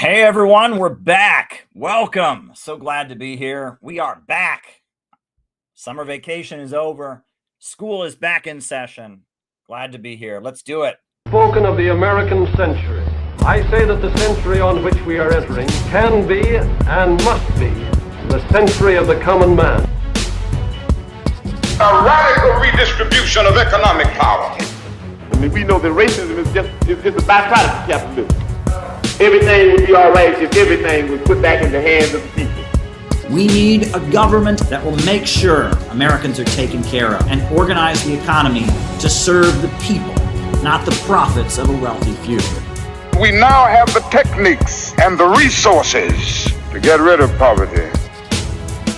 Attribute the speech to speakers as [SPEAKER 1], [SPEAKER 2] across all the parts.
[SPEAKER 1] Hey everyone, we're back. Welcome. So glad to be here. We are back. Summer vacation is over. School is back in session. Glad to be here. Let's do it.
[SPEAKER 2] Spoken of the American century. I say that the century on which we are entering can be and must be the century of the common man.
[SPEAKER 3] A radical redistribution of economic power.
[SPEAKER 4] I mean, we know that racism is just it's a byproduct of capitalism. Everything would be all right if everything was put back in the hands of the people.
[SPEAKER 5] We need a government that will make sure Americans are taken care of and organize the economy to serve the people, not the profits of a wealthy few.
[SPEAKER 3] We now have the techniques and the resources to get rid of poverty.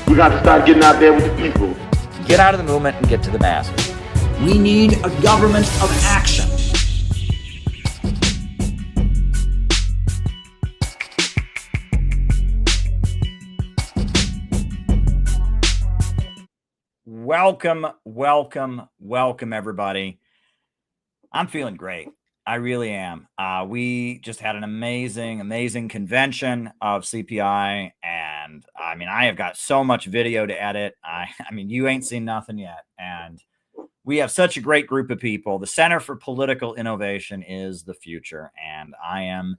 [SPEAKER 4] We got to start getting out there with the people.
[SPEAKER 6] Get out of the movement and get to the masses.
[SPEAKER 5] We need a government of action.
[SPEAKER 1] Welcome, everybody. I'm feeling great. I really am. We just had an amazing convention of CPI, and I mean, I have got so much video to edit. I mean, you ain't seen nothing yet, and we have such a great group of people. The Center for Political Innovation is the future, and I am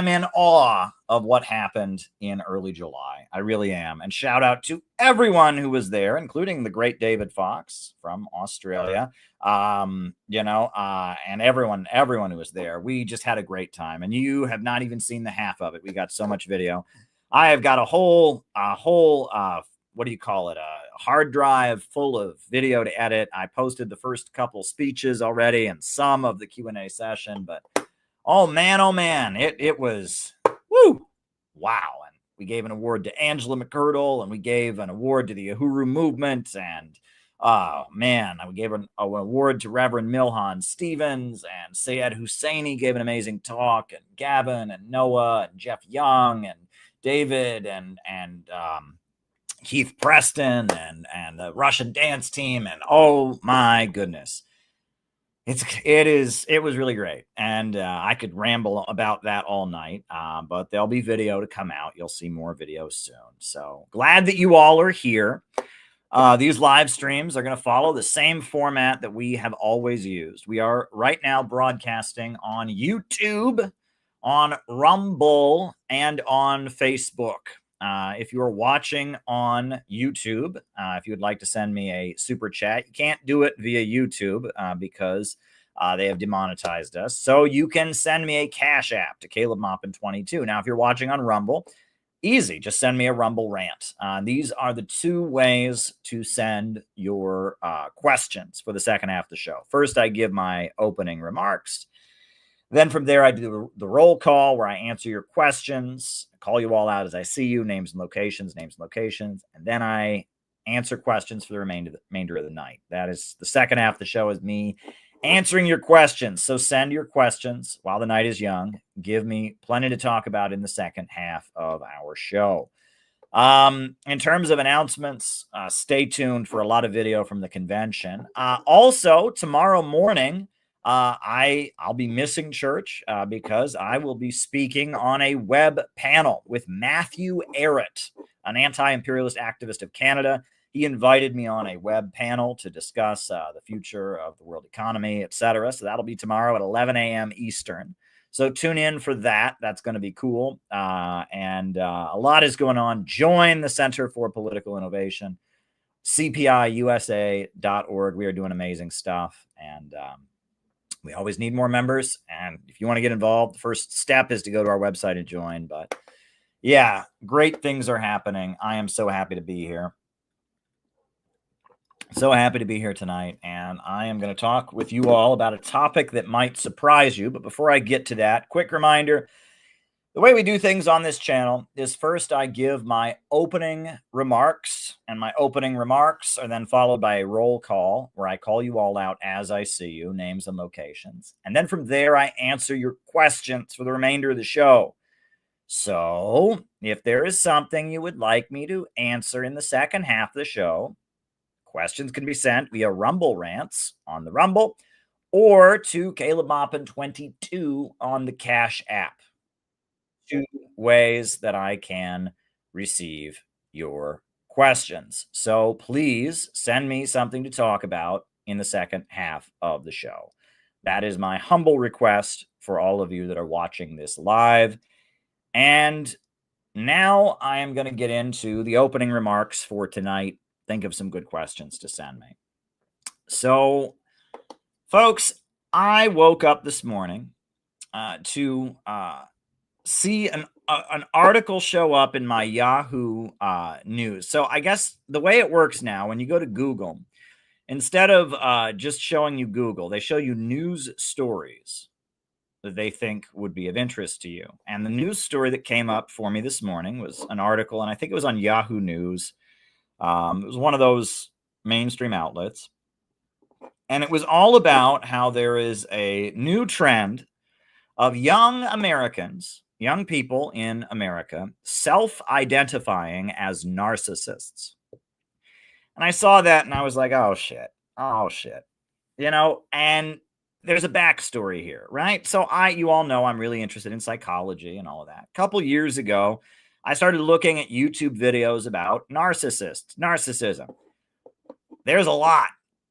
[SPEAKER 1] in awe of what happened in early July. I really am. And shout out to everyone who was there, including the great David Fox from Australia, and everyone who was there. We just had a great time, and you have not even seen the half of it. We got so much video. I have got a whole what do you call it? A hard drive full of video to edit. I posted the first couple speeches already and some of the Q&A session, but oh man, it was, woo, wow. And we gave an award to Angela McCurdle, and we gave an award to the Uhuru movement, and we gave an award to Reverend Milhan Stevens, and Sayed Husseini gave an amazing talk, and Gavin and Noah and Jeff Young and David and Keith Preston and the Russian dance team, and oh my goodness. It was really great, and I could ramble about that all night, but there'll be video to come out. You'll see more videos soon. So glad that you all are here. These live streams are going to follow the same format that we have always used. We are right now broadcasting on YouTube, on Rumble, and on Facebook. If you're watching on YouTube, if you would like to send me a super chat, you can't do it via YouTube because they have demonetized us. So you can send me a Cash App to Caleb Maupin 22. Now, if you're watching on Rumble, easy. Just send me a Rumble rant. These are the two ways to send your questions for the second half of the show. First, I give my opening remarks. Then from there, I do the roll call where I answer your questions, call you all out as I see you, names and locations, and then I answer questions for the remainder of the night. That is the second half of the show, is me answering your questions. So send your questions while the night is young. Give me plenty to talk about in the second half of our show. In terms of announcements, stay tuned for a lot of video from the convention. Also, tomorrow morning, I'll be missing church because I will be speaking on a web panel with Matthew Arrett, an anti-imperialist activist of Canada. He invited me on a web panel to discuss the future of the world economy, etc. So that'll be tomorrow at 11 a.m. Eastern. So tune in for that. That's going to be cool. And a lot is going on. Join the Center for Political Innovation, cpiusa.org. We are doing amazing stuff. And we always need more members. And if you want to get involved, the first step is to go to our website and join. But yeah, great things are happening. I am so happy to be here. So happy to be here tonight, and I am going to talk with you all about a topic that might surprise you. But before I get to that, quick reminder, the way we do things on this channel is first I give my opening remarks, and my opening remarks are then followed by a roll call where I call you all out as I see you, names and locations. And then from there, I answer your questions for the remainder of the show. So if there is something you would like me to answer in the second half of the show, questions can be sent via Rumble Rants on the Rumble or to Caleb Maupin 22 on the Cash App. ways that I can receive your questions. So please send me something to talk about in the second half of the show. That is my humble request for all of you that are watching this live. And now I am going to get into the opening remarks for tonight. Think of some good questions to send me. So, folks, I woke up this morning to see an article show up in my Yahoo News. So I guess the way it works now, when you go to Google, instead of just showing you Google, they show you news stories that they think would be of interest to you. And the news story that came up for me this morning was an article, and I think it was on Yahoo News. It was one of those mainstream outlets. And it was all about how there is a new trend of young Americans, young people in America, self-identifying as narcissists. And I saw that and I was like, oh shit. And there's a backstory here, right? So you all know I'm really interested in psychology and all of that. A couple years ago, I started looking at YouTube videos about narcissism. There's a lot.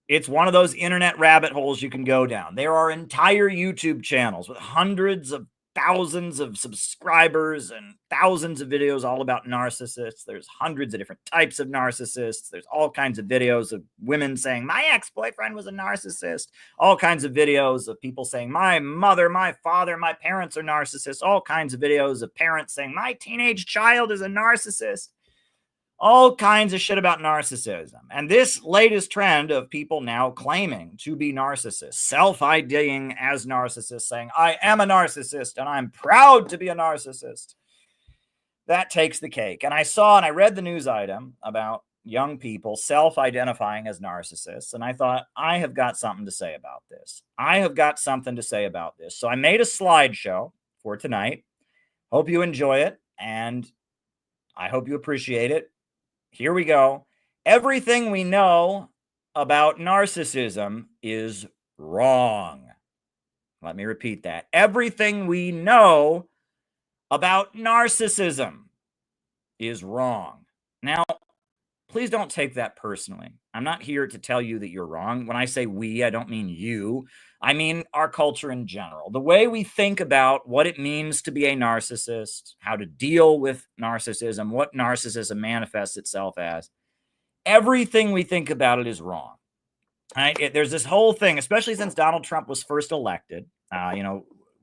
[SPEAKER 1] It's one of those internet rabbit holes you can go down. There are entire YouTube channels with hundreds of thousands of subscribers and thousands of videos all about narcissists. There's hundreds of different types of narcissists. There's all kinds of videos of women saying, my ex-boyfriend was a narcissist. All kinds of videos of people saying, my mother, my father, my parents are narcissists. All kinds of videos of parents saying, my teenage child is a narcissist. All kinds of shit about narcissism. And this latest trend of people now claiming to be narcissists, self-IDing as narcissists, saying, I am a narcissist and I'm proud to be a narcissist. That takes the cake. And I read the news item about young people self-identifying as narcissists. And I thought, I have got something to say about this. So I made a slideshow for tonight. Hope you enjoy it. And I hope you appreciate it. Here we go. Everything we know about narcissism is wrong. Let me repeat that. Everything we know about narcissism is wrong. Now, please don't take that personally. I'm not here to tell you that you're wrong. When I say we, I don't mean you. I mean our culture in general. The way we think about what it means to be a narcissist, how to deal with narcissism, what narcissism manifests itself as, everything we think about it is wrong. Right? There's this whole thing, especially since Donald Trump was first elected,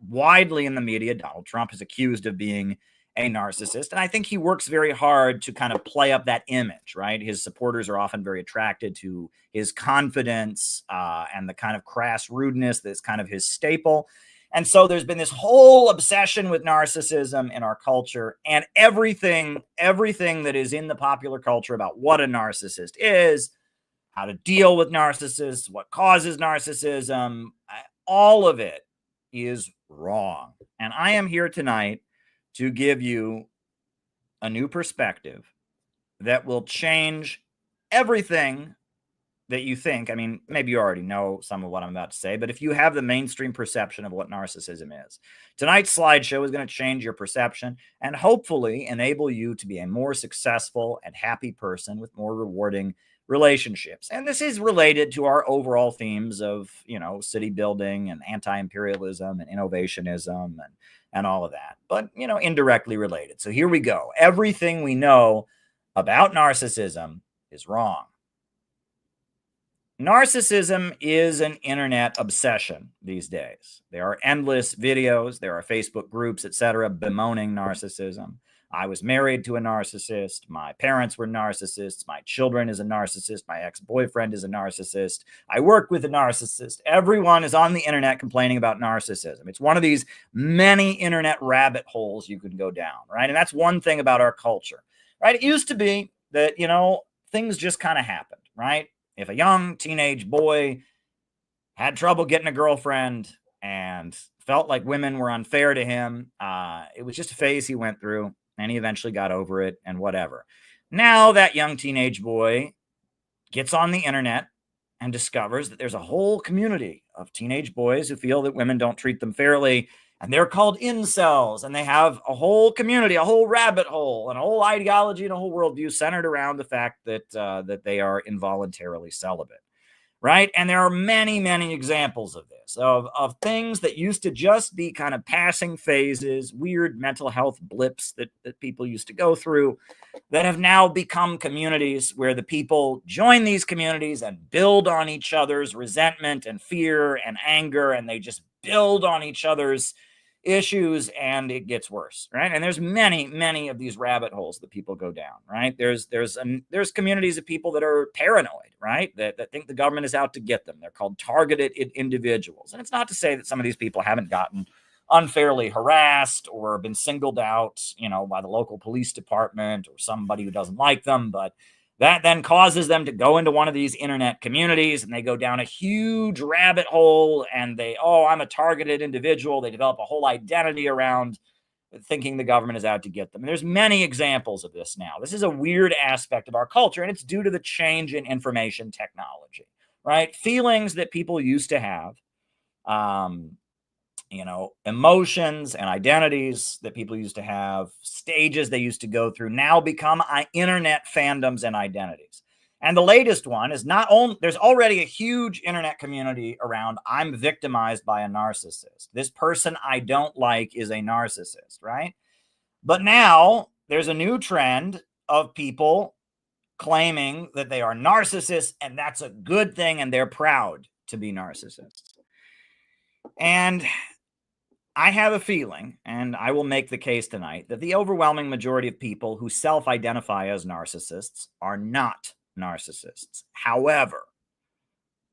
[SPEAKER 1] widely in the media, Donald Trump is accused of being a narcissist. And I think he works very hard to kind of play up that image, right? His supporters are often very attracted to his confidence and the kind of crass rudeness that's kind of his staple. And so there's been this whole obsession with narcissism in our culture, and everything that is in the popular culture about what a narcissist is, how to deal with narcissists, what causes narcissism, all of it is wrong. And I am here tonight to give you a new perspective that will change everything that you think. I mean, maybe you already know some of what I'm about to say, but if you have the mainstream perception of what narcissism is, tonight's slideshow is going to change your perception and hopefully enable you to be a more successful and happy person with more rewarding relationships. And this is related to our overall themes of, city building and anti-imperialism and innovationism and all of that, but, indirectly related. So here we go. Everything we know about narcissism is wrong. Narcissism is an internet obsession these days. There are endless videos, there are Facebook groups, etc., bemoaning narcissism. I was married to a narcissist. My parents were narcissists. My children is a narcissist. My ex-boyfriend is a narcissist. I work with a narcissist. Everyone is on the internet complaining about narcissism. It's one of these many internet rabbit holes you can go down, right? And that's one thing about our culture, right? It used to be that, things just kind of happened, right? If a young teenage boy had trouble getting a girlfriend and felt like women were unfair to him, it was just a phase he went through. And he eventually got over it and whatever. Now that young teenage boy gets on the internet and discovers that there's a whole community of teenage boys who feel that women don't treat them fairly. And they're called incels, and they have a whole community, a whole rabbit hole, and a whole ideology and a whole worldview centered around the fact that that they are involuntarily celibate, right? And there are many, many examples of this, of things that used to just be kind of passing phases, weird mental health blips that people used to go through, that have now become communities where the people join these communities and build on each other's resentment and fear and anger, and they just build on each other's issues, and it gets worse, right? And there's many of these rabbit holes that people go down, right? There's communities of people that are paranoid, right? That think the government is out to get them. They're called targeted individuals. And it's not to say that some of these people haven't gotten unfairly harassed or been singled out, you know, by the local police department or somebody who doesn't like them, but that then causes them to go into one of these internet communities, and they go down a huge rabbit hole, and I'm a targeted individual. They develop a whole identity around thinking the government is out to get them. And there's many examples of this now. This is a weird aspect of our culture, and it's due to the change in information technology, right? Feelings that people used to have, emotions and identities that people used to have, stages they used to go through, now become internet fandoms and identities. And the latest one is not only, there's already a huge internet community around, I'm victimized by a narcissist. This person I don't like is a narcissist, right? But now there's a new trend of people claiming that they are narcissists, and that's a good thing, and they're proud to be narcissists. And I have a feeling, and I will make the case tonight, that the overwhelming majority of people who self-identify as narcissists are not narcissists. However,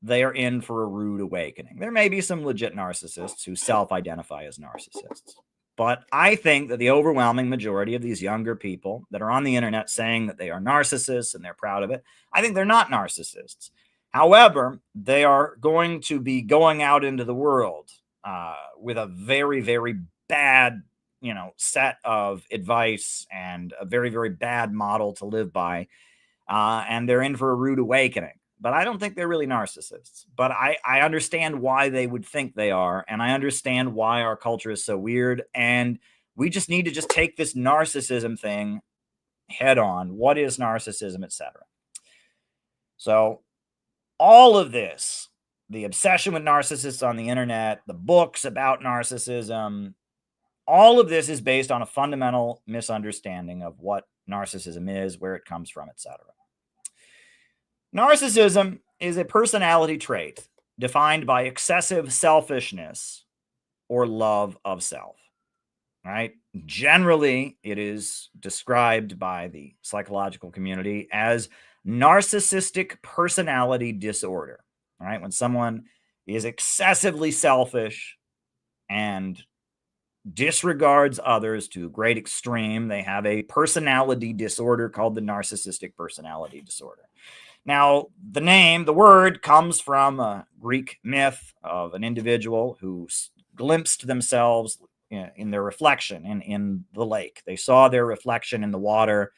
[SPEAKER 1] they are in for a rude awakening. There may be some legit narcissists who self-identify as narcissists, but I think that the overwhelming majority of these younger people that are on the internet saying that they are narcissists and they're proud of it, I think they're not narcissists. However, they are going to be going out into the world with a very, very bad, set of advice and a very, very bad model to live by. And they're in for a rude awakening. But I don't think they're really narcissists. But I understand why they would think they are. And I understand why our culture is so weird. And we just need to just take this narcissism thing head on. What is narcissism, etc. So all of this, the obsession with narcissists on the internet, the books about narcissism, all of this is based on a fundamental misunderstanding of what narcissism is, where it comes from, etc. Narcissism is a personality trait defined by excessive selfishness or love of self, right? Generally, it is described by the psychological community as narcissistic personality disorder. All right, when someone is excessively selfish and disregards others to a great extreme, they have a personality disorder called the narcissistic personality disorder. Now, the word comes from a Greek myth of an individual who glimpsed themselves in their reflection in the lake. They saw their reflection in the water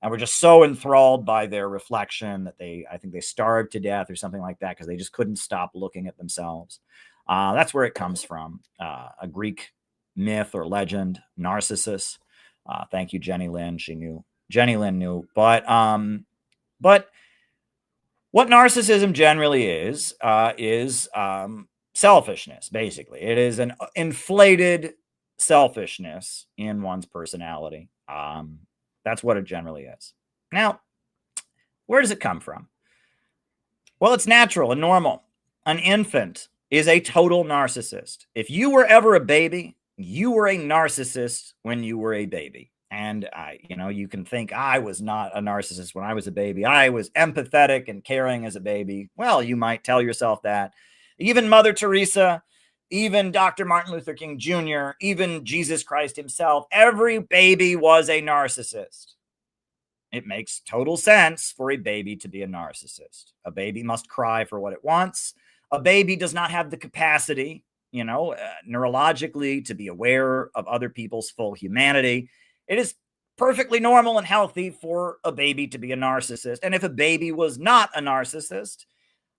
[SPEAKER 1] and were just so enthralled by their reflection that I think they starved to death or something like that because they just couldn't stop looking at themselves. That's where it comes from, a Greek myth or legend, Narcissus. Thank you, Jenny Lynn. She knew. Jenny Lynn knew. But what narcissism generally is selfishness, basically. It is an inflated selfishness in one's personality. That's what it generally is. Now, where does it come from? Well, it's natural and normal. An infant is a total narcissist. If you were ever a baby, you were a narcissist when you were a baby. And you can think I was not a narcissist when I was a baby. I was empathetic and caring as a baby. Well, you might tell yourself that. Even Mother Teresa, even Dr. Martin Luther King Jr., even Jesus Christ himself, every baby was a narcissist. It makes total sense for a baby to be a narcissist. A baby must cry for what it wants. A baby does not have the capacity, neurologically to be aware of other people's full humanity. It is perfectly normal and healthy for a baby to be a narcissist. And if a baby was not a narcissist,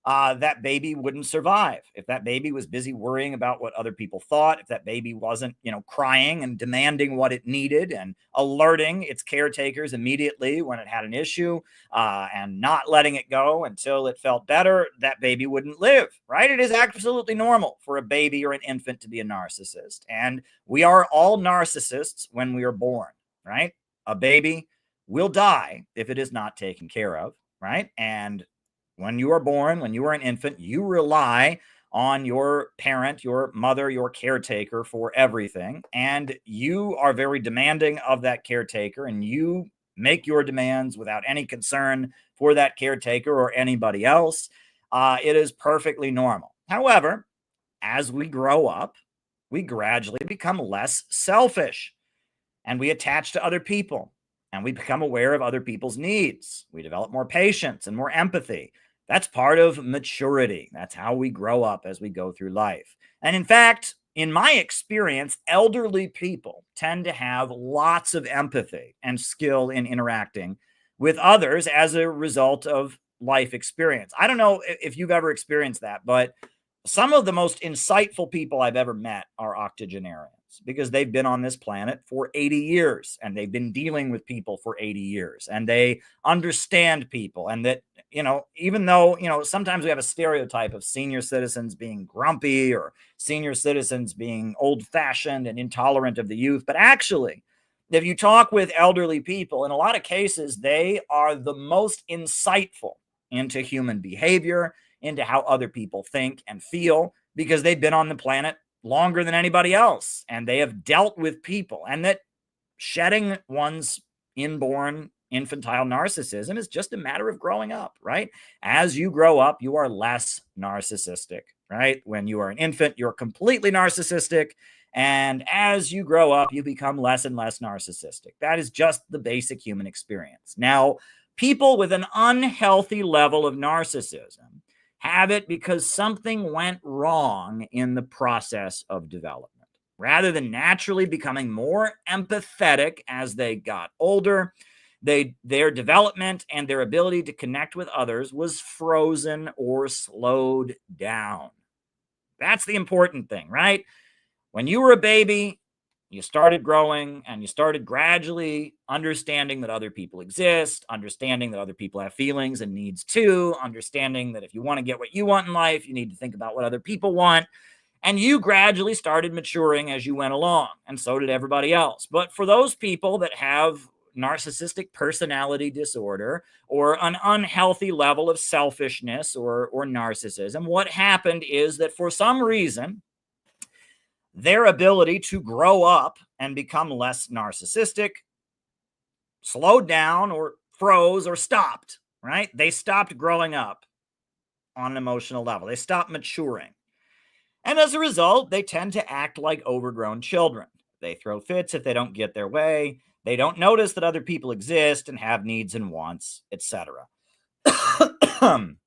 [SPEAKER 1] that baby wouldn't survive. If that baby was busy worrying about what other people thought, if that baby wasn't, crying and demanding what it needed and alerting its caretakers immediately when it had an issue, and not letting it go until it felt better, that baby wouldn't live, right? It is absolutely normal for a baby or an infant to be a narcissist. And we are all narcissists when we are born, right? A baby will die if it is not taken care of, right? And when you are born, when you are an infant, you rely on your parent, your mother, your caretaker for everything. And you are very demanding of that caretaker, and you make your demands without any concern for that caretaker or anybody else. It is perfectly normal. However, as we grow up, we gradually become less selfish, and we attach to other people, and we become aware of other people's needs. We develop more patience and more empathy. That's part of maturity. That's how we grow up as we go through life. And in fact, in my experience, elderly people tend to have lots of empathy and skill in interacting with others as a result of life experience. I don't know if you've ever experienced that, but some of the most insightful people I've ever met are octogenarians, because they've been on this planet for 80 years and they've been dealing with people for 80 years and they understand people. And that, even though, sometimes we have a stereotype of senior citizens being grumpy or senior citizens being old fashioned and intolerant of the youth, but actually, if you talk with elderly people, in a lot of cases, they are the most insightful into human behavior, into how other people think and feel, because they've been on the planet longer than anybody else, and they have dealt with people, and that shedding one's inborn infantile narcissism is just a matter of growing up, right? As you grow up, you are less narcissistic, right? When you are an infant, you're completely narcissistic, and as you grow up, you become less and less narcissistic. That is just the basic human experience. Now, people with an unhealthy level of narcissism have it because something went wrong in the process of development. Rather than naturally becoming more empathetic as they got older, their development and their ability to connect with others was frozen or slowed down. That's the important thing, right? When you were a baby, you started growing and you started gradually understanding that other people exist, understanding that other people have feelings and needs too, understanding that if you want to get what you want in life, you need to think about what other people want. And you gradually started maturing as you went along, and so did everybody else. But for those people that have narcissistic personality disorder or an unhealthy level of selfishness or narcissism, what happened is that for some reason, their ability to grow up and become less narcissistic slowed down or froze or stopped, right? They stopped growing up on an emotional level. They stopped maturing. And as a result, they tend to act like overgrown children. They throw fits if they don't get their way. They don't notice that other people exist and have needs and wants, etc. And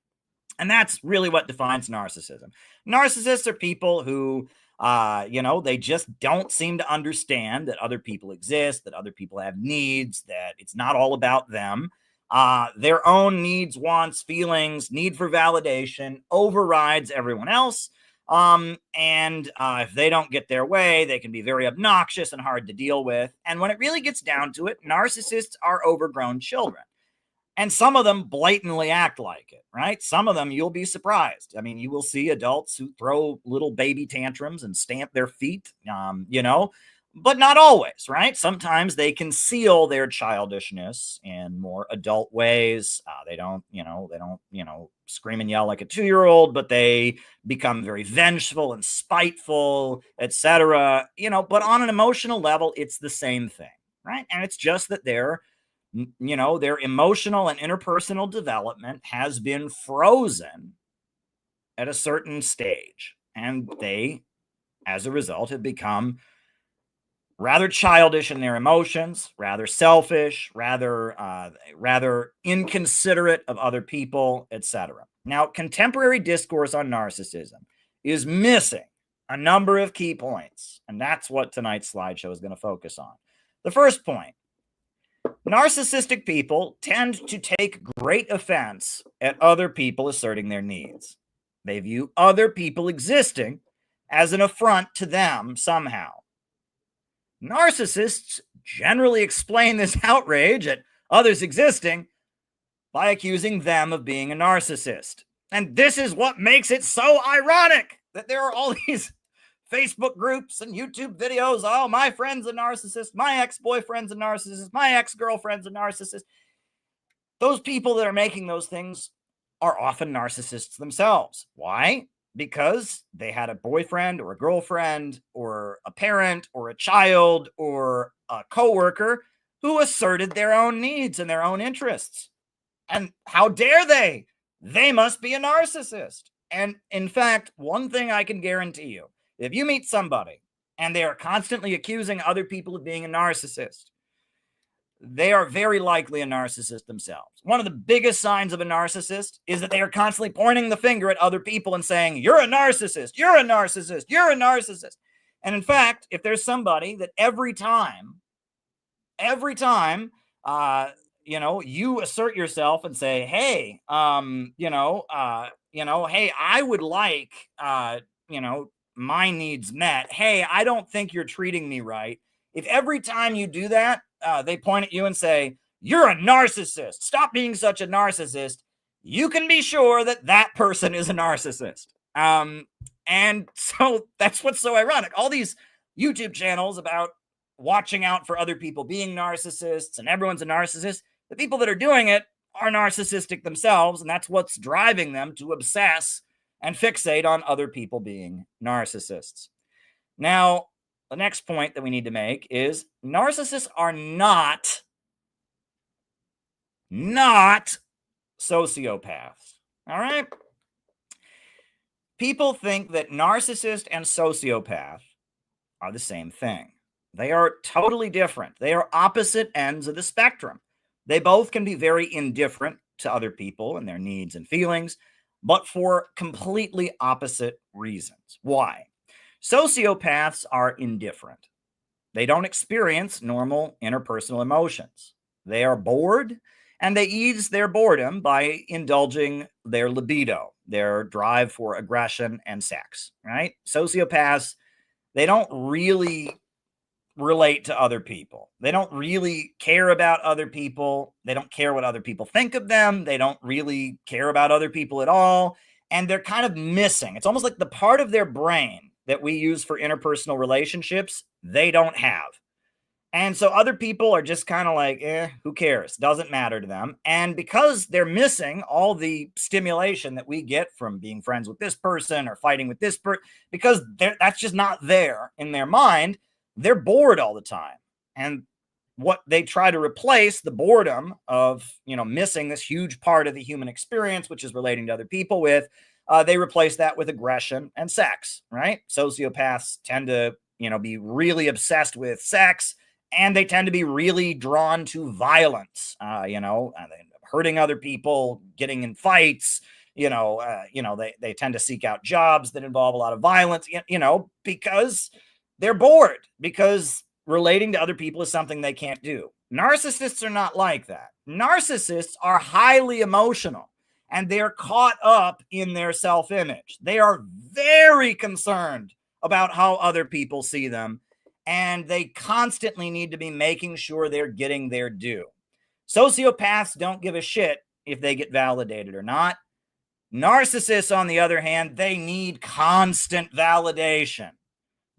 [SPEAKER 1] that's really what defines narcissism. Narcissists are people who they just don't seem to understand that other people exist, that other people have needs, that it's not all about them. Their own needs, wants, feelings, need for validation overrides everyone else. If they don't get their way, they can be very obnoxious and hard to deal with. And when it really gets down to it, narcissists are overgrown children. And some of them blatantly act like it, right? Some of them, you'll be surprised. I mean, you will see adults who throw little baby tantrums and stamp their feet, but not always, right? Sometimes they conceal their childishness in more adult ways. They don't scream and yell like a 2-year-old, but they become very vengeful and spiteful, etc. But on an emotional level, it's the same thing, right? And it's just that their emotional and interpersonal development has been frozen at a certain stage. And they, as a result, have become rather childish in their emotions, rather selfish, rather inconsiderate of other people, etc. Now, contemporary discourse on narcissism is missing a number of key points, and that's what tonight's slideshow is going to focus on. The first point: Narcissistic people tend to take great offense at other people asserting their needs. They view other people existing as an affront to them somehow. Narcissists generally explain this outrage at others existing by accusing them of being a narcissist. And this is what makes it so ironic that there are all these Facebook groups and YouTube videos. Oh, my friend's a narcissist. My ex-boyfriend's a narcissist. My ex-girlfriend's a narcissist. Those people that are making those things are often narcissists themselves. Why? Because they had a boyfriend or a girlfriend or a parent or a child or a coworker who asserted their own needs and their own interests. And how dare they? They must be a narcissist. And in fact, one thing I can guarantee you, if you meet somebody and they are constantly accusing other people of being a narcissist, they are very likely a narcissist themselves. One of the biggest signs of a narcissist is that they are constantly pointing the finger at other people and saying, you're a narcissist, you're a narcissist, you're a narcissist. And in fact, if there's somebody that every time, you assert yourself and say, hey, hey, I would like, my needs met. Hey, I don't think you're treating me right. If every time you do that, they point at you and say, you're a narcissist, stop being such a narcissist, you can be sure that that person is a narcissist. And so that's what's so ironic. All these YouTube channels about watching out for other people being narcissists and everyone's a narcissist, the people that are doing it are narcissistic themselves, and that's what's driving them to obsess and fixate on other people being narcissists. Now, the next point that we need to make is narcissists are not sociopaths. All right? People think that narcissist and sociopath are the same thing. They are totally different. They are opposite ends of the spectrum. They both can be very indifferent to other people and their needs and feelings, but for completely opposite reasons. Why? Sociopaths are indifferent. They don't experience normal interpersonal emotions. They are bored, and they ease their boredom by indulging their libido, their drive for aggression and sex, right? Sociopaths, they don't really relate to other people. They don't really care about other people. They don't care what other people think of them. They don't really care about other people at all. And they're kind of missing. It's almost like the part of their brain that we use for interpersonal relationships, they don't have. And so other people are just kind of like, who cares? Doesn't matter to them. And because they're missing all the stimulation that we get from being friends with this person or fighting with this person, because that's just not there in their mind, they're bored all the time. And what they try to replace the boredom of, missing this huge part of the human experience, which is relating to other people with, they replace that with aggression and sex, right? Sociopaths tend to, be really obsessed with sex, and they tend to be really drawn to violence, hurting other people, getting in fights, they tend to seek out jobs that involve a lot of violence, because they're bored, because relating to other people is something they can't do. Narcissists are not like that. Narcissists are highly emotional, and they're caught up in their self-image. They are very concerned about how other people see them, and they constantly need to be making sure they're getting their due. Sociopaths don't give a shit if they get validated or not. Narcissists, on the other hand, they need constant validation.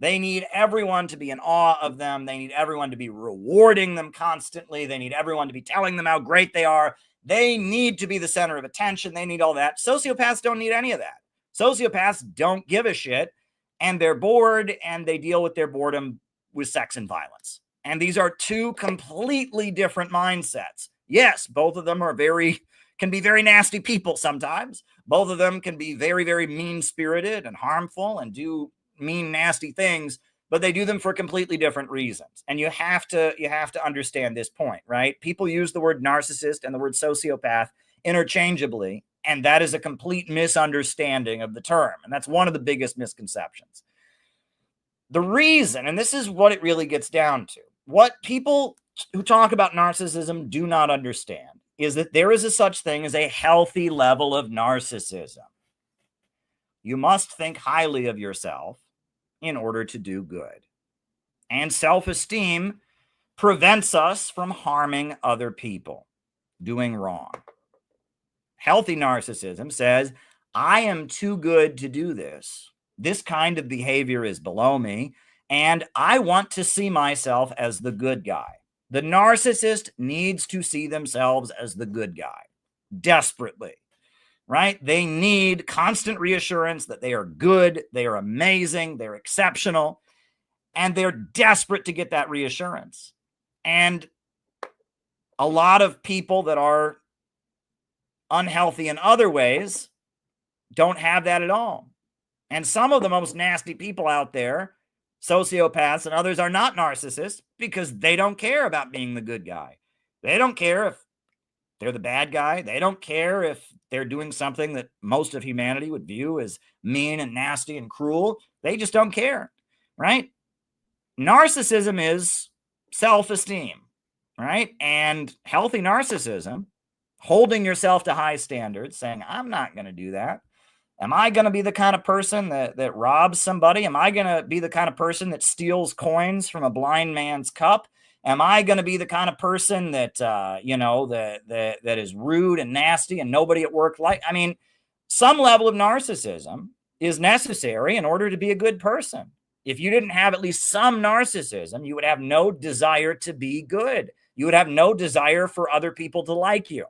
[SPEAKER 1] They need everyone to be in awe of them. They need everyone to be rewarding them constantly. They need everyone to be telling them how great they are. They need to be the center of attention. They need all that. Sociopaths don't need any of that. Sociopaths don't give a shit, and they're bored, and they deal with their boredom with sex and violence. And these are two completely different mindsets. Yes, both of them can be very nasty people sometimes. Both of them can be very, very mean-spirited and harmful and do mean, nasty things, but they do them for completely different reasons. And you have to understand this point, right? People use the word narcissist and the word sociopath interchangeably, and that is a complete misunderstanding of the term. And that's one of the biggest misconceptions. The reason, and this is what it really gets down to, what people who talk about narcissism do not understand is that there is a such thing as a healthy level of narcissism. You must think highly of yourself in order to do good. And self-esteem prevents us from harming other people, doing wrong. Healthy narcissism says, I am too good to do this. This kind of behavior is below me, and I want to see myself as the good guy. The narcissist needs to see themselves as the good guy, desperately, right? They need constant reassurance that they are good, they are amazing, they're exceptional, and they're desperate to get that reassurance. And a lot of people that are unhealthy in other ways don't have that at all. And some of the most nasty people out there, sociopaths and others, are not narcissists because they don't care about being the good guy. They don't care if they're the bad guy. They don't care if they're doing something that most of humanity would view as mean and nasty and cruel. They just don't care, right? Narcissism is self-esteem, right? And healthy narcissism, holding yourself to high standards, saying, I'm not going to do that. Am I going to be the kind of person that robs somebody? Am I going to be the kind of person that steals coins from a blind man's cup? Am I going to be the kind of person that, that is rude and nasty and nobody at work like? I mean, some level of narcissism is necessary in order to be a good person. If you didn't have at least some narcissism, you would have no desire to be good. You would have no desire for other people to like you,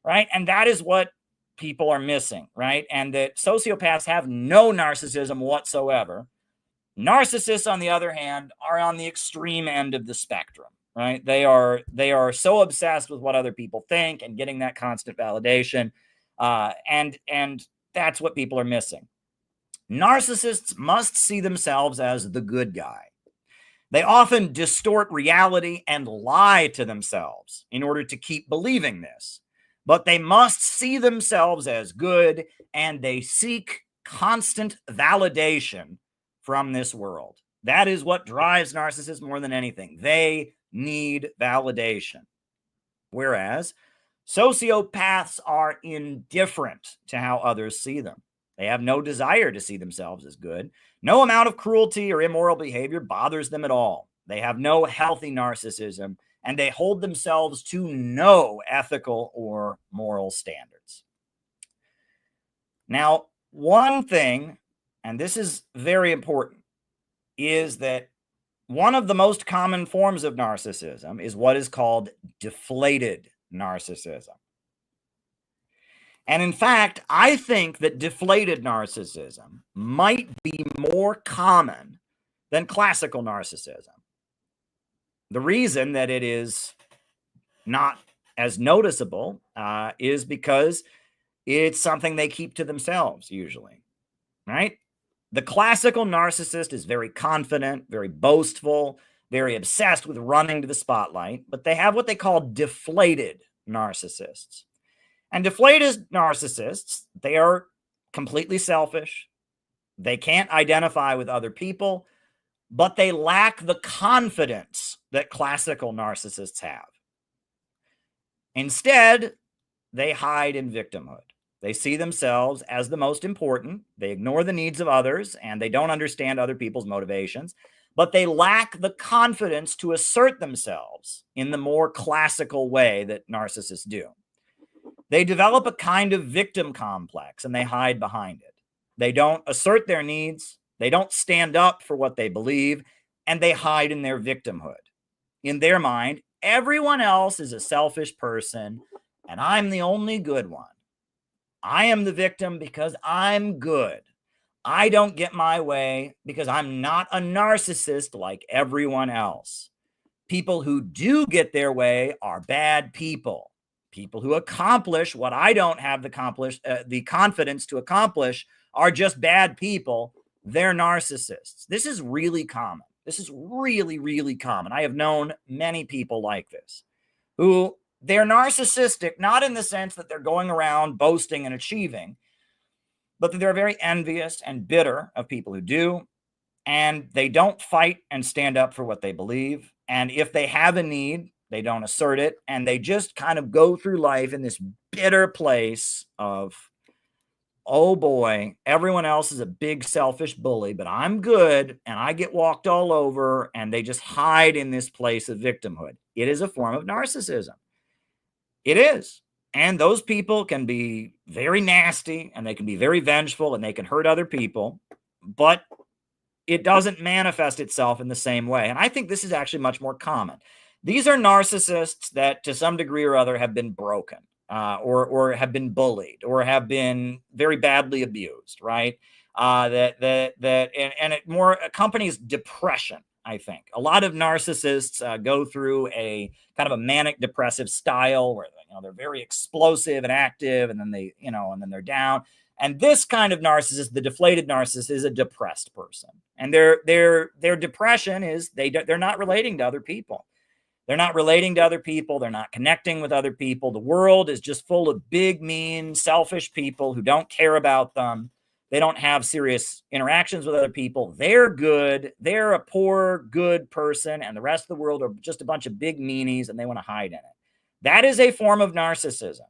[SPEAKER 1] right? And that is what people are missing, right? And that sociopaths have no narcissism whatsoever. Narcissists, on the other hand, are on the extreme end of the spectrum, right? They are so obsessed with what other people think and getting that constant validation, and that's what people are missing. Narcissists must see themselves as the good guy. They often distort reality and lie to themselves in order to keep believing this. But they must see themselves as good, and they seek constant validation from this world. That is what drives narcissists more than anything. They need validation. Whereas sociopaths are indifferent to how others see them. They have no desire to see themselves as good. No amount of cruelty or immoral behavior bothers them at all. They have no healthy narcissism, and they hold themselves to no ethical or moral standards. Now, one thing, and this is very important, is that one of the most common forms of narcissism is what is called deflated narcissism. And in fact, I think that deflated narcissism might be more common than classical narcissism. The reason that it is not as noticeable is because it's something they keep to themselves usually, right? The classical narcissist is very confident, very boastful, very obsessed with running to the spotlight, but they have what they call deflated narcissists. And deflated narcissists, they are completely selfish. They can't identify with other people, but they lack the confidence that classical narcissists have. Instead, they hide in victimhood. They see themselves as the most important. They ignore the needs of others, and they don't understand other people's motivations, but they lack the confidence to assert themselves in the more classical way that narcissists do. They develop a kind of victim complex, and they hide behind it. They don't assert their needs. They don't stand up for what they believe, and they hide in their victimhood. In their mind, everyone else is a selfish person, and I'm the only good one. I am the victim because I'm good. I don't get my way because I'm not a narcissist like everyone else. People who do get their way are bad people. People who accomplish what I don't have the confidence to accomplish are just bad people. They're narcissists. This is really common. This is really, really common. I have known many people like this who they're narcissistic, not in the sense that they're going around boasting and achieving, but that they're very envious and bitter of people who do, and they don't fight and stand up for what they believe. And if they have a need, They don't assert it. And they just kind of go through life in this bitter place of, oh boy, everyone else is a big selfish bully, but I'm good and I get walked all over, and they just hide in this place of victimhood. It is a form of narcissism. It is. And those people can be very nasty, and they can be very vengeful, and they can hurt other people, but it doesn't manifest itself in the same way. And I think this is actually much more common. These are narcissists that to some degree or other have been broken. Or have been bullied, or have been very badly abused, right? And it more accompanies depression. I think a lot of narcissists go through a kind of a manic depressive style where they're very explosive and active, and then and then they're down. And this kind of narcissist, the deflated narcissist, is a depressed person, and their depression is they're not relating to other people. They're not relating to other people. They're not connecting with other people. The world is just full of big, mean, selfish people who don't care about them. They don't have serious interactions with other people. They're good. They're a poor, good person, and the rest of the world are just a bunch of big meanies, and they want to hide in it. That is a form of narcissism.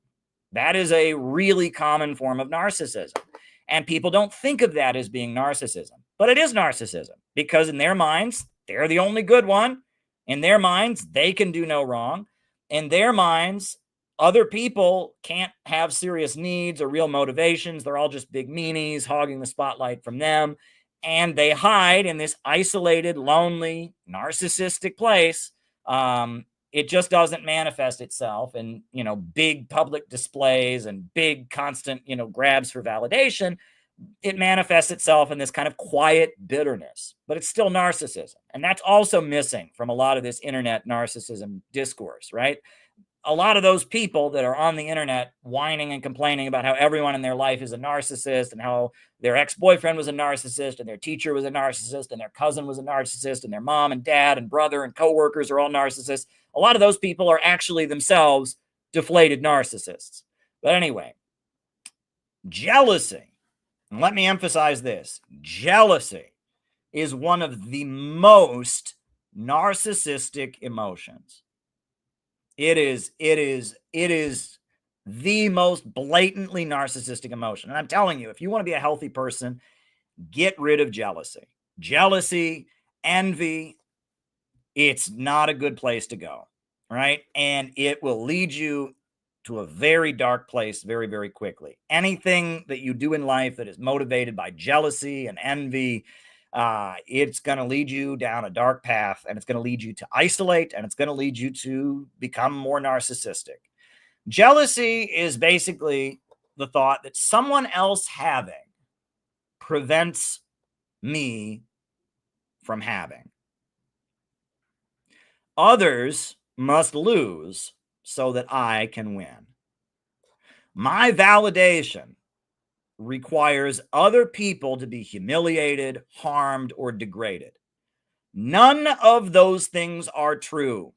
[SPEAKER 1] That is a really common form of narcissism. And people don't think of that as being narcissism, but it is narcissism, because in their minds, they're the only good one. In their minds, they can do no wrong. In their minds, other people can't have serious needs or real motivations. They're all just big meanies hogging the spotlight from them. And they hide in this isolated, lonely, narcissistic place. It just doesn't manifest itself in, big public displays and big constant, grabs for validation. It manifests itself in this kind of quiet bitterness, but it's still narcissism. And that's also missing from a lot of this internet narcissism discourse, right? A lot of those people that are on the internet whining and complaining about how everyone in their life is a narcissist, and how their ex-boyfriend was a narcissist, and their teacher was a narcissist, and their cousin was a narcissist, and their mom and dad and brother and coworkers are all narcissists. A lot of those people are actually themselves deflated narcissists. But anyway, jealousy. And let me emphasize this. Jealousy is one of the most narcissistic emotions. It is the most blatantly narcissistic emotion. And I'm telling you, if you want to be a healthy person, get rid of jealousy. Jealousy, envy, it's not a good place to go, right? And it will lead you to a very dark place very, very quickly. Anything that you do in life that is motivated by jealousy and envy, it's going to lead you down a dark path, and it's going to lead you to isolate, and it's going to lead you to become more narcissistic. Jealousy is basically the thought that someone else having prevents me from having. Others must lose so that I can win. My validation requires other people to be humiliated, harmed, or degraded. None of those things are true.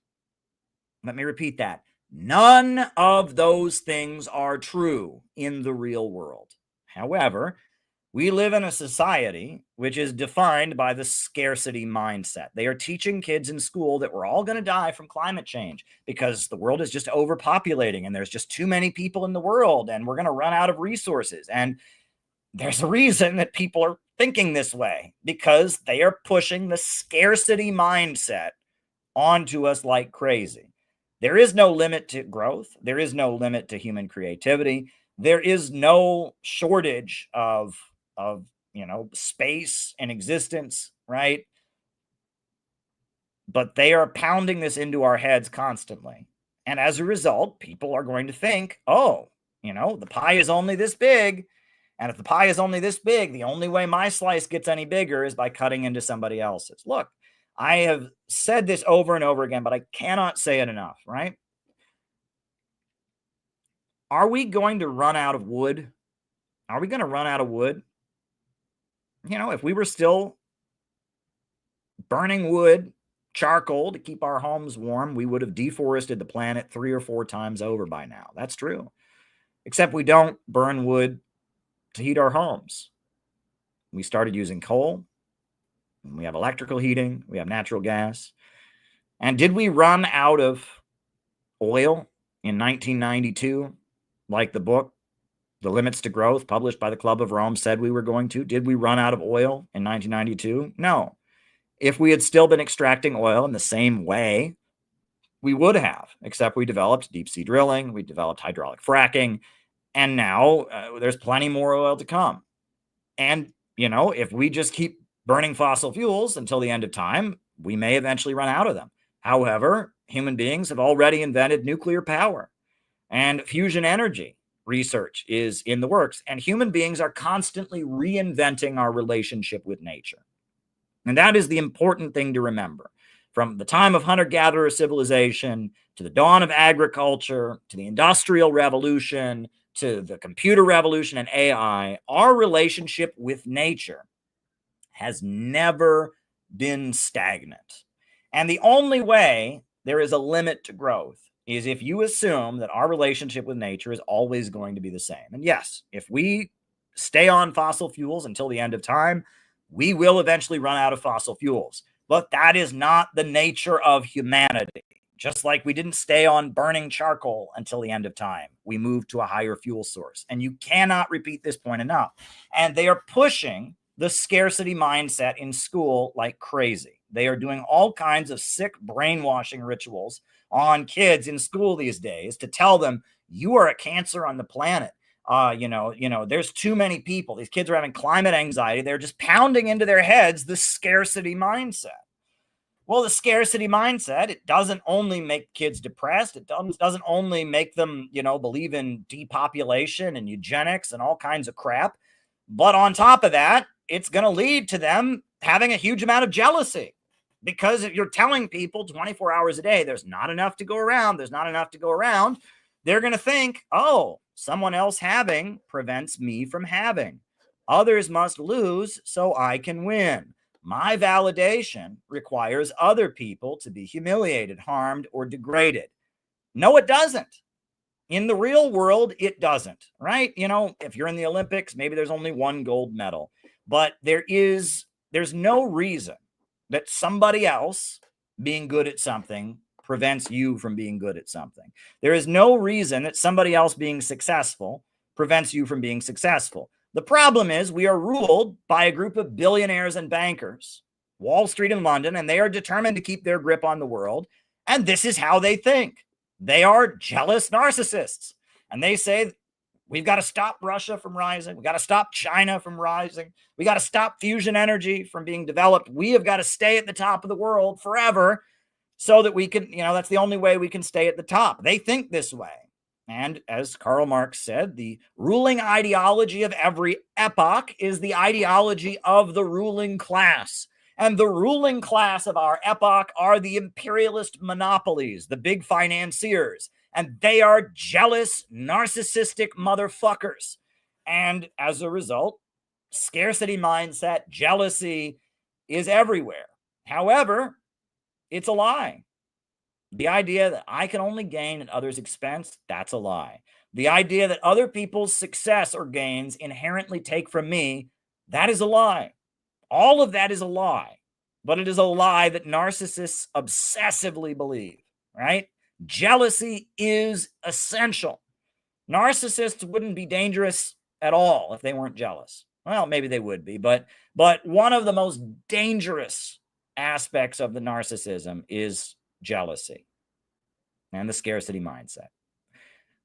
[SPEAKER 1] Let me repeat that. None of those things are true in the real world. However, we live in a society which is defined by the scarcity mindset. They are teaching kids in school that we're all going to die from climate change because the world is just overpopulating and there's just too many people in the world and we're going to run out of resources. And there's a reason that people are thinking this way, because they are pushing the scarcity mindset onto us like crazy. There is no limit to growth. There is no limit to human creativity. There is no shortage of space and existence, right? But they are pounding this into our heads constantly. And as a result, people are going to think, the pie is only this big. And if the pie is only this big, the only way my slice gets any bigger is by cutting into somebody else's. Look, I have said this over and over again, but I cannot say it enough, right? Are we going to run out of wood? Are we going to run out of wood? If we were still burning wood, charcoal to keep our homes warm, we would have deforested the planet 3 or 4 times over by now. That's true. Except we don't burn wood to heat our homes. We started using coal. We have electrical heating. We have natural gas. And did we run out of oil in 1992, like the book The Limits to Growth, published by the Club of Rome, said we were going to? Did we run out of oil in 1992? No. If we had still been extracting oil in the same way, we would have, except we developed deep sea drilling, we developed hydraulic fracking, and now there's plenty more oil to come. And, if we just keep burning fossil fuels until the end of time, we may eventually run out of them. However, human beings have already invented nuclear power, and fusion energy research is in the works, and human beings are constantly reinventing our relationship with nature. And that is the important thing to remember. From the time of hunter-gatherer civilization to the dawn of agriculture to the Industrial Revolution to the computer revolution and AI, our relationship with nature has never been stagnant. And the only way there is a limit to growth is if you assume that our relationship with nature is always going to be the same. And yes, if we stay on fossil fuels until the end of time, we will eventually run out of fossil fuels. But that is not the nature of humanity. Just like we didn't stay on burning charcoal until the end of time, we moved to a higher fuel source. And you cannot repeat this point enough. And they are pushing the scarcity mindset in school like crazy. They are doing all kinds of sick brainwashing rituals on kids in school these days to tell them you are a cancer on the planet. There's too many people. These kids are having climate anxiety. They're just pounding into their heads the scarcity mindset. Well, the scarcity mindset, it doesn't only make kids depressed. It doesn't only make them, believe in depopulation and eugenics and all kinds of crap. But on top of that, it's going to lead to them having a huge amount of jealousy. Because if you're telling people 24 hours a day, there's not enough to go around, they're going to think, oh, someone else having prevents me from having. Others must lose so I can win. My validation requires other people to be humiliated, harmed, or degraded. No, it doesn't. In the real world, it doesn't, right? If you're in the Olympics, maybe there's only one gold medal, but there's no reason that somebody else being good at something prevents you from being good at something. There is no reason that somebody else being successful prevents you from being successful. The problem is we are ruled by a group of billionaires and bankers, Wall Street and London, and they are determined to keep their grip on the world. And this is how they think. They are jealous narcissists. And they say, we've got to stop Russia from rising. We've got to stop China from rising. We got to stop fusion energy from being developed. We have got to stay at the top of the world forever so that we can, that's the only way we can stay at the top. They think this way. And as Karl Marx said, the ruling ideology of every epoch is the ideology of the ruling class. And the ruling class of our epoch are the imperialist monopolies, the big financiers. And they are jealous, narcissistic motherfuckers. And as a result, scarcity mindset, jealousy is everywhere. However, it's a lie. The idea that I can only gain at others' expense, that's a lie. The idea that other people's success or gains inherently take from me, that is a lie. All of that is a lie. But it is a lie that narcissists obsessively believe, right? Jealousy is essential. Narcissists wouldn't be dangerous at all if they weren't jealous. Well, maybe they would be, but one of the most dangerous aspects of the narcissism is jealousy and the scarcity mindset.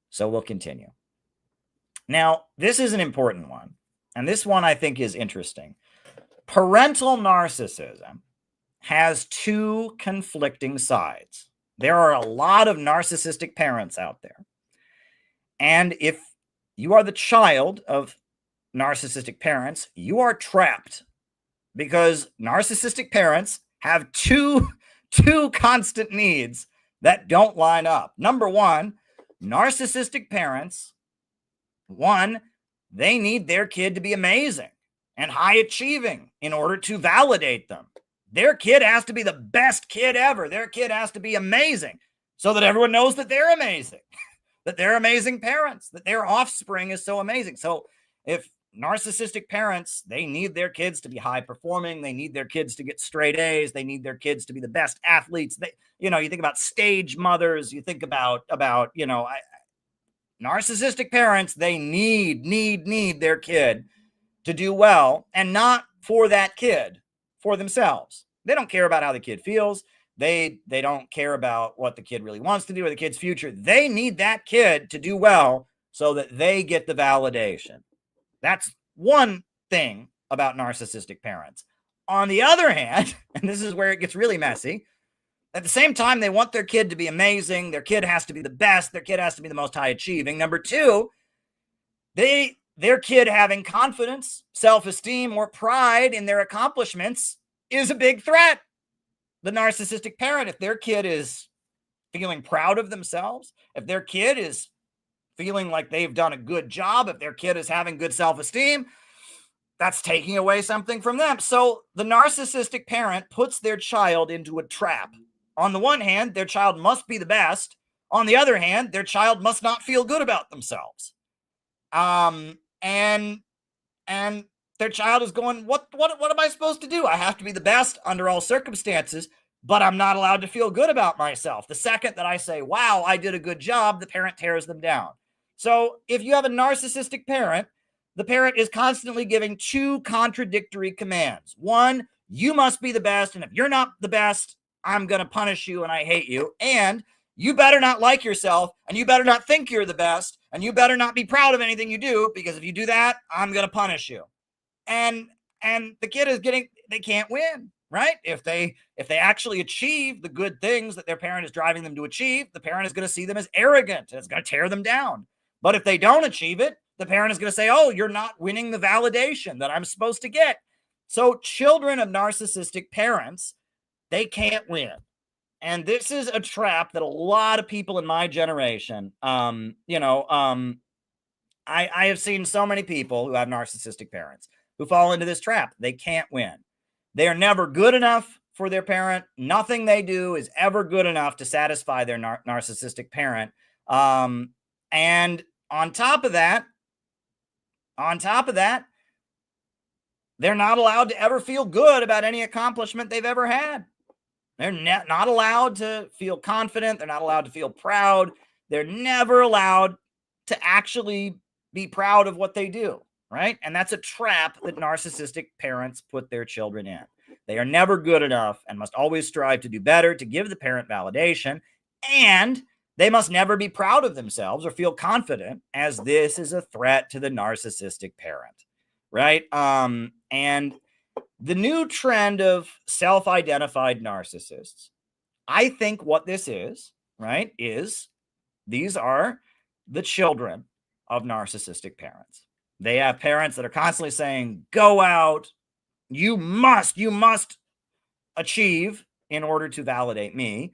[SPEAKER 1] So we'll continue. Now, this is an important one, and this one I think is interesting. Parental narcissism has two conflicting sides. There are a lot of narcissistic parents out there. And if you are the child of narcissistic parents, you are trapped because narcissistic parents have two constant needs that don't line up. Number one, narcissistic parents, they need their kid to be amazing and high achieving in order to validate them. Their kid has to be the best kid ever. Their kid has to be amazing so that everyone knows that they're amazing, that they're amazing parents, that their offspring is so amazing. So if narcissistic parents, they need their kids to be high performing. They need their kids to get straight A's. They need their kids to be the best athletes. They, you think about stage mothers. You think about narcissistic parents. They need their kid to do well, and not for that kid, for themselves. They don't care about how the kid feels. They don't care about what the kid really wants to do or the kid's future. They need that kid to do well so that they get the validation. That's one thing about narcissistic parents. On the other hand, and this is where it gets really messy, at the same time, they want their kid to be amazing. Their kid has to be the best. Their kid has to be the most high achieving. Number two, their kid having confidence, self-esteem, or pride in their accomplishments is a big threat. The narcissistic parent, if their kid is feeling proud of themselves, if their kid is feeling like they've done a good job, if their kid is having good self-esteem, that's taking away something from them. So the narcissistic parent puts their child into a trap. On the one hand, their child must be the best. On the other hand, their child must not feel good about themselves. And their child is going, what am I supposed to do? I have to be the best under all circumstances, but I'm not allowed to feel good about myself. The second that I say, wow, I did a good job, the parent tears them down. So if you have a narcissistic parent, the parent is constantly giving two contradictory commands. One, you must be the best, and if you're not the best, I'm going to punish you and I hate you. And you better not like yourself, and you better not think you're the best, and you better not be proud of anything you do, because if you do that, I'm going to punish you. And the kid is they can't win, right? If they actually achieve the good things that their parent is driving them to achieve, the parent is going to see them as arrogant, and it's going to tear them down. But if they don't achieve it, the parent is going to say, oh, you're not winning the validation that I'm supposed to get. So children of narcissistic parents, they can't win. And this is a trap that a lot of people in my generation, I have seen so many people who have narcissistic parents who fall into this trap. They can't win. They are never good enough for their parent. Nothing they do is ever good enough to satisfy their narcissistic parent. And on top of that, they're not allowed to ever feel good about any accomplishment they've ever had. They're not allowed to feel confident. They're not allowed to feel proud. They're never allowed to actually be proud of what they do, right? And that's a trap that narcissistic parents put their children in. They are never good enough and must always strive to do better, to give the parent validation, and they must never be proud of themselves or feel confident, as this is a threat to the narcissistic parent, right? And the new trend of self-identified narcissists, I think what this is, right, is these are the children of narcissistic parents. They have parents that are constantly saying, go out, you must achieve in order to validate me.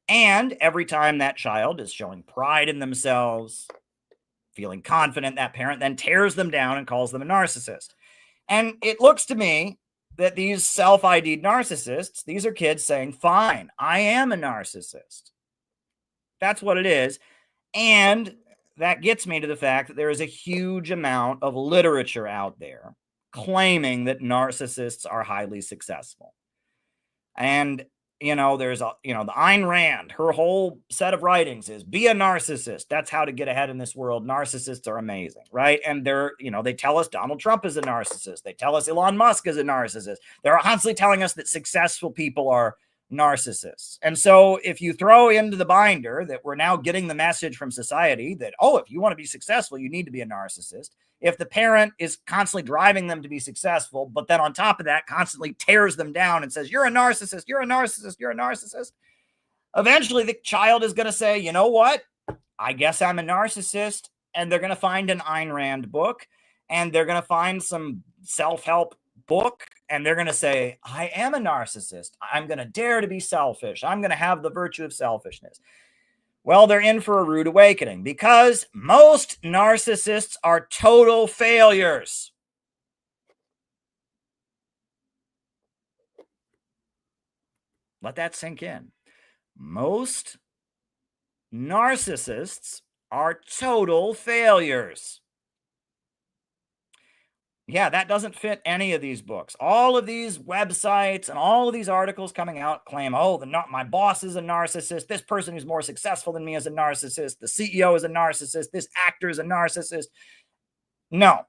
[SPEAKER 1] And every time that child is showing pride in themselves, feeling confident, that parent then tears them down and calls them a narcissist. And it looks to me that these self-ID'd narcissists, these are kids saying, fine, I am a narcissist. That's what it is. And that gets me to the fact that there is a huge amount of literature out there claiming that narcissists are highly successful. And, there's the Ayn Rand, her whole set of writings is be a narcissist. That's how to get ahead in this world. Narcissists are amazing, right? And they tell us Donald Trump is a narcissist. They tell us Elon Musk is a narcissist. They're constantly telling us that successful people are narcissists. And so if you throw into the binder that we're now getting the message from society that, oh, if you want to be successful, you need to be a narcissist. If the parent is constantly driving them to be successful, but then on top of that constantly tears them down and says, you're a narcissist, you're a narcissist, you're a narcissist, eventually the child is going to say, you know what? I guess I'm a narcissist. And they're going to find an Ayn Rand book, and they're going to find some self-help book, and they're going to say, I am a narcissist. I'm going to dare to be selfish. I'm going to have the virtue of selfishness. Well, they're in for a rude awakening, because most narcissists are total failures. Let that sink in. Most narcissists are total failures. Yeah, that doesn't fit any of these books. All of these websites and all of these articles coming out claim, oh, my boss is a narcissist. This person who's more successful than me is a narcissist. The CEO is a narcissist. This actor is a narcissist. No.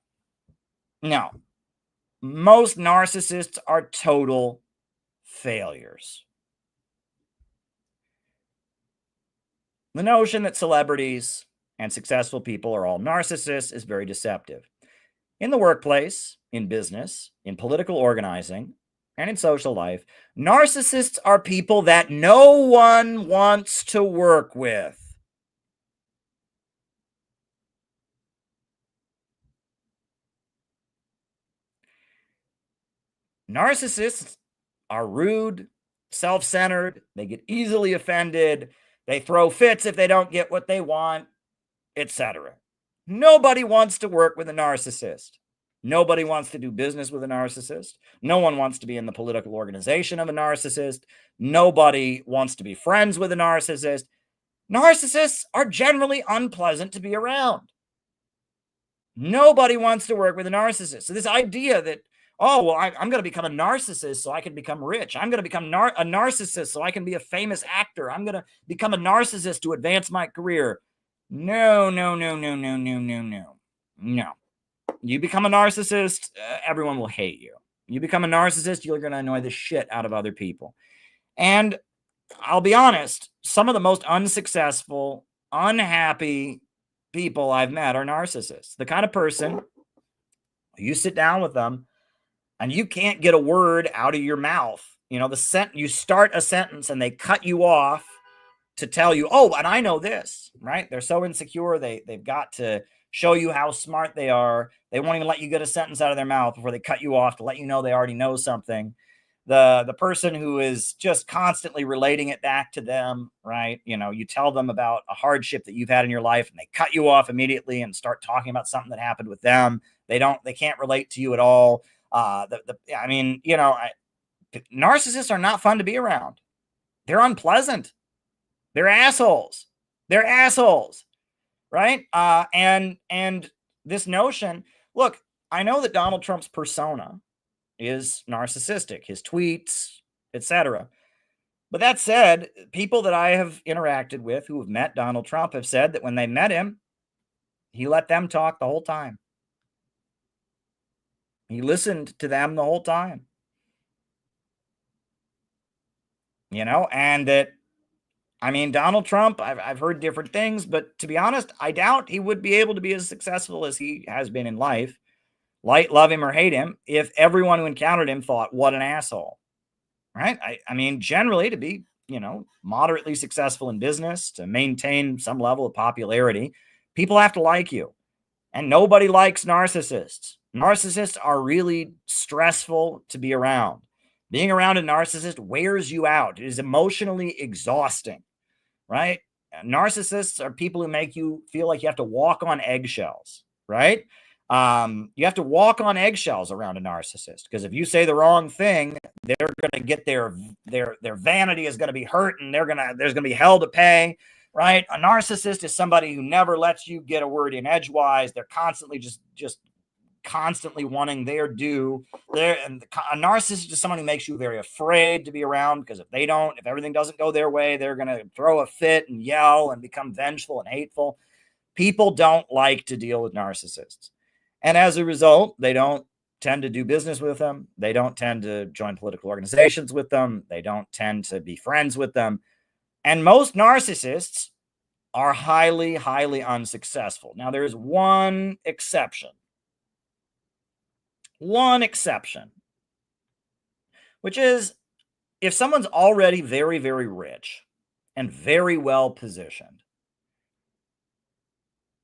[SPEAKER 1] Most narcissists are total failures. The notion that celebrities and successful people are all narcissists is very deceptive. In the workplace, in business, in political organizing, and in social life, narcissists are people that no one wants to work with. Narcissists are rude, self-centered, they get easily offended, they throw fits if they don't get what they want, etc. Nobody wants to work with a narcissist. Nobody wants to do business with a narcissist. No one wants to be in the political organization of a narcissist. Nobody wants to be friends with a narcissist. Narcissists are generally unpleasant to be around. Nobody wants to work with a narcissist. So this idea that, oh, well, I'm going to become a narcissist so I can become rich. I'm going to become a narcissist so I can be a famous actor. I'm going to become a narcissist to advance my career. No. You become a narcissist, everyone will hate you. You become a narcissist, you're going to annoy the shit out of other people. And I'll be honest, some of the most unsuccessful, unhappy people I've met are narcissists. The kind of person, you sit down with them and you can't get a word out of your mouth. You know, you start a sentence and they cut you off to tell you, oh, and I know this, right? They're so insecure, they've got to show you how smart they are. They won't even let you get a sentence out of their mouth before they cut you off to let you know they already know something. The person who is just constantly relating it back to them, right? You know, you tell them about a hardship that you've had in your life and they cut you off immediately and start talking about something that happened with them. They can't relate to you at all. Narcissists are not fun to be around. They're unpleasant. They're assholes. Right? And this notion, look, I know that Donald Trump's persona is narcissistic, his tweets, etc. But that said, people that I have interacted with who have met Donald Trump have said that when they met him, he let them talk the whole time. He listened to them the whole time. You know, and that, I mean, Donald Trump, I've heard different things, but to be honest, I doubt he would be able to be as successful as he has been in life, love him or hate him, if everyone who encountered him thought, what an asshole, right? I mean, generally to be, moderately successful in business, to maintain some level of popularity, people have to like you. And nobody likes narcissists. Narcissists are really stressful to be around. Being around a narcissist wears you out. It is emotionally exhausting, right? Narcissists are people who make you feel like you have to walk on eggshells, right? You have to walk on eggshells around a narcissist because if you say the wrong thing, they're going to get their vanity is going to be hurt and there's going to be hell to pay, right? A narcissist is somebody who never lets you get a word in edgewise. They're constantly just constantly wanting their due. A narcissist is someone who makes you very afraid to be around because if everything doesn't go their way, they're going to throw a fit and yell and become vengeful and hateful. People don't like to deal with narcissists. And as a result, they don't tend to do business with them. They don't tend to join political organizations with them. They don't tend to be friends with them. And most narcissists are highly, highly unsuccessful. Now, there is one exception. Which is if someone's already very, very rich and very well positioned,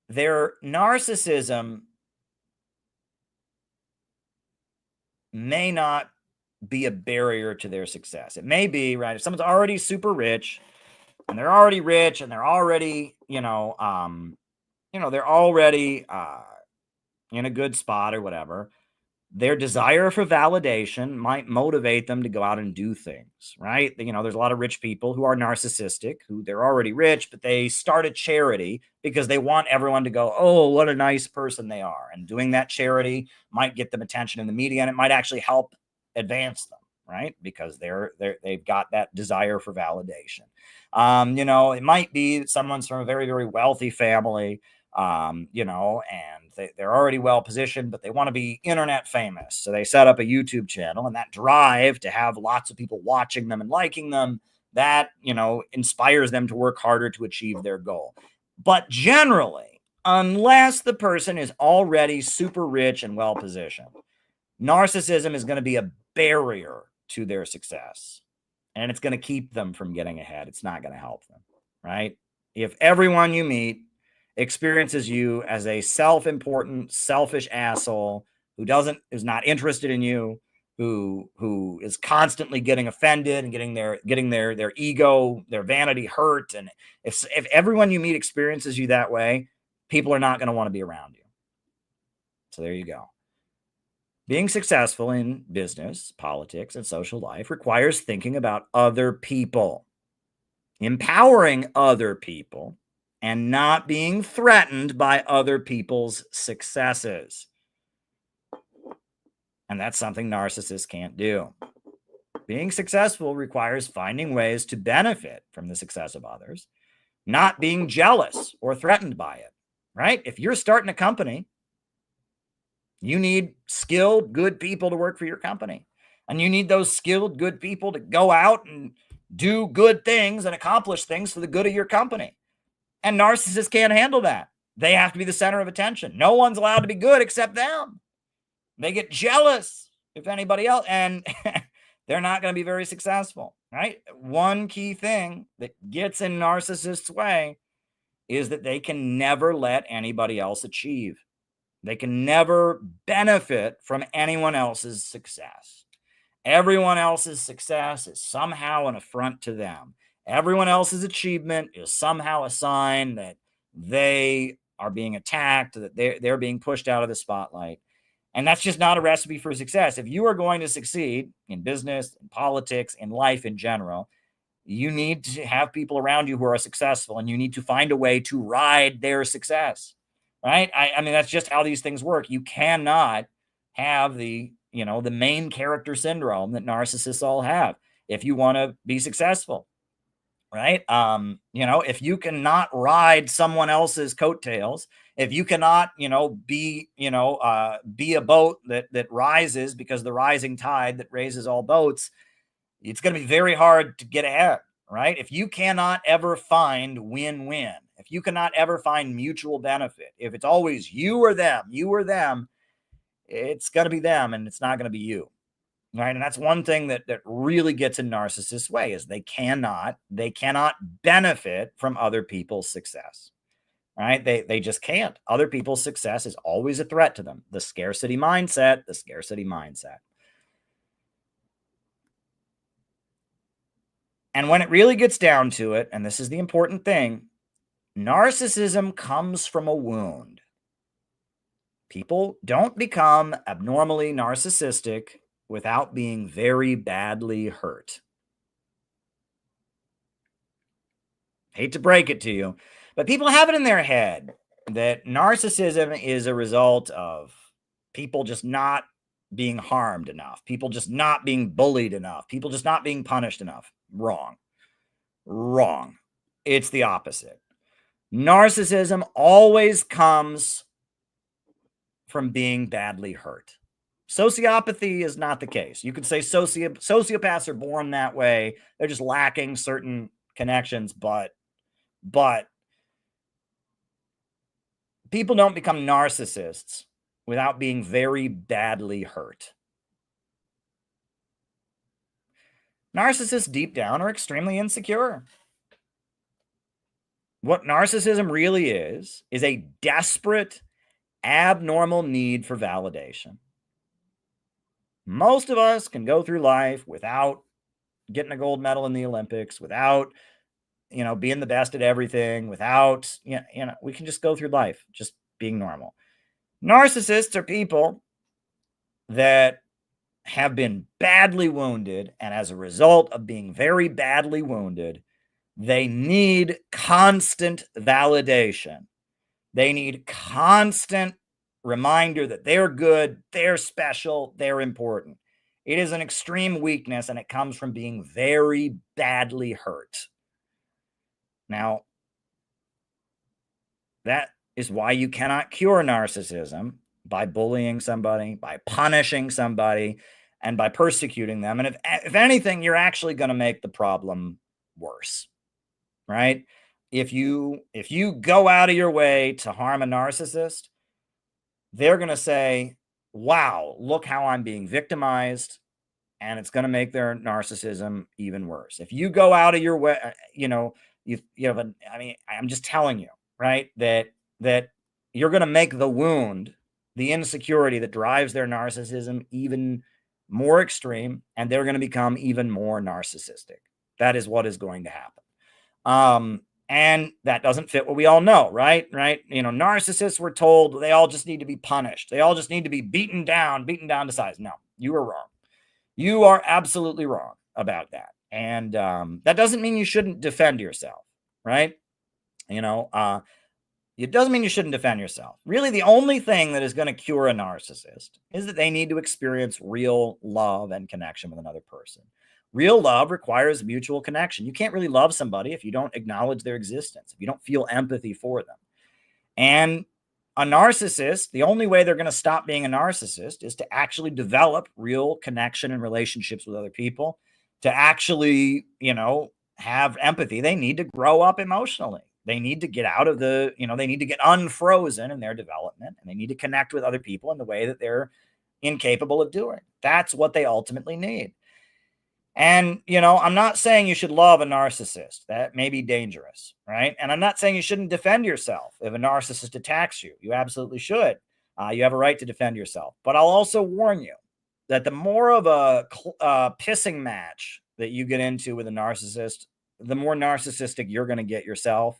[SPEAKER 1] their narcissism may not be a barrier to their success. It may be, right? If someone's already super rich and they're already rich and they're already, they're already in a good spot or whatever, their desire for validation might motivate them to go out and do things, right? You know, there's a lot of rich people who are narcissistic, who they're already rich, but they start a charity because they want everyone to go, oh, what a nice person they are. And doing that charity might get them attention in the media, and it might actually help advance them, right? Because they've got that desire for validation. You know, it might be that someone's from a very, very wealthy family, you know, and they're already well positioned, but they want to be internet famous. So they set up a YouTube channel, and that drive to have lots of people watching them and liking them, that, you know, inspires them to work harder to achieve their goal. But generally, unless the person is already super rich and well positioned, narcissism is going to be a barrier to their success, and it's going to keep them from getting ahead. It's not going to help them, right? If everyone you meet experiences you as a self-important, selfish asshole who's not interested in you, who is constantly getting offended and getting their ego, their vanity hurt, and if everyone you meet experiences you that way, people are not going to want to be around you. So there you go. Being successful in business, politics, and social life requires thinking about other people, empowering other people, and not being threatened by other people's successes. And that's something narcissists can't do. Being successful requires finding ways to benefit from the success of others, not being jealous or threatened by it, right? If you're starting a company, you need skilled, good people to work for your company. And you need those skilled, good people to go out and do good things and accomplish things for the good of your company. And narcissists can't handle that. They have to be the center of attention. No one's allowed to be good except them. They get jealous if anybody else, and they're not going to be very successful, right? One key thing that gets in narcissists' way is that they can never let anybody else achieve. They can never benefit from anyone else's success. Everyone else's success is somehow an affront to them. Everyone else's achievement is somehow a sign that they are being attacked, that they're being pushed out of the spotlight. And that's just not a recipe for success. If you are going to succeed in business, in politics, in life in general, you need to have people around you who are successful, and you need to find a way to ride their success, right? I mean, that's just how these things work. You cannot have the main character syndrome that narcissists all have if you want to be successful. Right. If you cannot ride someone else's coattails, if you cannot, be a boat that rises because the rising tide that raises all boats, it's going to be very hard to get ahead. Right. If you cannot ever find win-win, if you cannot ever find mutual benefit, if it's always you or them, it's going to be them and it's not going to be you. Right. And that's one thing that really gets in narcissists' way is they cannot benefit from other people's success. Right. They just can't. Other people's success is always a threat to them. The scarcity mindset. And when it really gets down to it, and this is the important thing, narcissism comes from a wound. People don't become abnormally narcissistic without being very badly hurt. Hate to break it to you, but people have it in their head that narcissism is a result of people just not being harmed enough, people just not being bullied enough, people just not being punished enough. Wrong. It's the opposite. Narcissism always comes from being badly hurt. Sociopathy is not the case. You could say sociopaths are born that way. They're just lacking certain connections, but people don't become narcissists without being very badly hurt. Narcissists deep down are extremely insecure. What narcissism really is a desperate, abnormal need for validation. Most of us can go through life without getting a gold medal in the Olympics, without, being the best at everything, without, we can just go through life just being normal. Narcissists are people that have been badly wounded, and as a result of being very badly wounded, they need constant validation. They need constant reminder that they're good, they're special, they're important. It is an extreme weakness, and it comes from being very badly hurt. Now, that is why you cannot cure narcissism by bullying somebody, by punishing somebody, and by persecuting them. And if anything, you're actually going to make the problem worse, right? If you go out of your way to harm a narcissist, they're going to say, wow, look how I'm being victimized, and it's going to make their narcissism even worse. If you go out of your way, I'm just telling you, right, that you're going to make the wound, the insecurity that drives their narcissism even more extreme, and they're going to become even more narcissistic. That is what is going to happen. And that doesn't fit what we all know, right? Narcissists were told they all just need to be punished. They all just need to be beaten down to size. No, you are wrong. You are absolutely wrong about that. And that doesn't mean you shouldn't defend yourself, right? It doesn't mean you shouldn't defend yourself. Really, the only thing that is going to cure a narcissist is that they need to experience real love and connection with another person. Real love requires mutual connection. You can't really love somebody if you don't acknowledge their existence, if you don't feel empathy for them. And a narcissist, the only way they're going to stop being a narcissist is to actually develop real connection and relationships with other people, to actually, have empathy. They need to grow up emotionally. They need to get out of they need to get unfrozen in their development, and they need to connect with other people in the way that they're incapable of doing. That's what they ultimately need. And, I'm not saying you should love a narcissist. That may be dangerous, right? And I'm not saying you shouldn't defend yourself if a narcissist attacks you. You absolutely should. You have a right to defend yourself. But I'll also warn you that the more of a pissing match that you get into with a narcissist, the more narcissistic you're going to get yourself.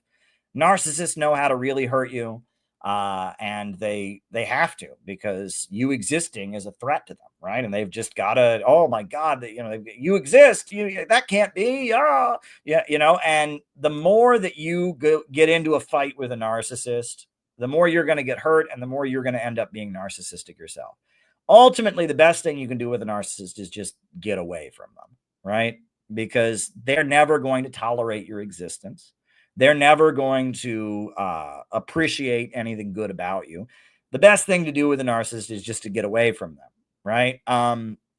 [SPEAKER 1] Narcissists know how to really hurt you, and they have to, because you existing is a threat to them, right? And they've just got to, oh my God, you exist, that can't be, and the more that you get into a fight with a narcissist, the more you're going to get hurt, and the more you're going to end up being narcissistic yourself. Ultimately, the best thing you can do with a narcissist is just get away from them, right? Because they're never going to tolerate your existence. They're never going to appreciate anything good about you. The best thing to do with a narcissist is just to get away from them, right?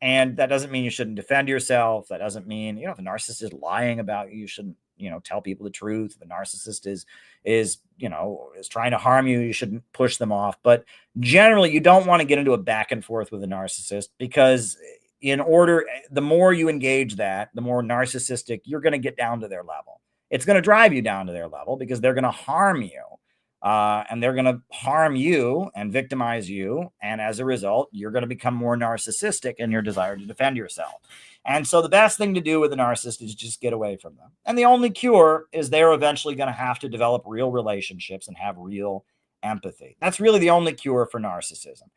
[SPEAKER 1] And that doesn't mean you shouldn't defend yourself. That doesn't mean, if a narcissist is lying about you, you shouldn't, tell people the truth. If a narcissist is trying to harm you, you shouldn't push them off. But generally, you don't want to get into a back and forth with a narcissist, because the more you engage that, the more narcissistic you're going to get down to their level. It's going to drive you down to their level, because they're going to harm you, and they're going to harm you and victimize you. And as a result, you're going to become more narcissistic in your desire to defend yourself. And so the best thing to do with a narcissist is just get away from them. And the only cure is they're eventually going to have to develop real relationships and have real empathy. That's really the only cure for narcissism.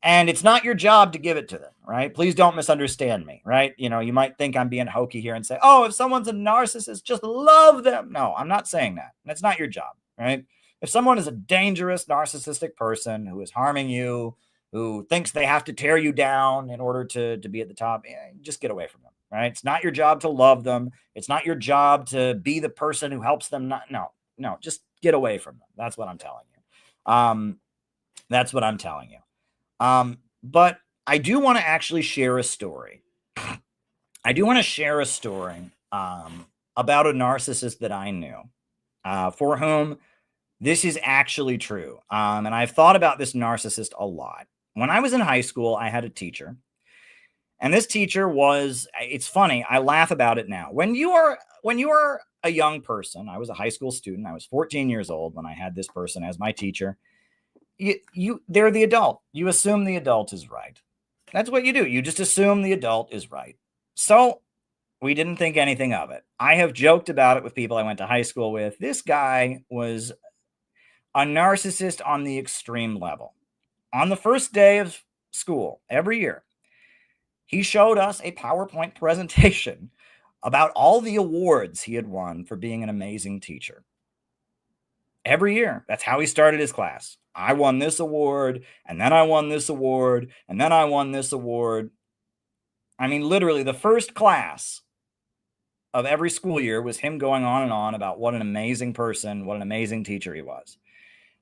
[SPEAKER 1] And it's not your job to give it to them, right? Please don't misunderstand me, right? You might think I'm being hokey here and say, oh, if someone's a narcissist, just love them. No, I'm not saying that. That's not your job, right? If someone is a dangerous narcissistic person who is harming you, who thinks they have to tear you down in order to be at the top, just get away from them, right? It's not your job to love them. It's not your job to be the person who helps them. No, just get away from them. That's what I'm telling you. That's what I'm telling you. But I do want to actually share a story. I do want to share a story about a narcissist that I knew, for whom this is actually true. And I've thought about this narcissist a lot. When I was in high school, I had a teacher. And this teacher it's funny, I laugh about it now. When you are a young person, I was a high school student. I was 14 years old when I had this person as my teacher. They're the adult. You assume the adult is right. That's what you do. You just assume the adult is right. So we didn't think anything of it. I have joked about it with people I went to high school with. This guy was a narcissist on the extreme level. On the first day of school, every year, he showed us a PowerPoint presentation about all the awards he had won for being an amazing teacher. Every year. That's how he started his class. I won this award, and then I won this award, and then I won this award. I mean, literally, the first class of every school year was him going on and on about what an amazing person, what an amazing teacher he was.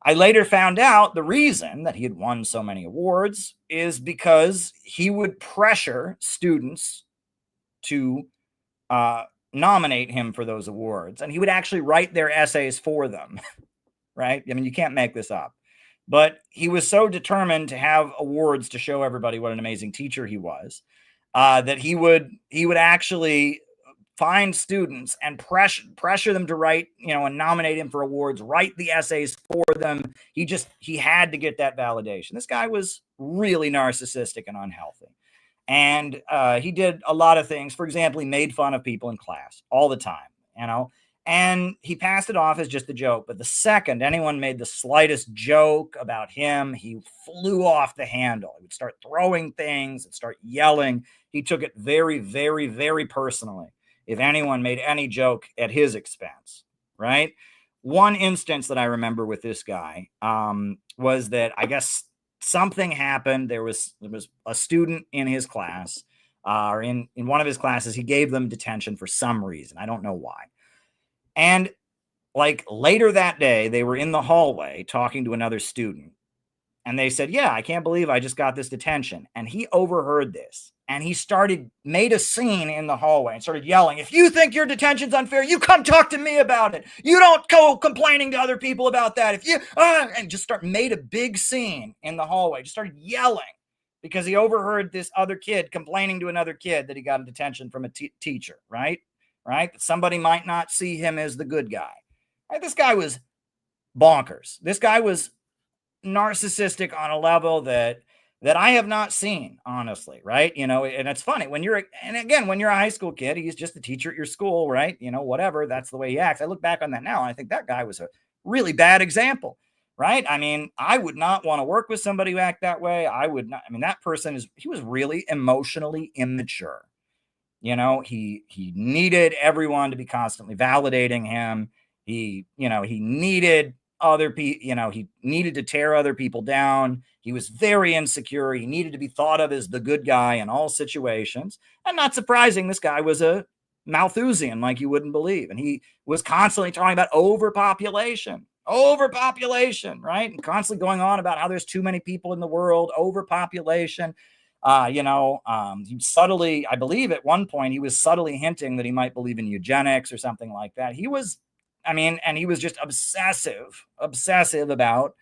[SPEAKER 1] I later found out the reason that he had won so many awards is because he would pressure students to nominate him for those awards, and he would actually write their essays for them. Right? I mean, you can't make this up. But he was so determined to have awards to show everybody what an amazing teacher he was, that he would actually find students and pressure them to write, and nominate him for awards, write the essays for them. He had to get that validation. This guy was really narcissistic and unhealthy. And he did a lot of things. For example, he made fun of people in class all the time, and he passed it off as just a joke. But the second anyone made the slightest joke about him, he flew off the handle. He would start throwing things and start yelling. He took it very, very, very personally if anyone made any joke at his expense, right? One instance that I remember with this guy was that I guess something happened. There was a student in his class, or in one of his classes. He gave them detention for some reason. I don't know why. And like later that day, they were in the hallway talking to another student. And they said, yeah, I can't believe I just got this detention. And he overheard this. And he made a scene in the hallway and started yelling, if you think your detention's unfair, you come talk to me about it. You don't go complaining to other people about that. And just made a big scene in the hallway, just started yelling because he overheard this other kid complaining to another kid that he got a detention from a teacher, right? That somebody might not see him as the good guy. Right? This guy was bonkers. This guy was narcissistic on a level that I have not seen, honestly, right? And it's funny when you're a high school kid, he's just a teacher at your school, right? Whatever, that's the way he acts. I look back on that now and I think that guy was a really bad example, right? I mean, I would not want to work with somebody who act that way. I would not. I mean, that person he was really emotionally immature. He needed everyone to be constantly validating him. He needed other people, he needed to tear other people down. He was very insecure. He needed to be thought of as the good guy in all situations. And not surprising, this guy was a Malthusian like you wouldn't believe. And he was constantly talking about overpopulation, right? And constantly going on about how there's too many people in the world, overpopulation. He subtly, I believe at one point, he was subtly hinting that he might believe in eugenics or something like that. He was just obsessive about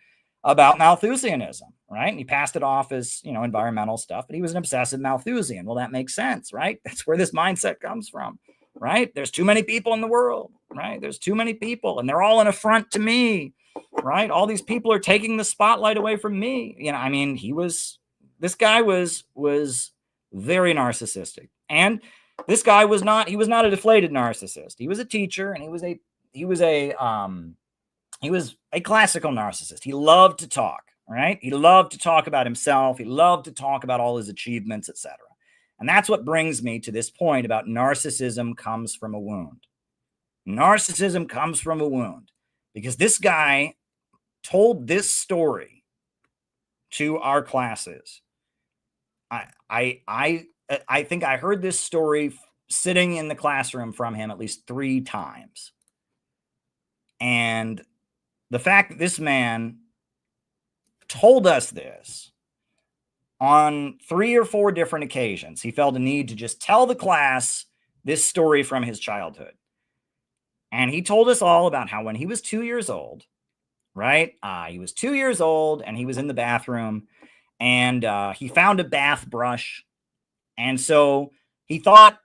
[SPEAKER 1] Malthusianism, right? And he passed it off as, environmental stuff, but he was an obsessive Malthusian. Well, that makes sense, right? That's where this mindset comes from, right? There's too many people in the world, right? There's too many people and they're all an affront to me, right? All these people are taking the spotlight away from me. This guy was very narcissistic. And this guy was not a deflated narcissist. He was a teacher and he was a classical narcissist. He loved to talk, right? He loved to talk about himself. He loved to talk about all his achievements, etc. And that's what brings me to this point about narcissism comes from a wound. Narcissism comes from a wound because this guy told this story to our classes. I think I heard this story sitting in the classroom from him at least 3 times. And the fact that this man told us this on 3 or 4 different occasions, he felt a need to just tell the class this story from his childhood. And he told us all about how when he was 2 years old, right? He was 2 years old and he was in the bathroom and he found a bath brush. And so he thought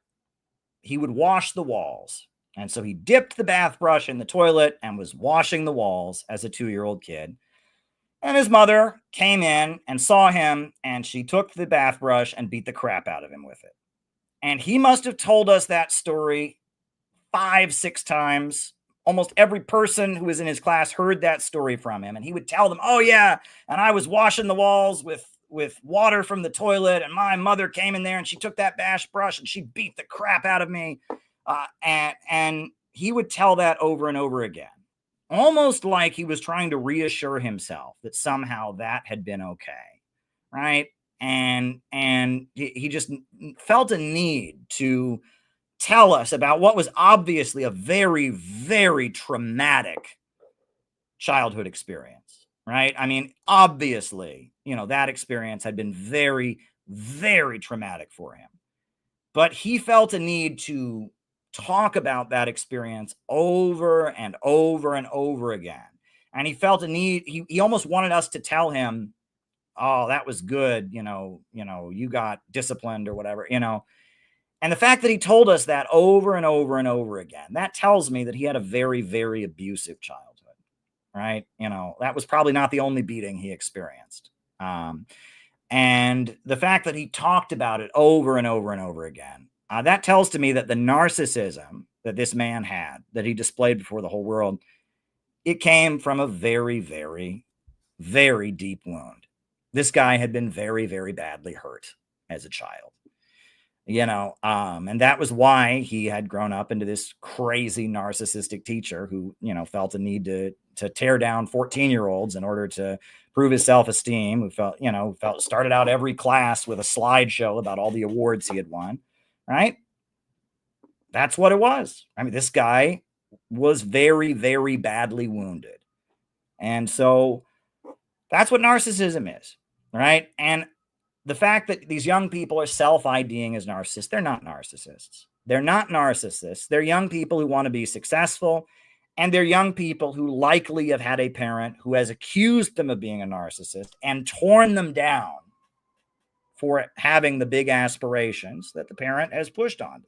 [SPEAKER 1] he would wash the walls. And so he dipped the bath brush in the toilet and was washing the walls as a 2-year-old kid. And his mother came in and saw him, and she took the bath brush and beat the crap out of him with it. And he must have told us that story 5, 6 times. Almost every person who was in his class heard that story from him. And he would tell them, oh, yeah, and I was washing the walls with water from the toilet, and my mother came in there and she took that bash brush and she beat the crap out of me. And he would tell that over and over again, almost like he was trying to reassure himself that somehow that had been okay, right? And he just felt a need to tell us about what was obviously a very, very traumatic childhood experience, right? I mean, obviously, that experience had been very, very traumatic for him. But he felt a need to talk about that experience over and over and over again. And he felt a need, he almost wanted us to tell him, oh, that was good, you got disciplined or whatever, And the fact that he told us that over and over and over again, that tells me that he had a very, very abusive childhood, right? That was probably not the only beating he experienced. And the fact that he talked about it over and over and over again, that tells to me that the narcissism that this man had, that he displayed before the whole world, it came from a very, very, very deep wound. This guy had been very, very badly hurt as a child. And that was why he had grown up into this crazy narcissistic teacher who, felt a need to tear down 14-year-olds in order to prove his self-esteem, who started out every class with a slideshow about all the awards he had won, right? That's what it was. I mean, this guy was very, very badly wounded. And so that's what narcissism is, right? And the fact that these young people are self-IDing as narcissists, they're not narcissists. They're not narcissists. They're young people who want to be successful, and they're young people who likely have had a parent who has accused them of being a narcissist and torn them down for having the big aspirations that the parent has pushed on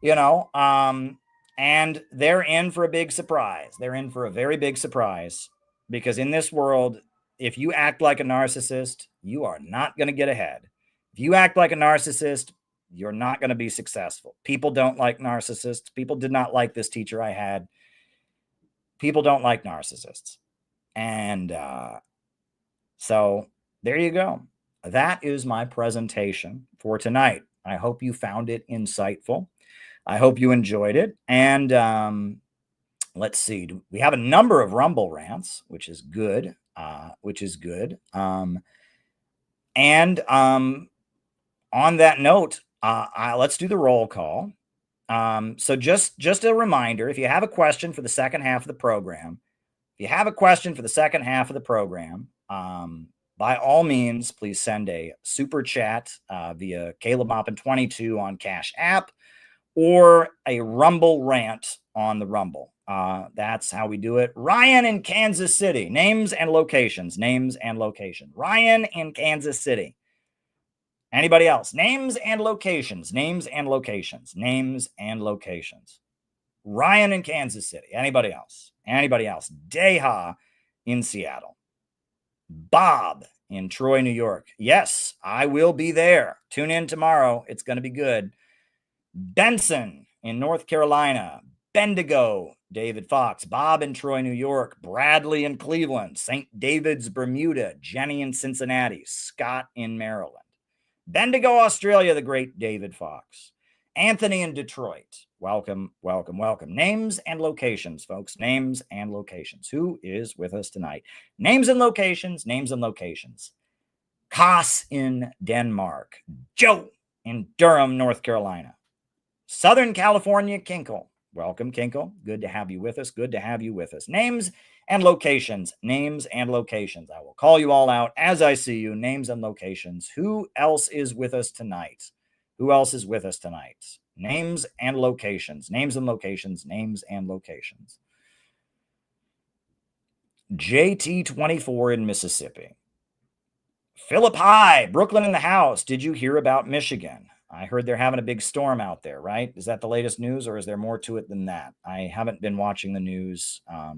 [SPEAKER 1] them. And they're in for a big surprise. They're in for a very big surprise, because in this world, if you act like a narcissist, you are not going to get ahead. If you act like a narcissist, you're not going to be successful. People don't like narcissists. People did not like this teacher I had. People don't like narcissists. And so there you go. That is my presentation for tonight. I hope you found it insightful. I hope you enjoyed it. And let's see. We have a number of Rumble rants, which is good. And on that note, let's do the roll call. So just a reminder, if you have a question for the second half of the program, by all means, please send a super chat via Caleb Oppen 22 on Cash App, or a Rumble rant on the Rumble. That's how we do it. Ryan in Kansas City. Names and locations. Ryan in Kansas City. Anybody else? Names and locations. Ryan in Kansas City. Anybody else? Deha in Seattle. Bob in Troy, New York. Yes, I will be there. Tune in tomorrow. It's going to be good. Benson in North Carolina. Bendigo, David Fox. Bob in Troy, New York. Bradley in Cleveland. St. David's, Bermuda. Jenny in Cincinnati. Scott in Maryland. Bendigo, Australia, the great David Fox. Anthony in Detroit. Welcome. Names and locations, folks. Names and locations. Who is with us tonight? Names and locations. Kaas in Denmark. Joe in Durham, North Carolina. Southern California, Kinkle. Welcome, Kinkle. Good to have you with us. Names and locations. I will call you all out as I see you. Names and locations. Who else is with us tonight? Names and locations. JT24 in Mississippi. Philip High, Brooklyn in the house. Did you hear about Michigan? I heard they're having a big storm out there, right? Is that the latest news, or is there more to it than that? I haven't been watching the news. A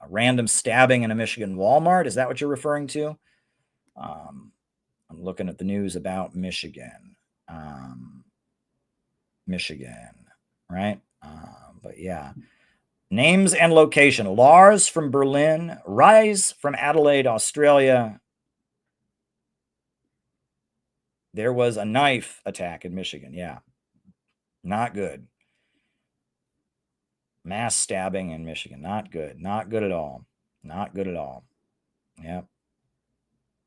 [SPEAKER 1] random stabbing in a Michigan Walmart. Is that what you're referring to? I'm looking at the news about Michigan. Right? But yeah. Names and location. Lars from Berlin. Rise from Adelaide, Australia. There was a knife attack in Michigan. Yeah. Not good. Mass stabbing in Michigan. Not good. Not good at all. Not good at all. Yep.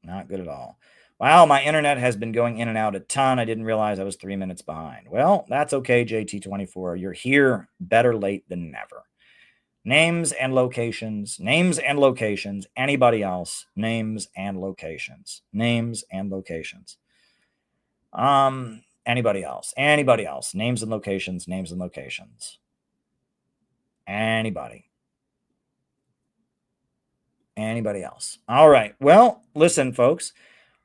[SPEAKER 1] Not good at all. Wow, my internet has been going in and out a ton. I didn't realize I was 3 minutes behind. Well, that's okay, JT24. You're here, better late than never. Names and locations. Names and locations. Anybody else? Names and locations. Names and locations. Anybody else? Anybody else? Names and locations. Names and locations. Anybody? Anybody else? All right. Well, listen, folks.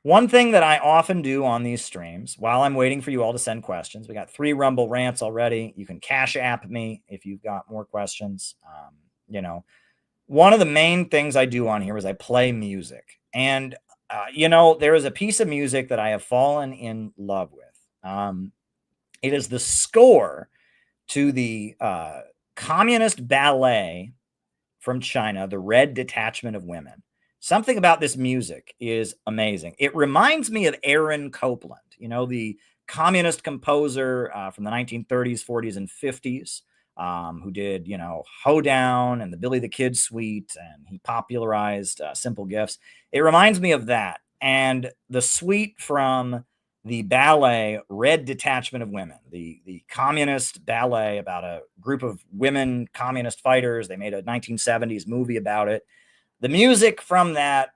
[SPEAKER 1] One thing that I often do on these streams while I'm waiting for you all to send questions, we got 3 Rumble rants already. You can Cash App me if you've got more questions. You know, one of the main things I do on here is I play music. And, you know, there is a piece of music that I have fallen in love with. It is the score to the communist ballet from China, The Red Detachment of Women. Something about this music is amazing. It reminds me of Aaron Copland, you know, the communist composer from the 1930s, 40s, and 50s, who did, you know, Hoedown and the Billy the Kid Suite, and he popularized Simple Gifts. It reminds me of that. And the suite from the ballet Red Detachment of Women, the communist ballet about a group of women communist fighters. They made a 1970s movie about it. The music from that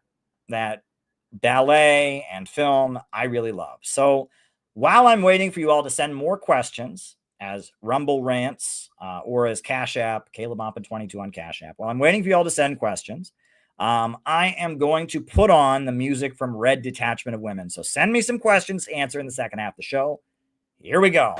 [SPEAKER 1] ballet and film, I really love. So while I'm waiting for you all to send more questions as Rumble rants or as Cash App, Caleb Oppen 22 on Cash App, while I'm waiting for you all to send questions, I am going to put on the music from Red Detachment of Women. So send me some questions to answer in the second half of the show. Here we go.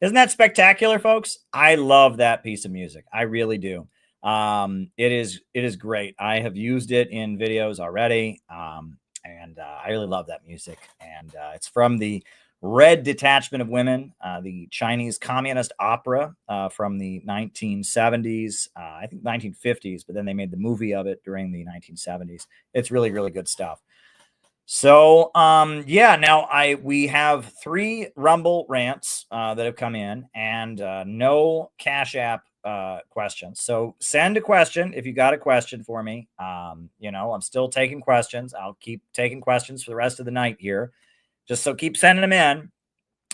[SPEAKER 1] Isn't that spectacular, folks? I love that piece of music. I really do. It is great. I have used it in videos already, and I really love that music. And it's from the Red Detachment of Women, the Chinese communist opera from the 1970s, I think 1950s, but then they made the movie of it during the 1970s. It's really, really good stuff. So, yeah, now we have 3 Rumble rants that have come in, and no Cash App questions. So send a question if you got a question for me. You know, I'm still taking questions. I'll keep taking questions for the rest of the night here. Just so keep sending them in.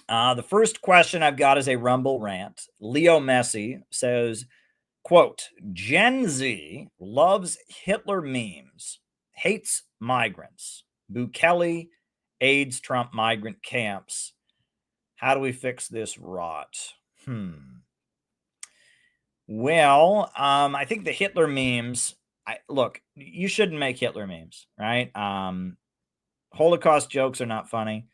[SPEAKER 1] The first question I've got is a Rumble rant. Leo Messi says, quote, Gen Z loves Hitler memes, hates migrants. Bukele aids Trump migrant camps. How do we fix this rot? Well, I think the Hitler memes, look, you shouldn't make Hitler memes, right? Holocaust jokes are not funny.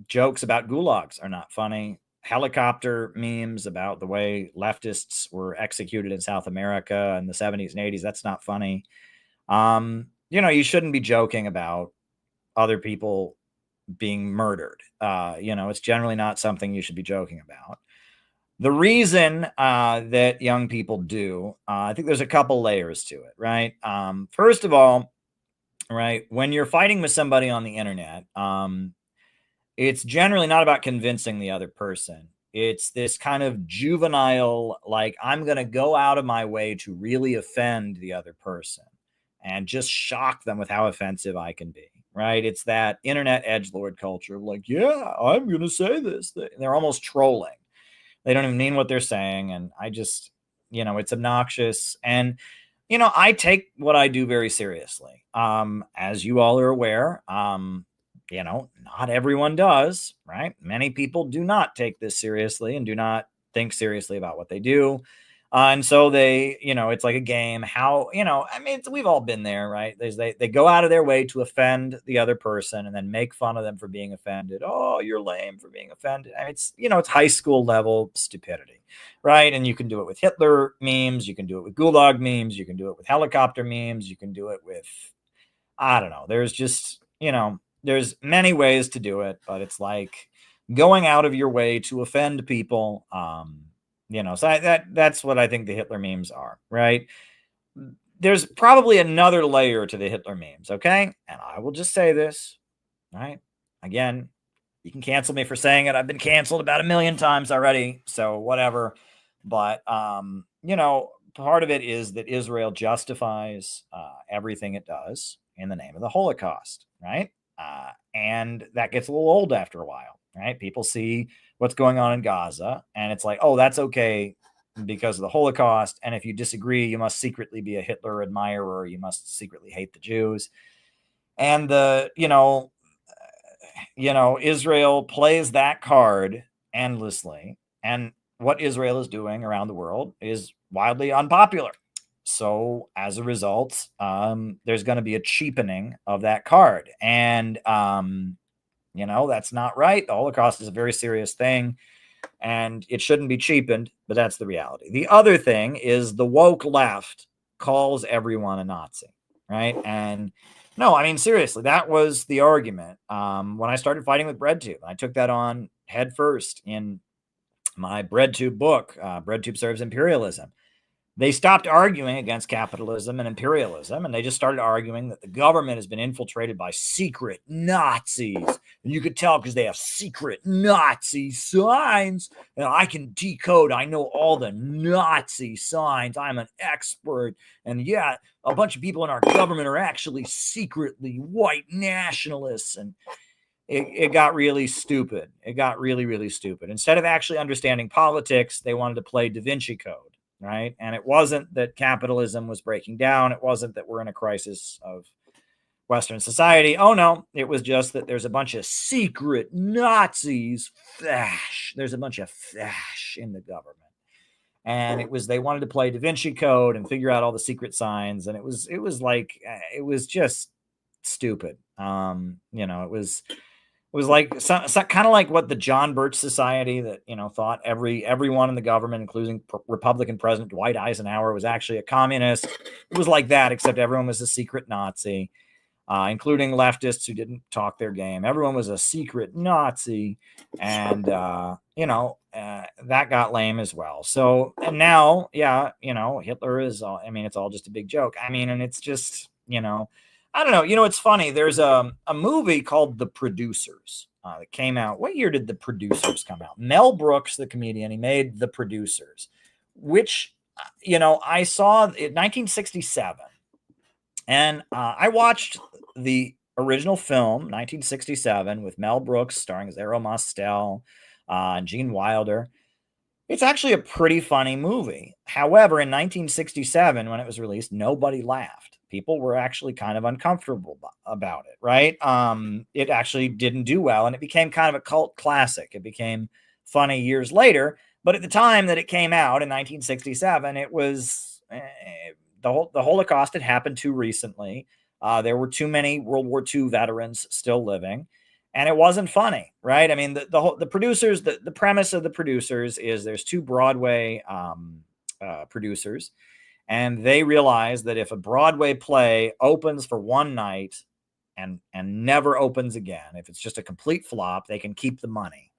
[SPEAKER 1] Jokes about gulags are not funny. Helicopter memes about the way leftists were executed in South America in the 70s and 80s, that's not funny. You know, you shouldn't be joking about other people being murdered. You know, it's generally not something you should be joking about. The reason that young people do, I think there's a couple layers to it, right? First of all, right, when you're fighting with somebody on the internet, it's generally not about convincing the other person. It's this kind of juvenile, like, I'm going to go out of my way to really offend the other person and just shock them with how offensive I can be, right? It's that internet edgelord culture of like, yeah, I'm going to say this. They're almost trolling. They don't even mean what they're saying. And I just, you know, it's obnoxious. And, you know, I take what I do very seriously. As you all are aware, you know, not everyone does, right? Many people do not take this seriously and do not think seriously about what they do. And so they, you know, it's like a game. How, you know, I mean, we've all been there, right? They go out of their way to offend the other person and then make fun of them for being offended. Oh, you're lame for being offended. I mean, it's, you know, it's high school level stupidity, right? And you can do it with Hitler memes. You can do it with gulag memes. You can do it with helicopter memes. You can do it with, I don't know. There's just, you know, there's many ways to do it, but it's like going out of your way to offend people. You know, so that's what I think the Hitler memes are, right? There's probably another layer to the Hitler memes, okay? And I will just say this, right? Again, you can cancel me for saying it. I've been canceled about 1,000,000 times already, so whatever. But, you know, part of it is that Israel justifies everything it does in the name of the Holocaust, right? And that gets a little old after a while, right? People see what's going on in Gaza, and it's like, oh, that's okay because of the Holocaust. And if you disagree, you must secretly be a Hitler admirer. You must secretly hate the Jews. And Israel plays that card endlessly. And what Israel is doing around the world is wildly unpopular. So as a result, there's going to be a cheapening of that card. And, you know, that's not right. The Holocaust is a very serious thing and it shouldn't be cheapened, but that's the reality. The other thing is the woke left calls everyone a Nazi, right? And no, I mean, seriously, that was the argument when I started fighting with BreadTube. I took that on head first in my BreadTube book, BreadTube Serves Imperialism. They stopped arguing against capitalism and imperialism, and they just started arguing that the government has been infiltrated by secret Nazis. And you could tell because they have secret Nazi signs. And I can decode. I know all the Nazi signs. I'm an expert. And yeah, a bunch of people in our government are actually secretly white nationalists. And it got really stupid. It got really, really stupid. Instead of actually understanding politics, they wanted to play Da Vinci Code. Right. And it wasn't that capitalism was breaking down. It wasn't that we're in a crisis of Western society. Oh, no, it was just that there's a bunch of secret Nazis. There's a bunch of in the government. And it was they wanted to play Da Vinci Code and figure out all the secret signs. And it was like it was just stupid. You know, it was was like kind of like what the John Birch Society that, thought everyone in the government, including Republican President Dwight Eisenhower, was actually a communist. It was like that, except everyone was a secret Nazi, including leftists who didn't talk their game. Everyone was a secret Nazi, and that got lame as well. So, and now, Hitler is, it's all just a big joke. And it's just, I don't know. It's funny. There's a movie called The Producers that came out. What year did The Producers come out? Mel Brooks, the comedian, he made The Producers, which, I saw in 1967. And I watched the original film, 1967, with Mel Brooks starring as Errol Mostel and Gene Wilder. It's actually a pretty funny movie. However, in 1967, when it was released, nobody laughed. People were actually kind of uncomfortable about it, right? It actually didn't do well, and it became kind of a cult classic. It became funny years later, but at the time that it came out in 1967, it was the Holocaust had happened too recently. There were too many World War II veterans still living, and it wasn't funny, right? The producers, the premise of The Producers is there's two Broadway producers. And they realize that if a Broadway play opens for one night and never opens again, if it's just a complete flop, they can keep the money.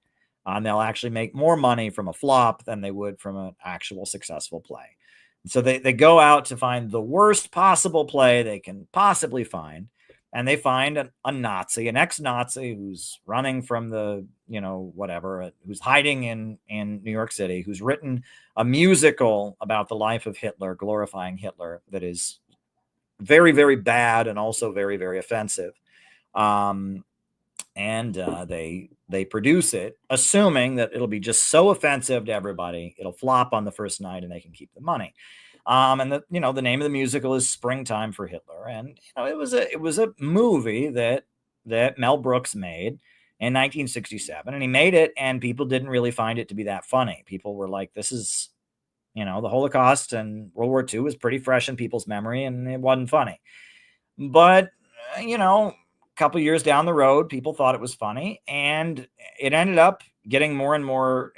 [SPEAKER 1] And they'll actually make more money from a flop than they would from an actual successful play. So they go out to find the worst possible play they can possibly find. And they find a Nazi, an ex-Nazi who's running from the, who's hiding in New York City, who's written a musical about the life of Hitler, glorifying Hitler, that is very, very bad and also very, very offensive. And they produce it, assuming that it'll be just so offensive to everybody, it'll flop on the first night and they can keep the money. And the name of the musical is Springtime for Hitler. And, it was a movie that Mel Brooks made in 1967, and he made it, and people didn't really find it to be that funny. People were like, this is, the Holocaust and World War II was pretty fresh in people's memory, and it wasn't funny. But, a couple years down the road, people thought it was funny, and it ended up getting more and more,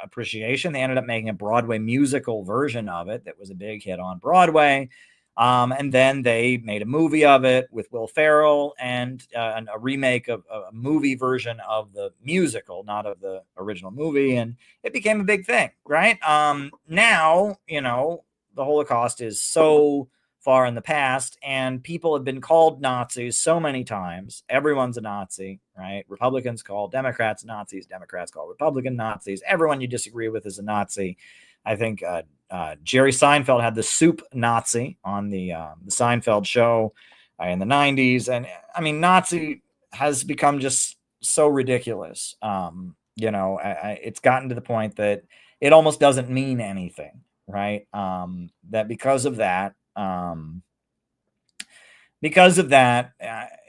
[SPEAKER 1] appreciation. They ended up making a Broadway musical version of it that was a big hit on Broadway. And then they made a movie of it with Will Ferrell and a remake of a movie version of the musical, not of the original movie. And it became a big thing, right? Now, the Holocaust is so far in the past, and people have been called Nazis so many times. Everyone's a Nazi, right? Republicans call Democrats Nazis. Democrats call Republican Nazis. Everyone you disagree with is a Nazi. I think Jerry Seinfeld had the soup Nazi on the Seinfeld show in the 90s. And Nazi has become just so ridiculous. It's gotten to the point that it almost doesn't mean anything, right? That because of that,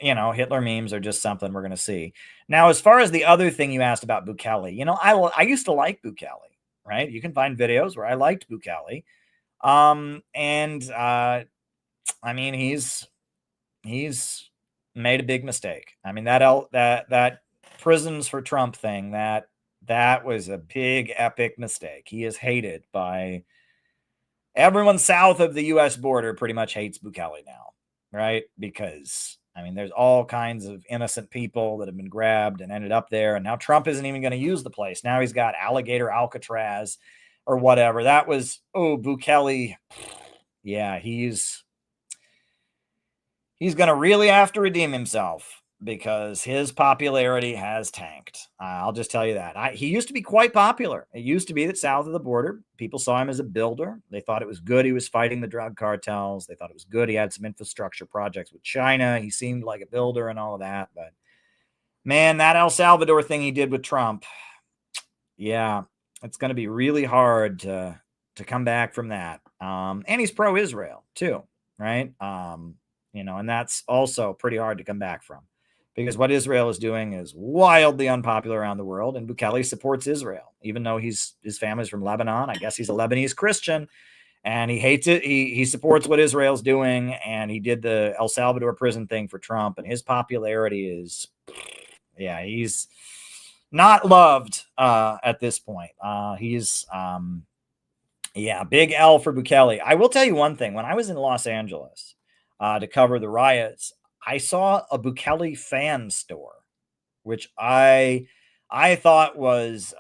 [SPEAKER 1] Hitler memes are just something we're going to see. Now, as far as the other thing you asked about Bukele, I used to like Bukele, right? You can find videos where I liked Bukele. He's made a big mistake. That prisons for Trump thing, that was a big, epic mistake. He is hated by everyone south of the U.S. border. Pretty much hates Bukele now, right? Because there's all kinds of innocent people that have been grabbed and ended up there, and now Trump isn't even going to use the place. Now he's got alligator Alcatraz or whatever. That was Bukele. Yeah, he's going to really have to redeem himself, because his popularity has tanked. I'll just tell you that. He used to be quite popular. It used to be that south of the border, people saw him as a builder. They thought it was good he was fighting the drug cartels. They thought it was good he had some infrastructure projects with China. He seemed like a builder and all of that. But, man, that El Salvador thing he did with Trump, yeah, it's going to be really hard to come back from that. And he's pro-Israel, too, right? And that's also pretty hard to come back from, because what Israel is doing is wildly unpopular around the world, and Bukele supports Israel, even though his family's from Lebanon. I guess he's a Lebanese Christian, and he hates it. He supports what Israel's doing, and he did the El Salvador prison thing for Trump, and his popularity is Yeah, he's not loved at this point. He's big L for Bukele. I will tell you one thing. When I was in Los Angeles to cover the riots, I saw a Bukele fan store, which I thought was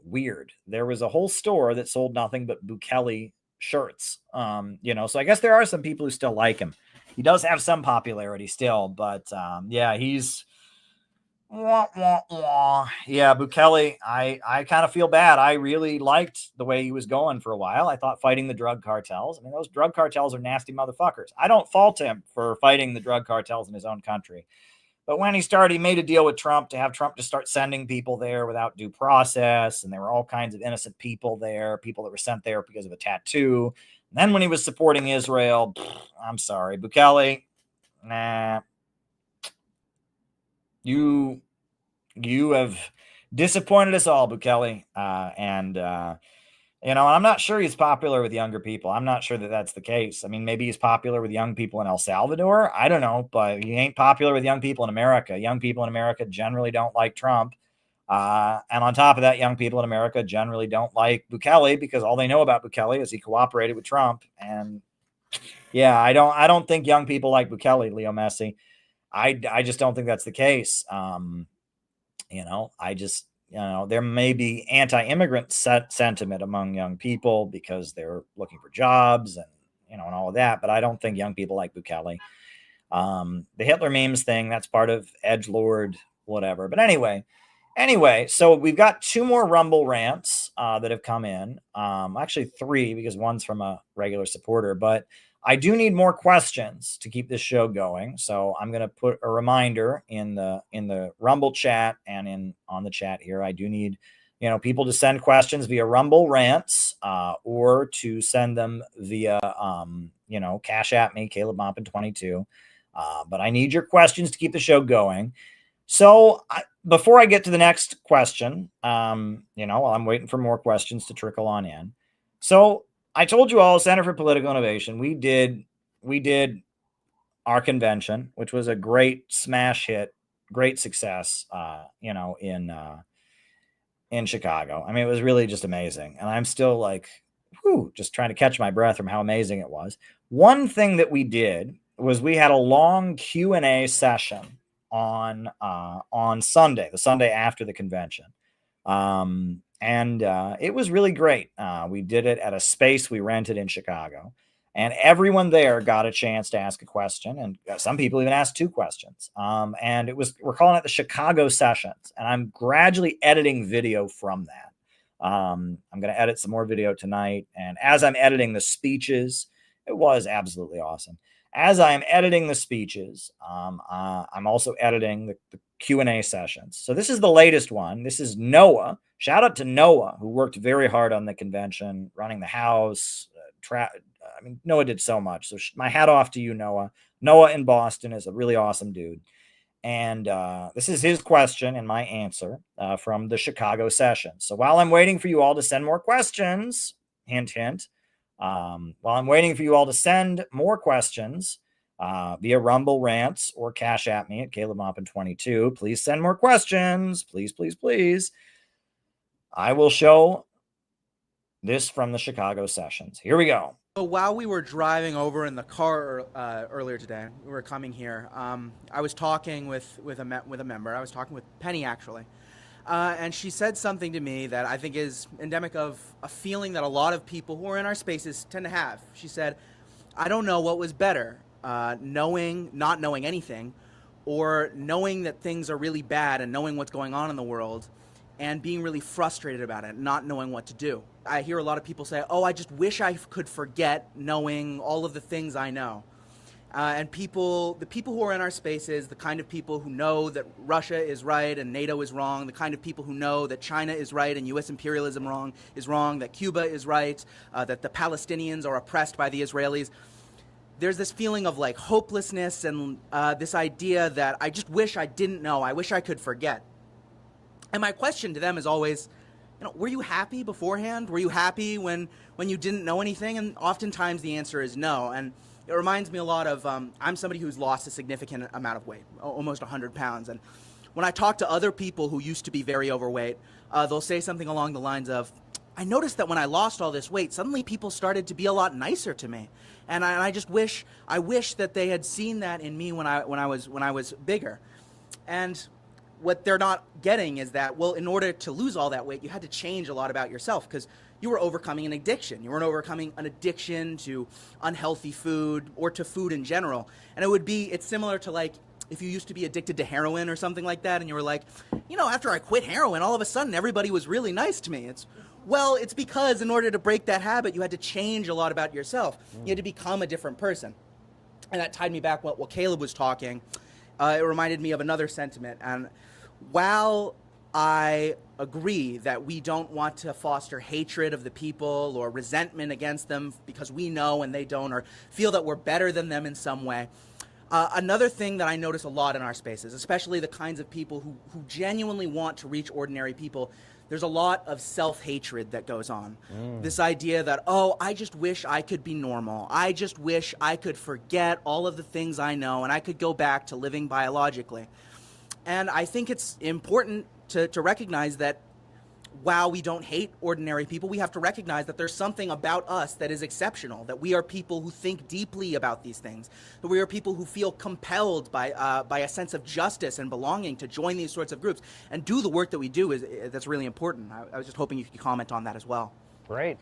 [SPEAKER 1] weird. There was a whole store that sold nothing but Bukele shirts. So I guess there are some people who still like him. He does have some popularity still, but he's Bukele. I kind of feel bad. I really liked the way he was going for a while. I thought fighting the drug cartels. I mean, those drug cartels are nasty motherfuckers. I don't fault him for fighting the drug cartels in his own country. But when he made a deal with Trump to have Trump to start sending people there without due process, and there were all kinds of innocent people there, people that were sent there because of a tattoo. And then when he was supporting Israel, I'm sorry, Bukele, nah. You have disappointed us all, Bukele. And I'm not sure he's popular with younger people. I'm not sure that that's the case. I mean, maybe he's popular with young people in El Salvador. I don't know, but he ain't popular with young people in America. Young people in America generally don't like Trump. And on top of that, young people in America generally don't like Bukele because all they know about Bukele is he cooperated with Trump. And I don't think young people like Bukele, Leo Messi. I just don't think that's the case. There may be anti-immigrant sentiment among young people because they're looking for jobs and all of that. But I don't think young people like Bukele. The Hitler memes thing, that's part of edgelord, whatever. But anyway, so we've got 2 more Rumble rants that have come in. Actually 3 because one's from a regular supporter, but I do need more questions to keep this show going. So I'm going to put a reminder in the Rumble chat and on the chat here. I do need, people to send questions via Rumble rants or to send them via, Cash at me, Caleb Mompin 22. But I need your questions to keep the show going. So before I get to the next question, while I'm waiting for more questions to trickle on in. So I told you all, Center for Political Innovation, we did our convention, which was a great smash hit, great success, in Chicago. I mean, it was really just amazing. And I'm still like, just trying to catch my breath from how amazing it was. One thing that we did was we had a long Q&A session on Sunday, the Sunday after the convention. And it was really great. We did it at a space we rented in Chicago, and everyone there got a chance to ask a question. And some people even asked 2 questions. And we're calling it the Chicago Sessions. And I'm gradually editing video from that. I'm going to edit some more video tonight. And as I'm editing the speeches, it was absolutely awesome. As I'm editing the speeches, I'm also editing the Q&A sessions. So this is the latest one. This is Noah. Shout out to Noah, who worked very hard on the convention, running the house. Noah did so much. So my hat off to you, Noah. Noah in Boston is a really awesome dude. And this is his question and my answer from the Chicago session. So while I'm waiting for you all to send more questions, hint, hint, while I'm waiting for you all to send more questions via Rumble Rants or Cash at me at Caleb Mompin 22, please send more questions. Please, please, please. I will show this from the Chicago sessions. Here we go.
[SPEAKER 7] So while we were driving over in the car earlier today, we were coming here. I was talking with a member. I was talking with Penny, actually. And she said something to me that I think is endemic of a feeling that a lot of people who are in our spaces tend to have. She said, I don't know what was better, not knowing anything, or knowing that things are really bad and knowing what's going on in the world and being really frustrated about it, not knowing what to do. I hear a lot of people say, I just wish I could forget knowing all of the things I know. And the people who are in our spaces, the kind of people who know that Russia is right and NATO is wrong, the kind of people who know that China is right and U.S. imperialism is wrong, that Cuba is right, that the Palestinians are oppressed by the Israelis. There's this feeling of like hopelessness and this idea that I just wish I didn't know, I wish I could forget. And my question to them is always, were you happy beforehand? Were you happy when you didn't know anything? And oftentimes the answer is no. And it reminds me a lot of, I'm somebody who's lost a significant amount of weight, almost 100 pounds. And when I talk to other people who used to be very overweight, they'll say something along the lines of, I noticed that when I lost all this weight, suddenly people started to be a lot nicer to me, and I just wish that they had seen that in me when I was bigger. And what they're not getting is that, well, in order to lose all that weight, you had to change a lot about yourself, because you were overcoming an addiction. You weren't overcoming an addiction to unhealthy food or to food in general. And it's similar to, like, if you used to be addicted to heroin or something like that, and you were like, after I quit heroin, all of a sudden everybody was really nice to me. It's because in order to break that habit, you had to change a lot about yourself. You had to become a different person. And that tied me back while Caleb was talking. It reminded me of another sentiment. And while I agree that we don't want to foster hatred of the people or resentment against them because we know and they don't, or feel that we're better than them in some way, another thing that I notice a lot in our spaces, especially the kinds of people who genuinely want to reach ordinary people, there's a lot of self-hatred that goes on. This idea that, I just wish I could be normal. I just wish I could forget all of the things I know and I could go back to living biologically. And I think it's important to recognize that while we don't hate ordinary people, we have to recognize that there's something about us that is exceptional, that we are people who think deeply about these things, that we are people who feel compelled by a sense of justice and belonging to join these sorts of groups and do the work that we do. That's really important. I was just hoping you could comment on that as well.
[SPEAKER 8] Great.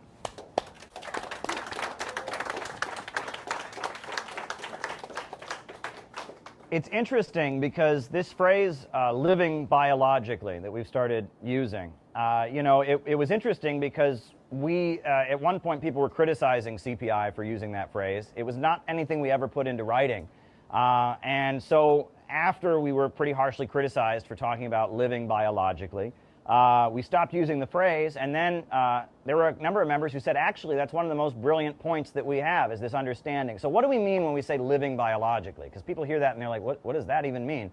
[SPEAKER 8] It's interesting because this phrase, living biologically, that we've started using, it was interesting because at one point people were criticizing CPI for using that phrase. It was not anything we ever put into writing. And so after we were pretty harshly criticized for talking about living biologically, we stopped using the phrase, and then there were a number of members who said, actually, that's one of the most brilliant points that we have, is this understanding. So what do we mean when we say living biologically? Because people hear that and they're like, what does that even mean?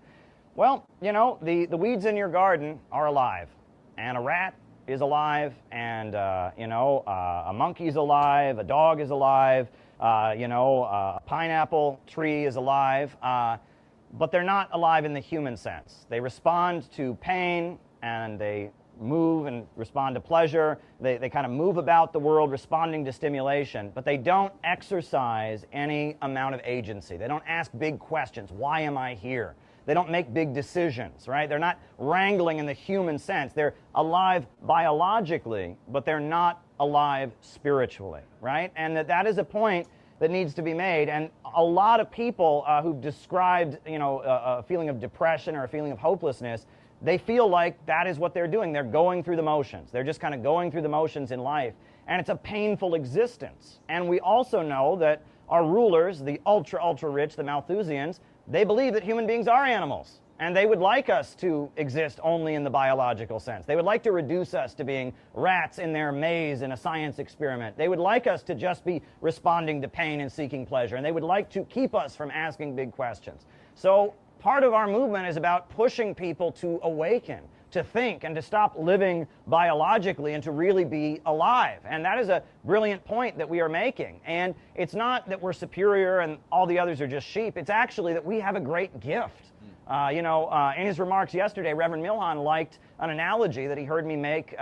[SPEAKER 8] Well, the weeds in your garden are alive, and a rat is alive, and a monkey's alive, a dog is alive, a pineapple tree is alive, but they're not alive in the human sense. They respond to pain, and they move and respond to pleasure. They kind of move about the world responding to stimulation, but they don't exercise any amount of agency. They don't ask big questions. Why am I here? They don't make big decisions, right? They're not wrangling in the human sense. They're alive biologically, but they're not alive spiritually, right? And that is a point that needs to be made. And a lot of people who've described, a feeling of depression or a feeling of hopelessness, they feel like that is what they're doing. They're going through the motions. They're just kind of going through the motions in life. And it's a painful existence. And we also know that our rulers, the ultra rich, the Malthusians, they believe that human beings are animals. And they would like us to exist only in the biological sense. They would like to reduce us to being rats in their maze in a science experiment. They would like us to just be responding to pain and seeking pleasure. And they would like to keep us from asking big questions. So part of our movement is about pushing people to awaken, to think, and to stop living biologically and to really be alive. And that is a brilliant point that we are making. And it's not that we're superior and all the others are just sheep. It's actually that we have a great gift. In his remarks yesterday, Reverend Milhan liked an analogy that he heard me make.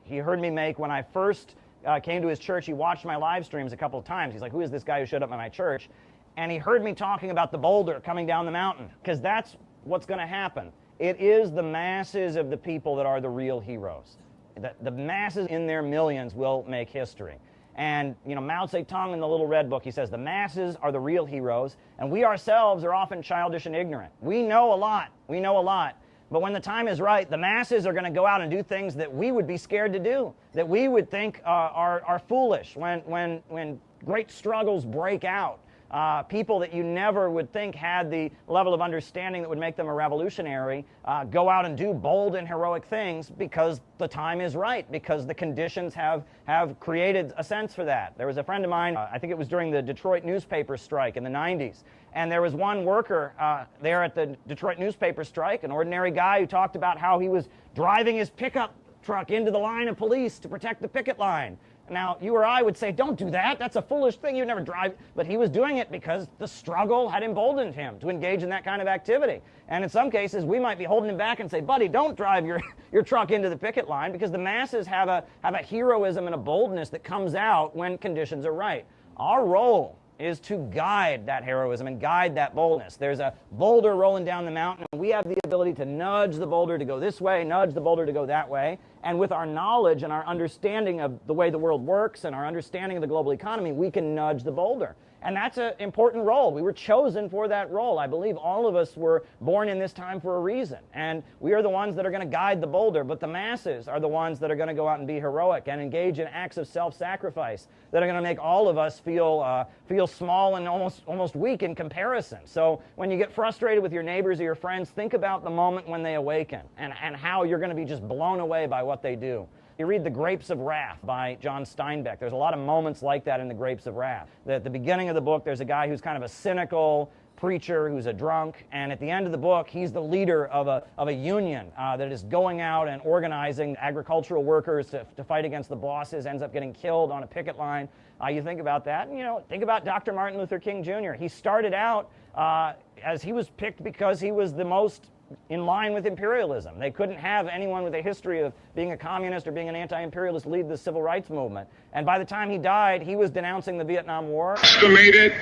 [SPEAKER 8] He heard me make when I first came to his church. He watched my live streams a couple of times. He's like, who is this guy who showed up at my church? And he heard me talking about the boulder coming down the mountain, because that's what's going to happen. It is the masses of the people that are the real heroes. The masses in their millions will make history. And, Mao Zedong in the Little Red Book, he says, the masses are the real heroes, and we ourselves are often childish and ignorant. We know a lot. But when the time is right, the masses are going to go out and do things that we would be scared to do, that we would think are foolish. When great struggles break out, people that you never would think had the level of understanding that would make them a revolutionary go out and do bold and heroic things because the time is right, because the conditions have created a sense for that. There was a friend of mine, I think it was during the Detroit newspaper strike in the 90s, and there was one worker there at the Detroit newspaper strike, an ordinary guy who talked about how he was driving his pickup truck into the line of police to protect the picket line. Now, you or I would say, don't do that. That's a foolish thing. You'd never drive. But he was doing it because the struggle had emboldened him to engage in that kind of activity. And in some cases, we might be holding him back and say, buddy, don't drive your truck into the picket line, because the masses have a heroism and a boldness that comes out when conditions are right. Our role is to guide that heroism and guide that boldness. There's a boulder rolling down the mountain, and we have the ability to nudge the boulder to go this way, nudge the boulder to go that way. And with our knowledge and our understanding of the way the world works and our understanding of the global economy, we can nudge the boulder. And that's an important role. We were chosen for that role. I believe all of us were born in this time for a reason. And we are the ones that are going to guide the boulder, but the masses are the ones that are going to go out and be heroic and engage in acts of self-sacrifice that are going to make all of us feel small and almost weak in comparison. So when you get frustrated with your neighbors or your friends, think about the moment when they awaken and how you're going to be just blown away by what they do. You read The Grapes of Wrath by John Steinbeck. There's a lot of moments like that in The Grapes of Wrath. At the beginning of the book, there's a guy who's kind of a cynical preacher who's a drunk, and at the end of the book, he's the leader of a union that is going out and organizing agricultural workers to fight against the bosses, ends up getting killed on a picket line. You think about that, and think about Dr. Martin Luther King Jr. He started out as he was picked because he was the most in line with imperialism. They couldn't have anyone with a history of being a communist or being an anti-imperialist lead the civil rights movement. And by the time he died, he was denouncing the Vietnam War.
[SPEAKER 3] Estimated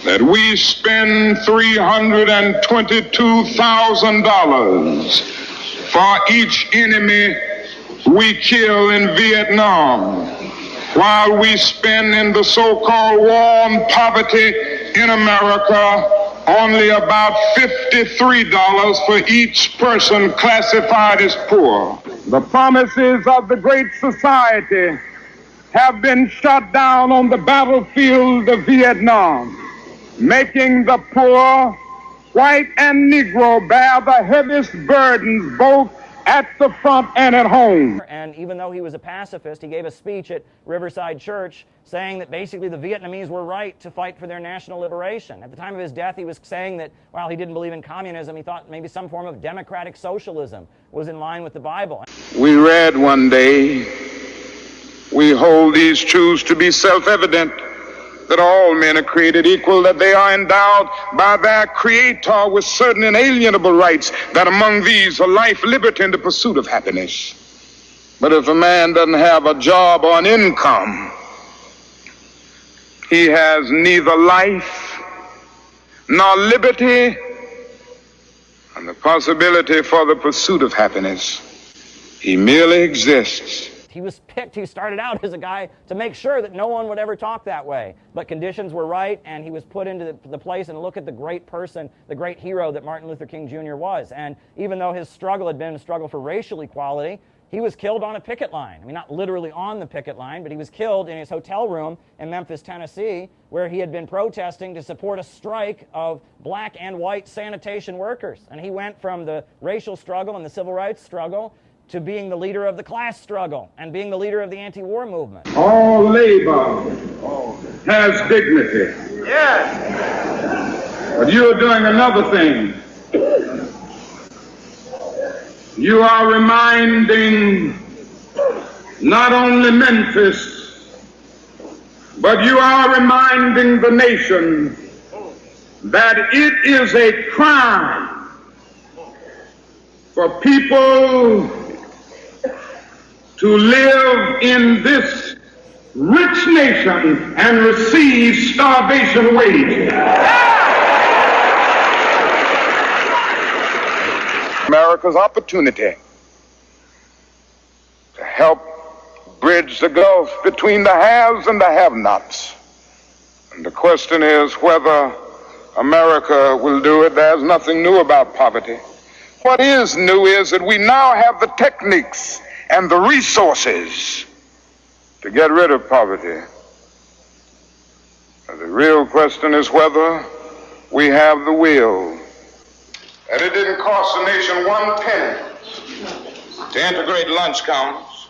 [SPEAKER 3] that we spend $322,000 for each enemy we kill in Vietnam, while we spend in the so-called war on poverty in America only about $53 for each person classified as poor. The promises of the Great Society have been shot down on the battlefield of Vietnam, making the poor, white and Negro, bear the heaviest burdens both at the front and at home.
[SPEAKER 8] And even though he was a pacifist, he gave a speech at Riverside Church saying that basically the Vietnamese were right to fight for their national liberation. At the time of his death, he was saying that while he didn't believe in communism, he thought maybe some form of democratic socialism was in line with the Bible.
[SPEAKER 3] We read one day, we hold these truths to be self-evident, that all men are created equal, that they are endowed by their Creator with certain inalienable rights, that among these are life, liberty, and the pursuit of happiness. But if a man doesn't have a job or an income, he has neither life nor liberty and the possibility for the pursuit of happiness. He merely exists.
[SPEAKER 8] He was picked, he started out as a guy to make sure that no one would ever talk that way. But conditions were right, and he was put into the place, and look at the great person, the great hero that Martin Luther King Jr. was. And even though his struggle had been a struggle for racial equality, he was killed on a picket line. I mean, not literally on the picket line, but he was killed in his hotel room in Memphis, Tennessee, where he had been protesting to support a strike of black and white sanitation workers. And he went from the racial struggle and the civil rights struggle to being the leader of the class struggle and being the leader of the anti-war movement.
[SPEAKER 3] All labor has dignity.
[SPEAKER 4] Yes.
[SPEAKER 3] But you're doing another thing. You are reminding not only Memphis, but you are reminding the nation that it is a crime for people to live in this rich nation and receive starvation wages. America's opportunity to help bridge the gulf between the haves and the have-nots. And the question is whether America will do it. There's nothing new about poverty. What is new is that we now have the techniques and the resources to get rid of poverty. And the real question is whether we have the will. And it didn't cost the nation 1 penny to integrate lunch counters.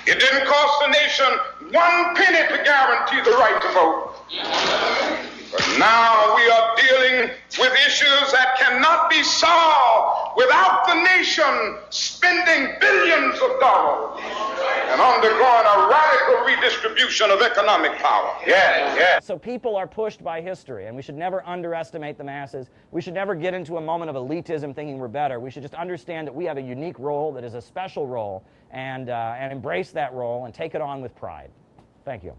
[SPEAKER 3] It didn't cost the nation 1 penny to guarantee the right to vote. But Now we are dealing with issues that cannot be solved without the nation spending billions of dollars and undergoing a radical redistribution of economic power.
[SPEAKER 8] So people are pushed by history, and we should never underestimate the masses. We should never get into a moment of elitism thinking we're better. We should just understand that we have a unique role that is a special role, and embrace that role and take it on with pride. Thank you.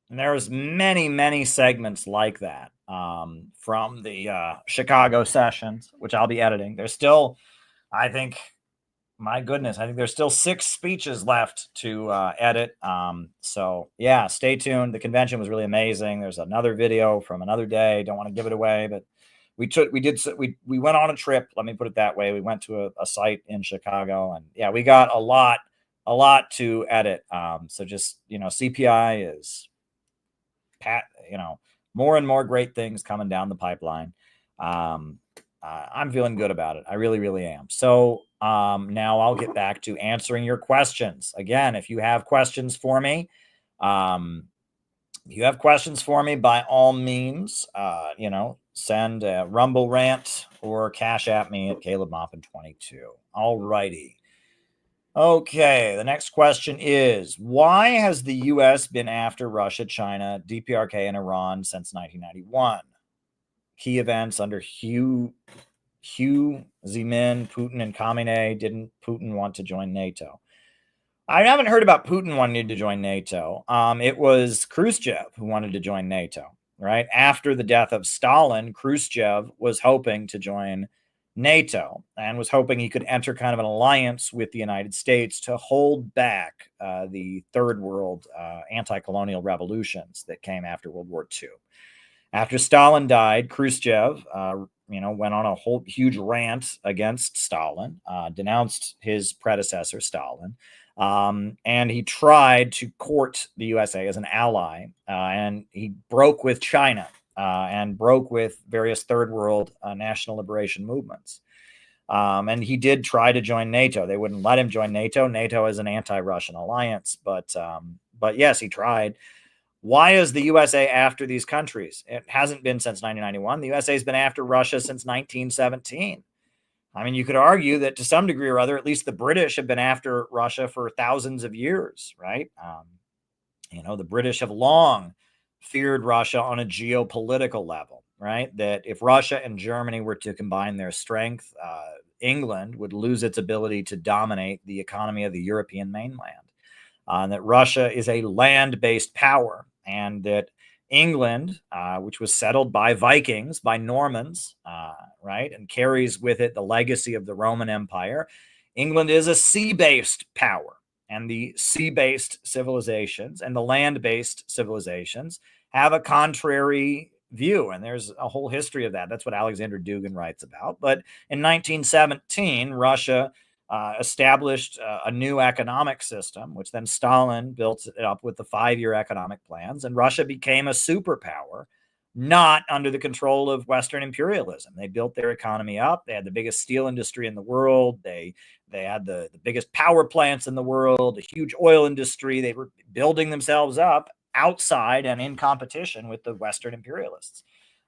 [SPEAKER 1] And there's many segments like that from the Chicago sessions, which I'll be editing. There's still, I think, my goodness, I think there's still 6 speeches left to edit. So yeah, stay tuned. The convention was really amazing. There's another video from another day. Don't want to give it away, but we went on a trip. Let me put it that way. We went to a site in Chicago, and yeah, we got a lot to edit. So just, CPI is more and more great things coming down the pipeline. I'm feeling good about it. I really am. So now I'll get back to answering your questions. Again, if you have questions for me, by all means, send a Rumble rant or Cash at me at CalebMoffin22. All righty. Okay, the next question is, why has the U.S. been after Russia, China, DPRK, and Iran since 1991? Key events under Hu Zemin, Putin, and Khamenei. Didn't Putin want to join NATO? I haven't heard about Putin wanting to join NATO. It was Khrushchev who wanted to join NATO, right? After the death of Stalin, Khrushchev was hoping to join NATO and was hoping he could enter kind of an alliance with the United States to hold back the third world anti-colonial revolutions that came after World War II. After Stalin died, Khrushchev, went on a whole huge rant against Stalin, denounced his predecessor, Stalin, and he tried to court the USA as an ally, and he broke with China. And broke with various third world national liberation movements. And he did try to join NATO. They wouldn't let him join NATO. NATO is an anti-Russian alliance, but yes, he tried. Why is the USA after these countries? It hasn't been since 1991. The USA has been after Russia since 1917. I mean, you could argue that to some degree or other, at least the British have been after Russia for thousands of years, right? The British have long feared Russia on a geopolitical level, right? That if Russia and Germany were to combine their strength, England would lose its ability to dominate the economy of the European mainland. And that Russia is a land-based power, and that England, which was settled by Vikings, by Normans, right, and carries with it the legacy of the Roman Empire, England is a sea-based power. And the sea-based civilizations and the land-based civilizations have a contrary view. And there's a whole history of that. That's what Alexander Dugin writes about. But in 1917, Russia established a new economic system, which then Stalin built it up with the 5-year economic plans. And Russia became a superpower, not under the control of Western imperialism. They built their economy up. They had the biggest steel industry in the world. They had the biggest power plants in the world, a huge oil industry. They were building themselves up outside and in competition with the Western imperialists.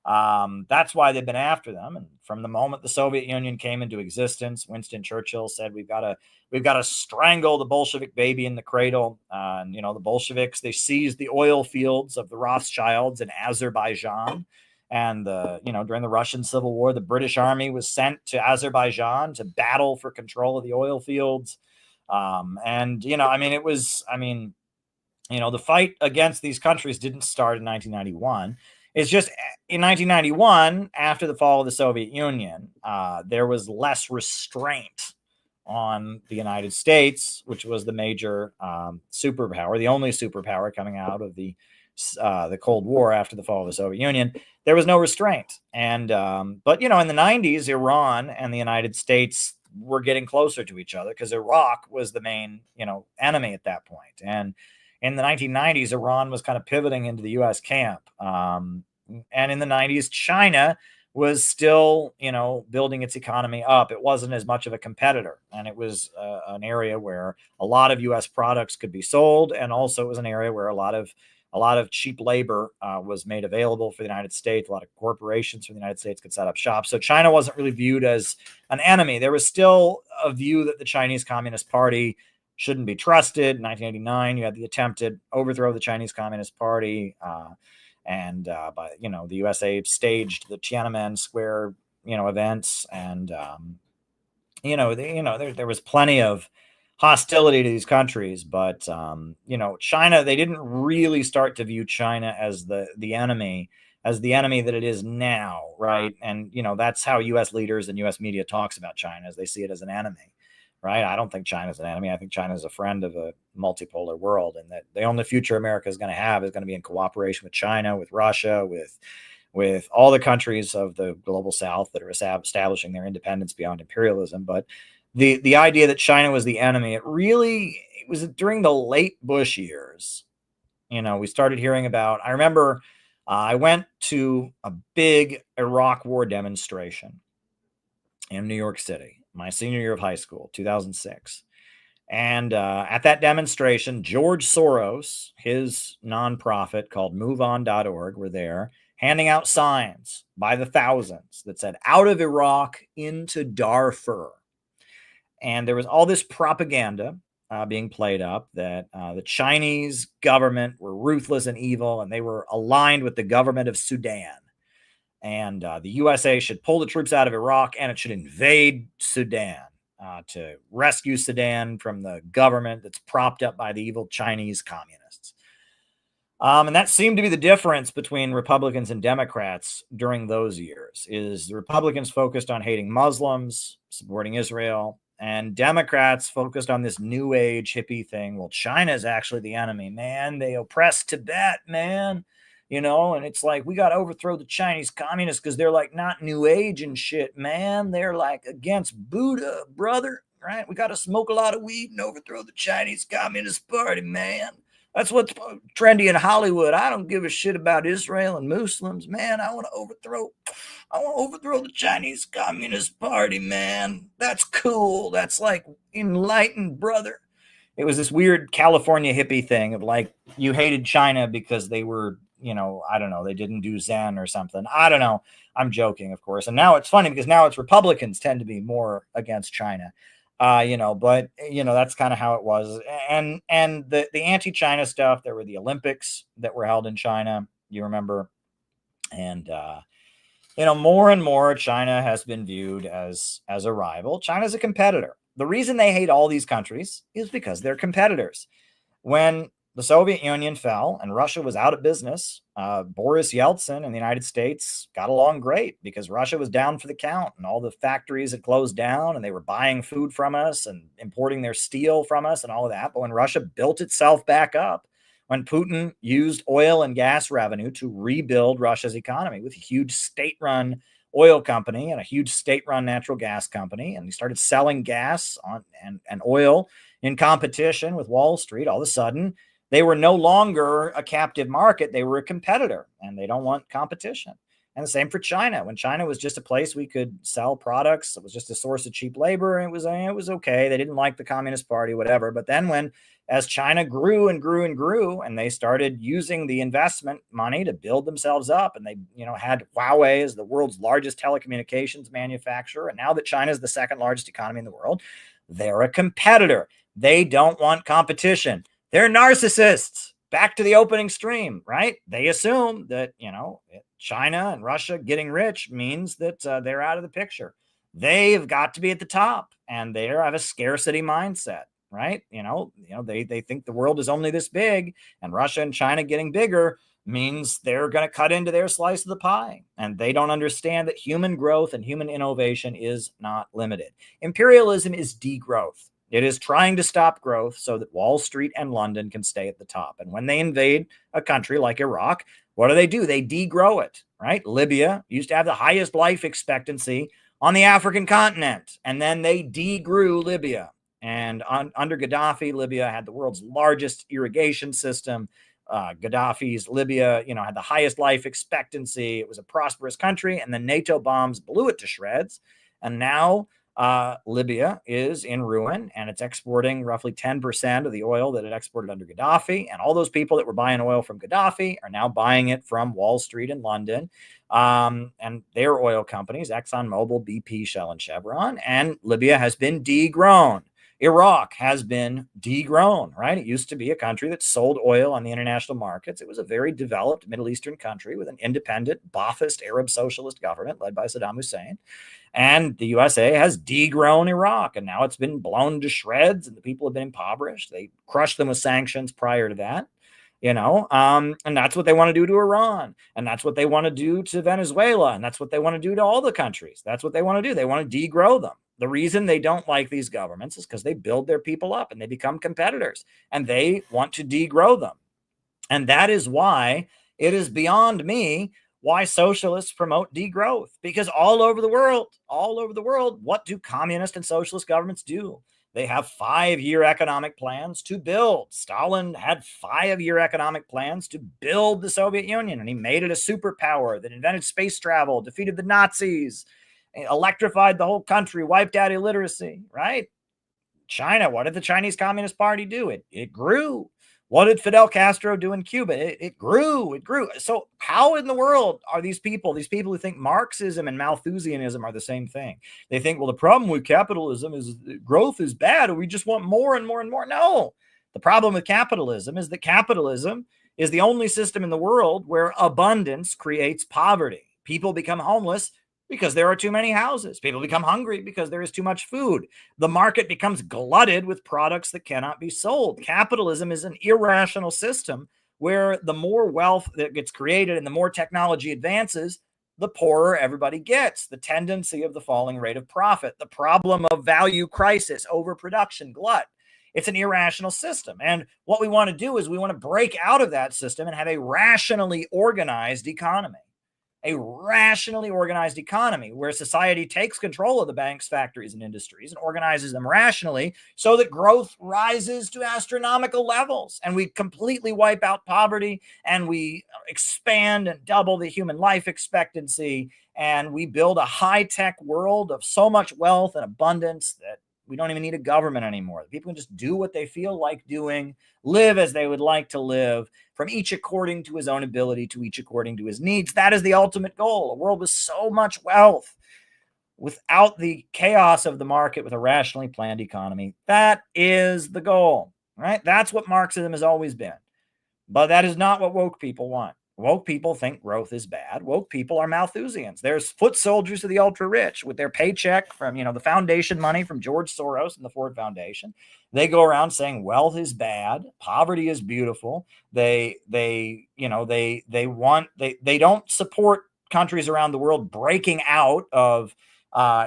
[SPEAKER 1] That's why they've been after them. And from the moment the Soviet Union came into existence, Winston Churchill said, we've got to strangle the Bolshevik baby in the cradle. The Bolsheviks, they seized the oil fields of the Rothschilds in Azerbaijan. And during the Russian Civil War, the British Army was sent to Azerbaijan to battle for control of the oil fields. The fight against these countries didn't start in 1991. It's just in 1991, after the fall of the Soviet Union, there was less restraint on the United States, which was the major superpower, the only superpower coming out of the Cold War after the fall of the Soviet Union. There was no restraint. And but in the 90s, Iran and the United States were getting closer to each other because Iraq was the main enemy at that point. And in the 1990s, Iran was kind of pivoting into the U.S. camp. And in the 90s, China was still, building its economy up. It wasn't as much of a competitor, and it was an area where a lot of U.S. products could be sold, and also it was an area where a lot of cheap labor was made available for the United States. A lot of corporations from the United States could set up shop. So China wasn't really viewed as an enemy. There was still a view that the Chinese Communist Party shouldn't be trusted. In 1989, you had the attempted overthrow of the Chinese Communist Party. But the USA staged the Tiananmen Square, events, and there was plenty of hostility to these countries, but China, they didn't really start to view China as the enemy that it is now, right? And that's how U.S. leaders and U.S. media talks about China, as they see it as an enemy. Right. I don't think China's an enemy. I think China's a friend of a multipolar world, and that the only future America is going to have is going to be in cooperation with China, with Russia, with all the countries of the global South that are establishing their independence beyond imperialism. But the idea that China was the enemy, it was during the late Bush years. We started hearing about, I remember I went to a big Iraq war demonstration in New York City, my senior year of high school, 2006. And at that demonstration, George Soros, his nonprofit called MoveOn.org, were there handing out signs by the thousands that said, "Out of Iraq into Darfur." And there was all this propaganda being played up that the Chinese government were ruthless and evil, and they were aligned with the government of Sudan. And the USA should pull the troops out of Iraq, and it should invade Sudan to rescue Sudan from the government that's propped up by the evil Chinese communists. And that seemed to be the difference between Republicans and Democrats during those years. Is the Republicans focused on hating Muslims, supporting Israel, and Democrats focused on this new age hippie thing. Well, China is actually the enemy, man. They oppress Tibet, man. And it's like, we got to overthrow the Chinese communists because they're like not new age and shit, man. They're like against Buddha, brother, right? We got to smoke a lot of weed and overthrow the Chinese Communist Party, man. That's what's trendy in Hollywood. I don't give a shit about Israel and Muslims, man. I want to overthrow the Chinese Communist Party, man. That's cool. That's like enlightened, brother. It was this weird California hippie thing of like, you hated China because they were, I don't know, they didn't do Zen or something. I don't know. I'm joking, of course. And now it's funny because now it's Republicans tend to be more against China, but that's kind of how it was. And the anti-China stuff, there were the Olympics that were held in China, you remember. And, more and more China has been viewed as a rival. China's a competitor. The reason they hate all these countries is because they're competitors. When the Soviet Union fell and Russia was out of business, Boris Yeltsin and the United States got along great because Russia was down for the count and all the factories had closed down and they were buying food from us and importing their steel from us and all of that. But when Russia built itself back up, when Putin used oil and gas revenue to rebuild Russia's economy with a huge state-run oil company and a huge state-run natural gas company, and he started selling gas and oil in competition with Wall Street, all of a sudden, they were no longer a captive market. They were a competitor, and they don't want competition. And the same for China. When China was just a place we could sell products, it was just a source of cheap labor. It was okay. They didn't like the Communist Party, whatever. But then as China grew and grew and grew, and they started using the investment money to build themselves up, and they had Huawei as the world's largest telecommunications manufacturer. And now that China is the second largest economy in the world, they're a competitor. They don't want competition. They're narcissists. Back to the opening stream, right? They assume that, China and Russia getting rich means that they're out of the picture. They've got to be at the top, and they have a scarcity mindset, right? They think the world is only this big, and Russia and China getting bigger means they're going to cut into their slice of the pie. And they don't understand that human growth and human innovation is not limited. Imperialism is degrowth. It is trying to stop growth so that Wall Street and London can stay at the top. And when they invade a country like Iraq, what do? They degrow it, right? Libya used to have the highest life expectancy on the African continent, and then they degrew Libya. And under Gaddafi, Libya had the world's largest irrigation system, Gaddafi's Libya, had the highest life expectancy. It was a prosperous country, and then NATO bombs blew it to shreds. And now Libya is in ruin, and it's exporting roughly 10% of the oil that it exported under Gaddafi. And all those people that were buying oil from Gaddafi are now buying it from Wall Street in London, and their oil companies, ExxonMobil, BP, Shell, and Chevron. And Libya has been degrown. Iraq has been degrown, right? It used to be a country that sold oil on the international markets. It was a very developed Middle Eastern country with an independent, Ba'athist Arab socialist government led by Saddam Hussein. And the USA has degrown Iraq, and now it's been blown to shreds, and the people have been impoverished. They crushed them with sanctions prior to that, and that's what they want to do to Iran, and that's what they want to do to Venezuela, and that's what they want to do to all the countries. That's what they want to do. They want to degrow them. The reason they don't like these governments is because they build their people up and they become competitors, and they want to degrow them. And that is why it is beyond me why socialists promote degrowth, because all over the world, what do communist and socialist governments do? They have 5-year economic plans to build. Stalin had 5-year economic plans to build the Soviet Union, and he made it a superpower that invented space travel, defeated the Nazis, electrified the whole country, wiped out illiteracy, right? China, what did the Chinese Communist Party do? It grew. What did Fidel Castro do in Cuba? It grew. So how in the world are these people who think Marxism and Malthusianism are the same thing? They think, well, the problem with capitalism is growth is bad, and we just want more and more and more. No, the problem with capitalism is that capitalism is the only system in the world where abundance creates poverty. People become homeless because there are too many houses. People become hungry because there is too much food. The market becomes glutted with products that cannot be sold. Capitalism is an irrational system where the more wealth that gets created and the more technology advances, the poorer everybody gets. The tendency of the falling rate of profit, the problem of value crisis, overproduction, glut. It's an irrational system. And what we want to do is we want to break out of that system and have a rationally organized economy. A rationally organized economy where society takes control of the banks, factories, and industries and organizes them rationally so that growth rises to astronomical levels, and we completely wipe out poverty, and we expand and double the human life expectancy, and we build a high-tech world of so much wealth and abundance that we don't even need a government anymore. People can just do what they feel like doing, live as they would like to live, from each according to his own ability, to each according to his needs. That is the ultimate goal. A world with so much wealth, without the chaos of the market, with a rationally planned economy. That is the goal, right? That's what Marxism has always been. But that is not what woke people want. Woke people think growth is bad. Woke people are Malthusians. There's foot soldiers of the ultra rich with their paycheck from, the foundation money from George Soros and the Ford Foundation. They go around saying wealth is bad, poverty is beautiful. They don't support countries around the world breaking out of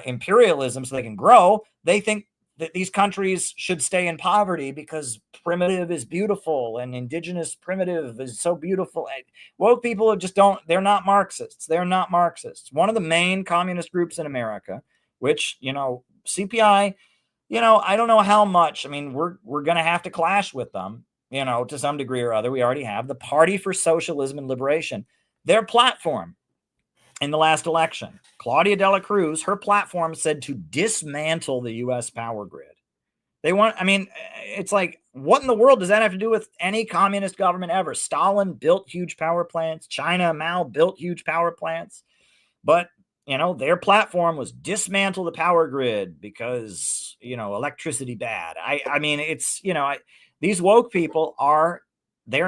[SPEAKER 1] imperialism so they can grow. They think that these countries should stay in poverty because primitive is beautiful and indigenous primitive is so beautiful. Woke people they're not Marxists. They're not Marxists. One of the main communist groups in America, which, CPI, I don't know how much. I mean, we're going to have to clash with them, to some degree or other. We already have the Party for Socialism and Liberation. Their platform in the last election, Claudia de la Cruz, her platform said to dismantle the U.S. power grid. It's like, what in the world does that have to do with any communist government ever? Stalin built huge power plants. China, Mao built huge power plants. But, their platform was dismantle the power grid because, electricity bad. These woke people they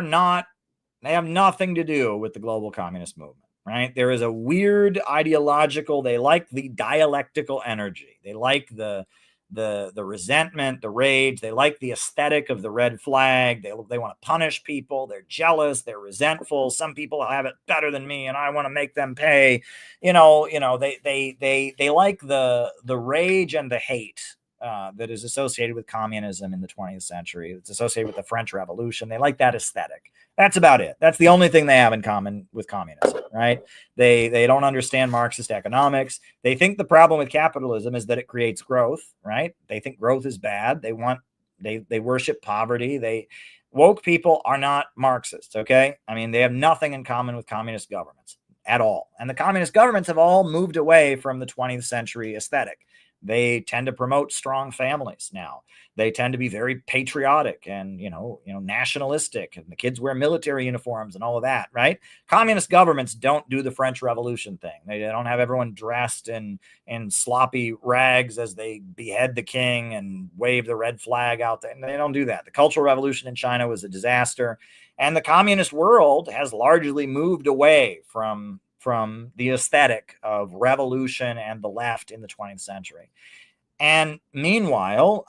[SPEAKER 1] have nothing to do with the global communist movement. Right? There is a weird ideological, they like the dialectical energy. They like the resentment, the rage. They like the aesthetic of the red flag. They want to punish people. They're jealous. They're resentful. Some people have it better than me, and I want to make them pay. They like the rage and the hate that is associated with communism in the 20th century. It's associated with the French Revolution. They like that aesthetic. That's about it. That's the only thing they have in common with communism, right? They don't understand Marxist economics. They think the problem with capitalism is that it creates growth, right? They think growth is bad. They worship poverty. woke people are not Marxists, okay? I mean, they have nothing in common with communist governments at all. And the communist governments have all moved away from the 20th century aesthetic. They tend to promote strong families now. They tend to be very patriotic and, nationalistic, and the kids wear military uniforms and all of that, right? Communist governments don't do the French Revolution thing. They don't have everyone dressed in sloppy rags as they behead the king and wave the red flag out there. They don't do that. The Cultural Revolution in China was a disaster. And the communist world has largely moved away from the aesthetic of revolution and the left in the 20th century. And meanwhile,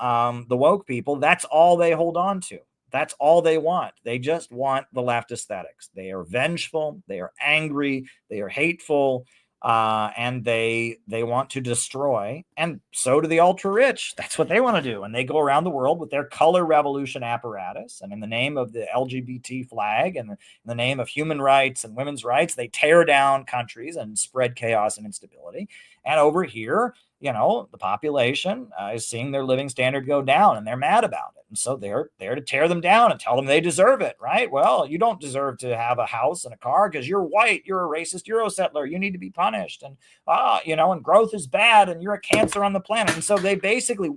[SPEAKER 1] the woke people, that's all they hold on to. That's all they want. They just want the left aesthetics. They are vengeful. They are angry. They are hateful. And they want to destroy. And so do the ultra rich. That's what they want to do. And they go around the world with their color revolution apparatus. And in the name of the LGBT flag and in the name of human rights and women's rights, they tear down countries and spread chaos and instability. And over here, the population is seeing their living standard go down, and they're mad about it. And so they're there to tear them down and tell them they deserve it, right? Well, you don't deserve to have a house and a car because you're white. You're a racist Euro-settler. You need to be punished. And, and growth is bad, and you're a cancer on the planet. And so they basically,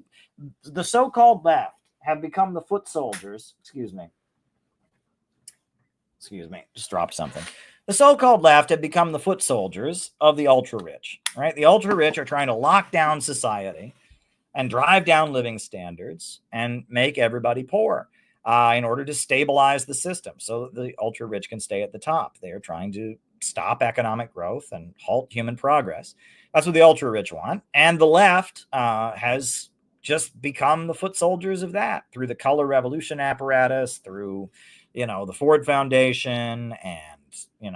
[SPEAKER 1] the so-called left have become the foot soldiers. Excuse me, just dropped something. The so-called left have become the foot soldiers of the ultra-rich, right? The ultra-rich are trying to lock down society and drive down living standards and make everybody poor in order to stabilize the system so that the ultra-rich can stay at the top. They are trying to stop economic growth and halt human progress. That's what the ultra-rich want. And the left has just become the foot soldiers of that through the color revolution apparatus, through, the Ford Foundation and, the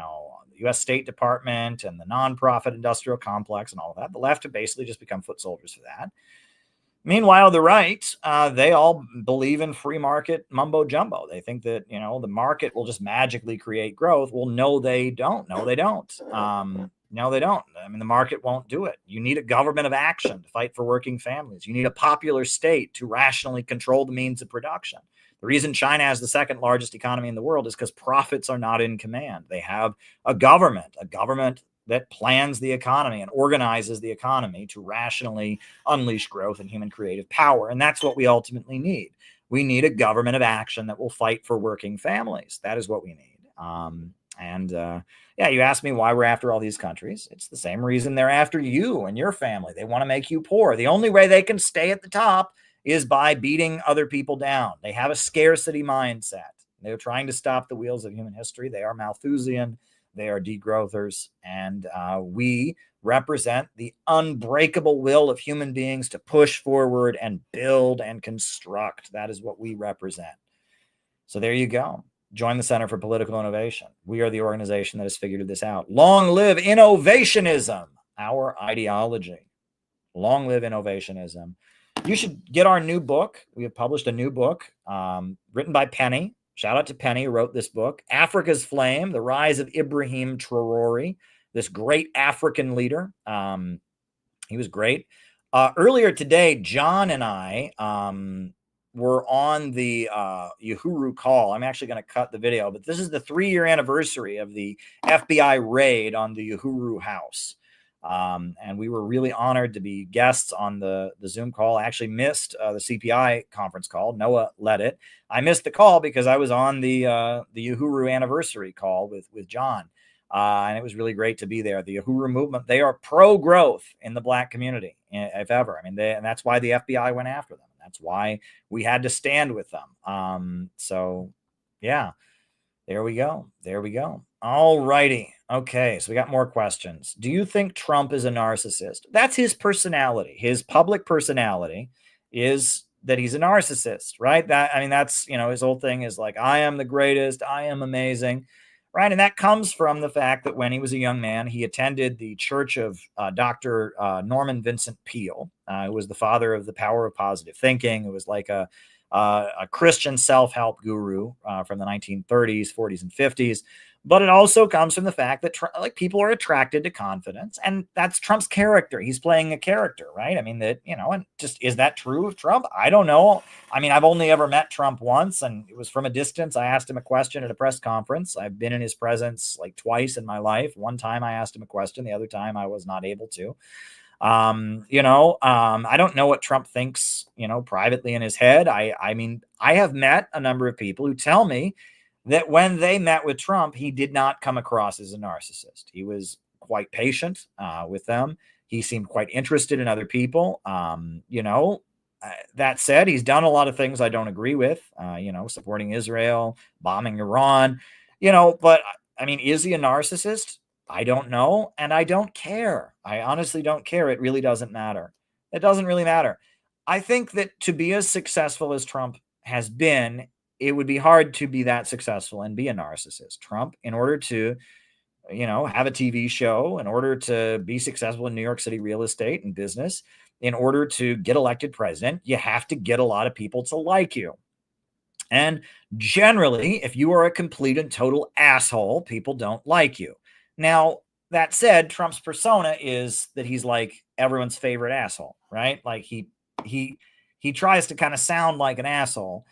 [SPEAKER 1] U.S. State Department and the nonprofit industrial complex and all of that. The left have basically just become foot soldiers for that. Meanwhile, the right, they all believe in free market mumbo jumbo. They think that, the market will just magically create growth. Well, no, they don't. No, they don't. No, they don't. I mean, the market won't do it. You need a government of action to fight for working families. You need a popular state to rationally control the means of production. The reason China has the second largest economy in the world is because profits are not in command. They have a government that plans the economy and organizes the economy to rationally unleash growth and human creative power. And that's what we ultimately need. We need a government of action that will fight for working families. That is what we need. You asked me why we're after all these countries. It's the same reason they're after you and your family. They want to make you poor. The only way they can stay at the top is by beating other people down. They have a scarcity mindset. They're trying to stop the wheels of human history. They are Malthusian. They are degrowthers. And we represent the unbreakable will of human beings to push forward and build and construct. That is what we represent. So there you go. Join the Center for Political Innovation. We are the organization that has figured this out. Long live innovationism, our ideology. Long live innovationism. You should get our new book. We have published a new book written by Penny. Shout out to Penny who wrote this book. Africa's Flame, The Rise of Ibrahim Traore, this great African leader. He was great. Earlier today, John and I were on the Uhuru call. I'm actually going to cut the video, but this is the 3-year anniversary of the FBI raid on the Uhuru house. And we were really honored to be guests on the Zoom call. I actually missed the CPI conference call. Noah led it. I missed the call because I was on the Uhuru anniversary call with John. And it was really great to be there. The Uhuru movement, they are pro-growth in the Black community, if ever. I mean, and that's why the FBI went after them. That's why we had to stand with them. So, yeah, there we go. There we go. All righty. Okay, so we got more questions. Do you think Trump is a narcissist? That's his personality. His public personality is that he's a narcissist, right? That's, his whole thing is like, I am the greatest, I am amazing, right? And that comes from the fact that when he was a young man, he attended the church of Dr. Norman Vincent Peale, who was the father of the power of positive thinking. It was like a Christian self-help guru from the 1930s, 40s, and 50s. But it also comes from the fact that like people are attracted to confidence, and that's Trump's character. He's playing a character, right? I mean, that, you know, and just, is that true of Trump? I don't know. I mean, I've only ever met Trump once, and it was from a distance. I asked him a question at a press conference. I've been in his presence like twice in my life. One time I asked him a question, the other time I was not able to. I don't know what Trump thinks, you know, privately in his head. I mean, I have met a number of people who tell me that when they met with Trump, he did not come across as a narcissist. He was quite patient with them. He seemed quite interested in other people. That said, he's done a lot of things I don't agree with, supporting Israel, bombing Iran, but I mean, is he a narcissist? I don't know. And I don't care. I honestly don't care. It really doesn't matter. It doesn't really matter. I think that to be as successful as Trump has been, it would be hard to be that successful and be a narcissist. Trump, in order to, have a TV show, in order to be successful in New York City real estate and business, in order to get elected president, you have to get a lot of people to like you. And generally, if you are a complete and total asshole, people don't like you. Now, that said, Trump's persona is that he's like everyone's favorite asshole, right? Like he tries to kind of sound like an asshole.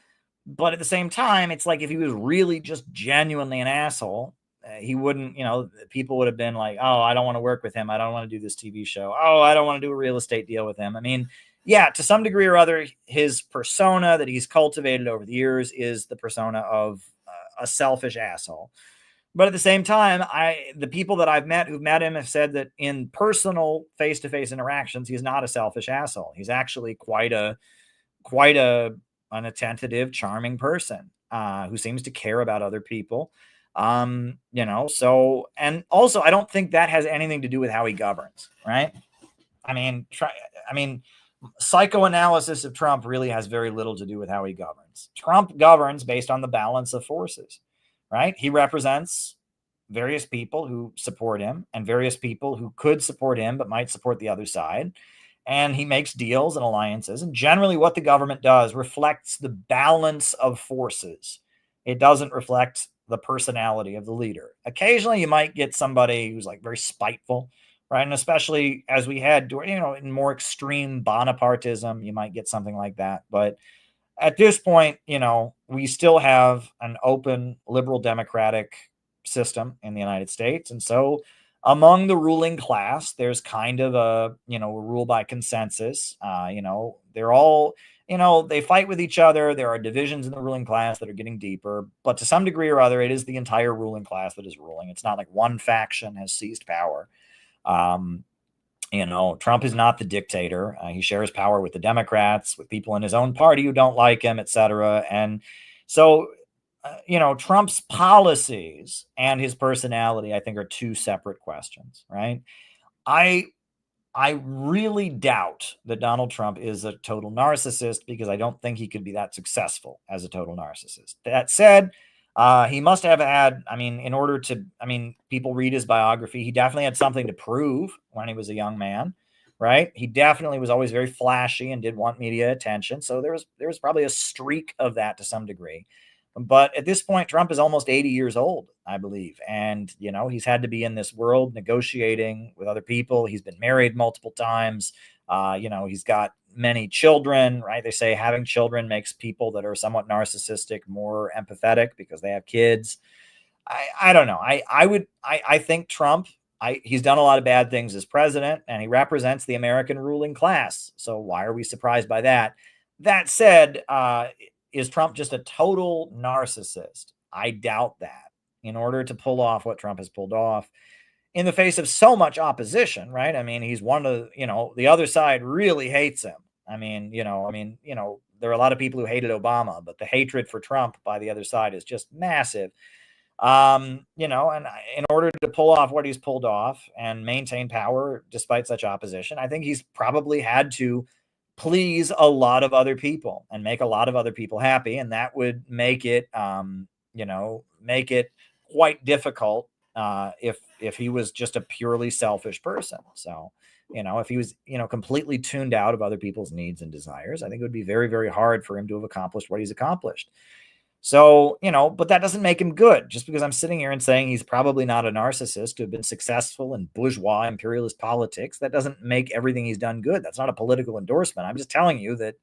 [SPEAKER 1] But at the same time, it's like if he was really just genuinely an asshole, he wouldn't, people would have been like, oh, I don't want to work with him. I don't want to do this TV show. Oh, I don't want to do a real estate deal with him. I mean, yeah, to some degree or other, his persona that he's cultivated over the years is the persona of a selfish asshole. But at the same time, the people that I've met who've met him have said that in personal face-to-face interactions, he's not a selfish asshole. He's actually quite an attentive, charming person who seems to care about other people. And also I don't think that has anything to do with how he governs, right? I mean, psychoanalysis of Trump really has very little to do with how he governs. Trump governs based on the balance of forces, right? He represents various people who support him and various people who could support him but might support the other side. And he makes deals and alliances. And generally what the government does reflects the balance of forces. It doesn't reflect the personality of the leader. Occasionally you might get somebody who's like very spiteful, right? And especially as we had, in more extreme Bonapartism, you might get something like that. But at this point, we still have an open liberal democratic system in the United States. And so among the ruling class, there's kind of a rule by consensus. They're all, they fight with each other. There are divisions in the ruling class that are getting deeper, but to some degree or other, it is the entire ruling class that is ruling. It's not like one faction has seized power. Trump is not the dictator. He shares power with the Democrats, with people in his own party who don't like him, etc. And so, Trump's policies and his personality, I think, are two separate questions, right? I really doubt that Donald Trump is a total narcissist because I don't think he could be that successful as a total narcissist. That said, he must have had, people read his biography. He definitely had something to prove when he was a young man, right? He definitely was always very flashy and did want media attention. So there was probably a streak of that to some degree. But at this point, Trump is almost 80 years old, I believe. And, he's had to be in this world negotiating with other people. He's been married multiple times. He's got many children, right? They say having children makes people that are somewhat narcissistic more empathetic because they have kids. I don't know. I think Trump, he's done a lot of bad things as president, and he represents the American ruling class. So why are we surprised by that? That said, is Trump just a total narcissist? I doubt that. In order to pull off what Trump has pulled off in the face of so much opposition, right? I mean, he's one of, the other side really hates him. There are a lot of people who hated Obama, but the hatred for Trump by the other side is just massive. And in order to pull off what he's pulled off and maintain power despite such opposition, I think he's probably had to please a lot of other people and make a lot of other people happy. And that would make it, make it quite difficult if he was just a purely selfish person. So, if he was, completely tuned out of other people's needs and desires, I think it would be very, very hard for him to have accomplished what he's accomplished. So, but that doesn't make him good. Just because I'm sitting here and saying he's probably not a narcissist to have been successful in bourgeois imperialist politics, that doesn't make everything he's done good. That's not a political endorsement. I'm just telling you that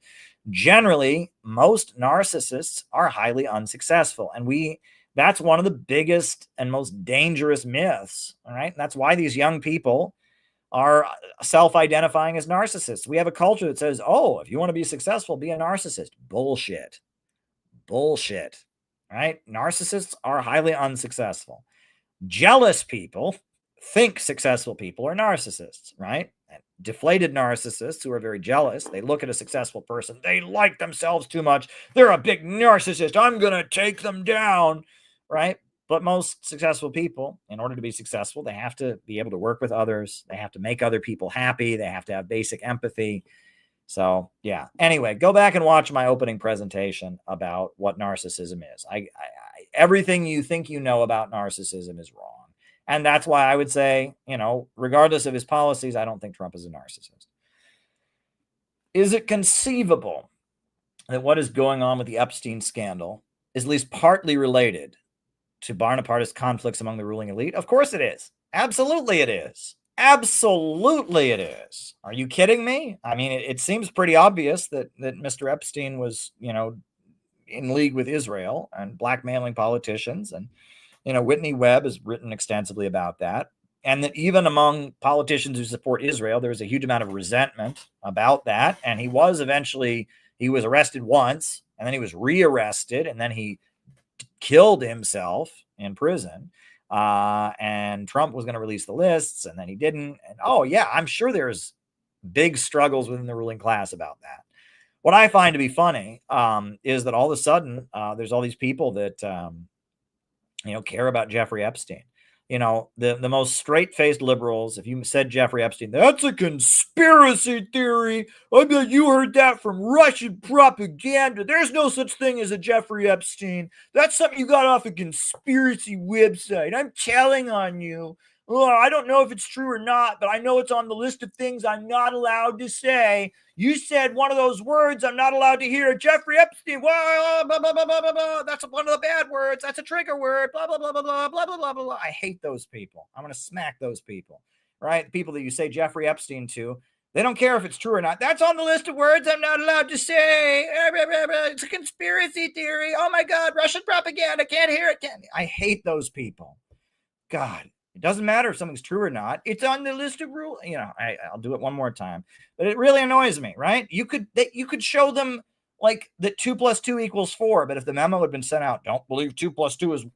[SPEAKER 1] generally most narcissists are highly unsuccessful. And that's one of the biggest and most dangerous myths. All right. And that's why these young people are self-identifying as narcissists. We have a culture that says, oh, if you want to be successful, be a narcissist. Bullshit. Right? Narcissists are highly unsuccessful. Jealous people think successful people are narcissists, right? And deflated narcissists who are very jealous, they look at a successful person, they like themselves too much, they're a big narcissist, I'm going to take them down, right? But most successful people, in order to be successful, they have to be able to work with others, they have to make other people happy, they have to have basic empathy. So, yeah. Anyway, go back and watch my opening presentation about what narcissism is. Everything you think you know about narcissism is wrong. And that's why I would say, regardless of his policies, I don't think Trump is a narcissist. Is it conceivable that what is going on with the Epstein scandal is at least partly related to Bonapartist conflicts among the ruling elite? Of course it is. Absolutely it is. Absolutely it is. Are you kidding me? I mean, it seems pretty obvious that Mr. Epstein was, in league with Israel and blackmailing politicians. And, Whitney Webb has written extensively about that. And that even among politicians who support Israel, there's a huge amount of resentment about that. And he was arrested once, and then he was rearrested, and then he killed himself in prison. And Trump was going to release the lists, and then he didn't. And I'm sure there's big struggles within the ruling class about that. What I find to be funny is that all of a sudden there's all these people that care about Jeffrey Epstein. The most straight-faced liberals, if you said Jeffrey Epstein, that's a conspiracy theory. I bet you heard that from Russian propaganda. There's no such thing as a Jeffrey Epstein. That's something you got off a conspiracy website. I'm telling on you. I don't know if it's true or not, but I know it's on the list of things I'm not allowed to say. You said one of those words I'm not allowed to hear. Jeffrey Epstein, blah, blah, blah, blah, blah, blah, blah. That's one of the bad words. That's a trigger word, blah, blah, blah, blah, blah, blah, blah, blah, blah. I hate those people. I'm going to smack those people, right? People that you say Jeffrey Epstein to, they don't care if it's true or not. That's on the list of words I'm not allowed to say. It's a conspiracy theory. Oh, my God, Russian propaganda. Can't hear it. I hate those people. God. It doesn't matter if something's true or not. It's on the list of rules. I'll do it one more time. But it really annoys me, right? You could show them like that 2 + 2 = 4. But if the memo had been sent out, don't believe 2 + 2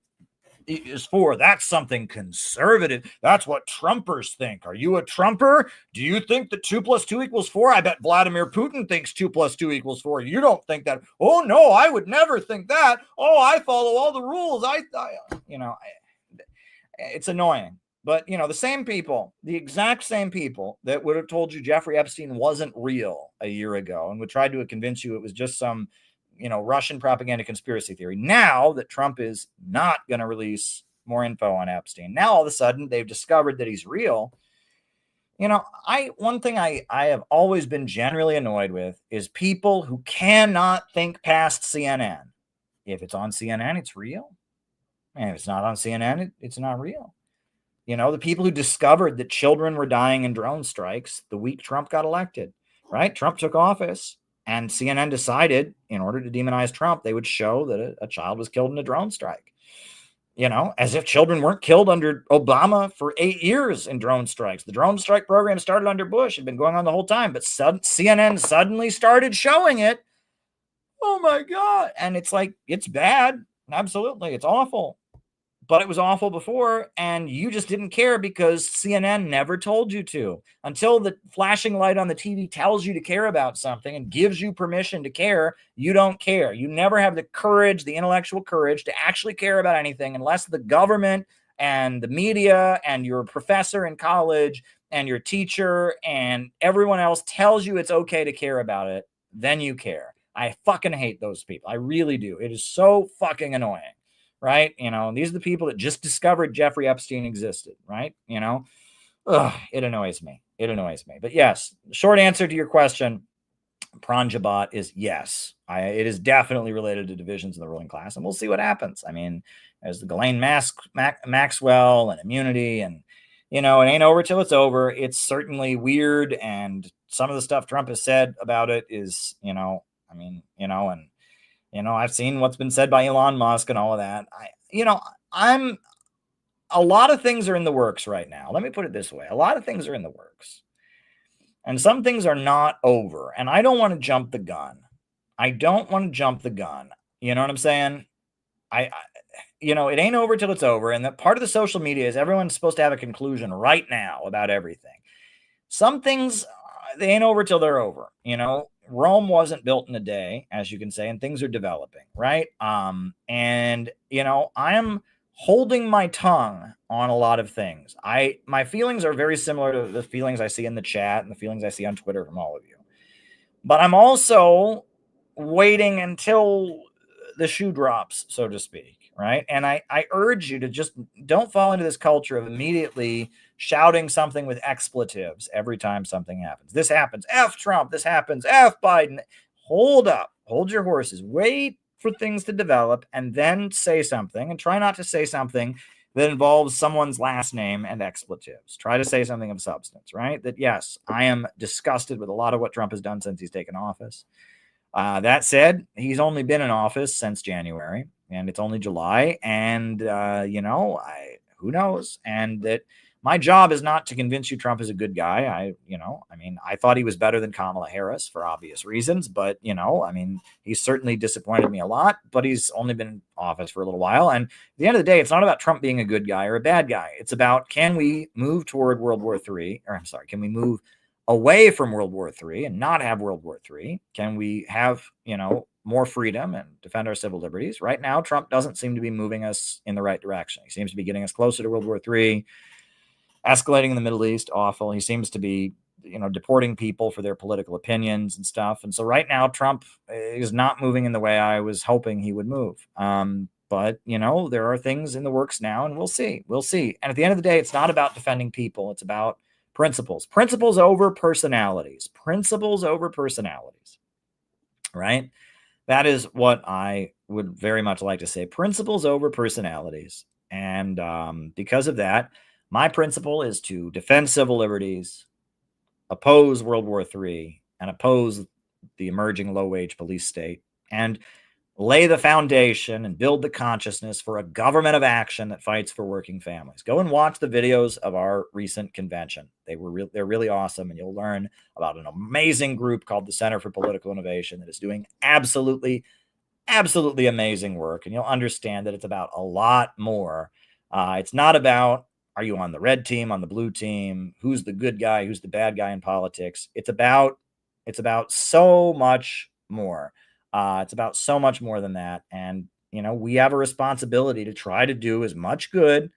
[SPEAKER 1] is 4. That's something conservative. That's what Trumpers think. Are you a Trumper? Do you think that 2 + 2 = 4? I bet Vladimir Putin thinks 2 + 2 = 4. You don't think that. Oh, no, I would never think that. Oh, I follow all the rules. It's annoying. But, the same people, the exact same people that would have told you Jeffrey Epstein wasn't real a year ago and would try to convince you it was just some, Russian propaganda conspiracy theory. Now that Trump is not going to release more info on Epstein, now all of a sudden they've discovered that he's real. One thing I have always been generally annoyed with is people who cannot think past CNN. If it's on CNN, it's real. And if it's not on CNN, it's not real. The people who discovered that children were dying in drone strikes the week Trump got elected, right? Trump took office, and CNN decided in order to demonize Trump, they would show that a child was killed in a drone strike. As if children weren't killed under Obama for 8 years in drone strikes. The drone strike program started under Bush, had been going on the whole time, but CNN suddenly started showing it. Oh my God. And it's like, it's bad. Absolutely. It's awful. But it was awful before, and you just didn't care because CNN never told you to. Until the flashing light on the TV tells you to care about something and gives you permission to care, you don't care. You never have the courage, the intellectual courage to actually care about anything unless the government and the media and your professor in college and your teacher and everyone else tells you it's okay to care about it. Then you care. I fucking hate those people. I really do. It is so fucking annoying. Right? These are the people that just discovered Jeffrey Epstein existed, right? It annoys me. It annoys me. But yes, short answer to your question, Pranjabat is yes. It is definitely related to divisions in the ruling class, and we'll see what happens. I mean, there's the Ghislaine Maxwell and immunity, and it ain't over till it's over. It's certainly weird, and some of the stuff Trump has said about it is, I've seen what's been said by Elon Musk and all of that. A lot of things are in the works right now. Let me put it this way. A lot of things are in the works. And some things are not over. And I don't want to jump the gun. You know what I'm saying? It ain't over till it's over. And that part of the social media is everyone's supposed to have a conclusion right now about everything. Some things, they ain't over till they're over. Rome wasn't built in a day, as you can say, and things are developing, right? I am holding my tongue on a lot of things. My feelings are very similar to the feelings I see in the chat and the feelings I see on Twitter from all of you. But I'm also waiting until the shoe drops, so to speak, right? And I urge you to just don't fall into this culture of immediately shouting something with expletives every time something happens. This happens, F Trump. This happens, F Biden. Hold up. Hold your horses. Wait for things to develop and then say something, and try not to say something that involves someone's last name and expletives. Try to say something of substance, right? That, yes, I am disgusted with a lot of what Trump has done since he's taken office. That said, he's only been in office since January, and it's only July. And, who knows? And that my job is not to convince you Trump is a good guy. I thought he was better than Kamala Harris for obvious reasons, but, he's certainly disappointed me a lot, but he's only been in office for a little while. And at the end of the day, it's not about Trump being a good guy or a bad guy. It's about, can we move toward World War III? Can we move away from World War III and not have World War III? Can we have, more freedom and defend our civil liberties? Right now, Trump doesn't seem to be moving us in the right direction. He seems to be getting us closer to World War III, escalating in the Middle East, awful. He seems to be, deporting people for their political opinions and stuff. And so right now, Trump is not moving in the way I was hoping he would move. But, there are things in the works now, and we'll see. And at the end of the day, it's not about defending people. It's about principles over personalities, right? That is what I would very much like to say. Principles over personalities. And because of that, my principle is to defend civil liberties, oppose World War III, and oppose the emerging low-wage police state, and lay the foundation and build the consciousness for a government of action that fights for working families. Go and watch the videos of our recent convention. They're really awesome, and you'll learn about an amazing group called the Center for Political Innovation that is doing absolutely amazing work, and you'll understand that it's about a lot more. It's not about, are you on the red team, on the blue team? Who's the good guy? Who's the bad guy in politics? It's about so much more. It's about so much more than that. And, we have a responsibility to try to do as much good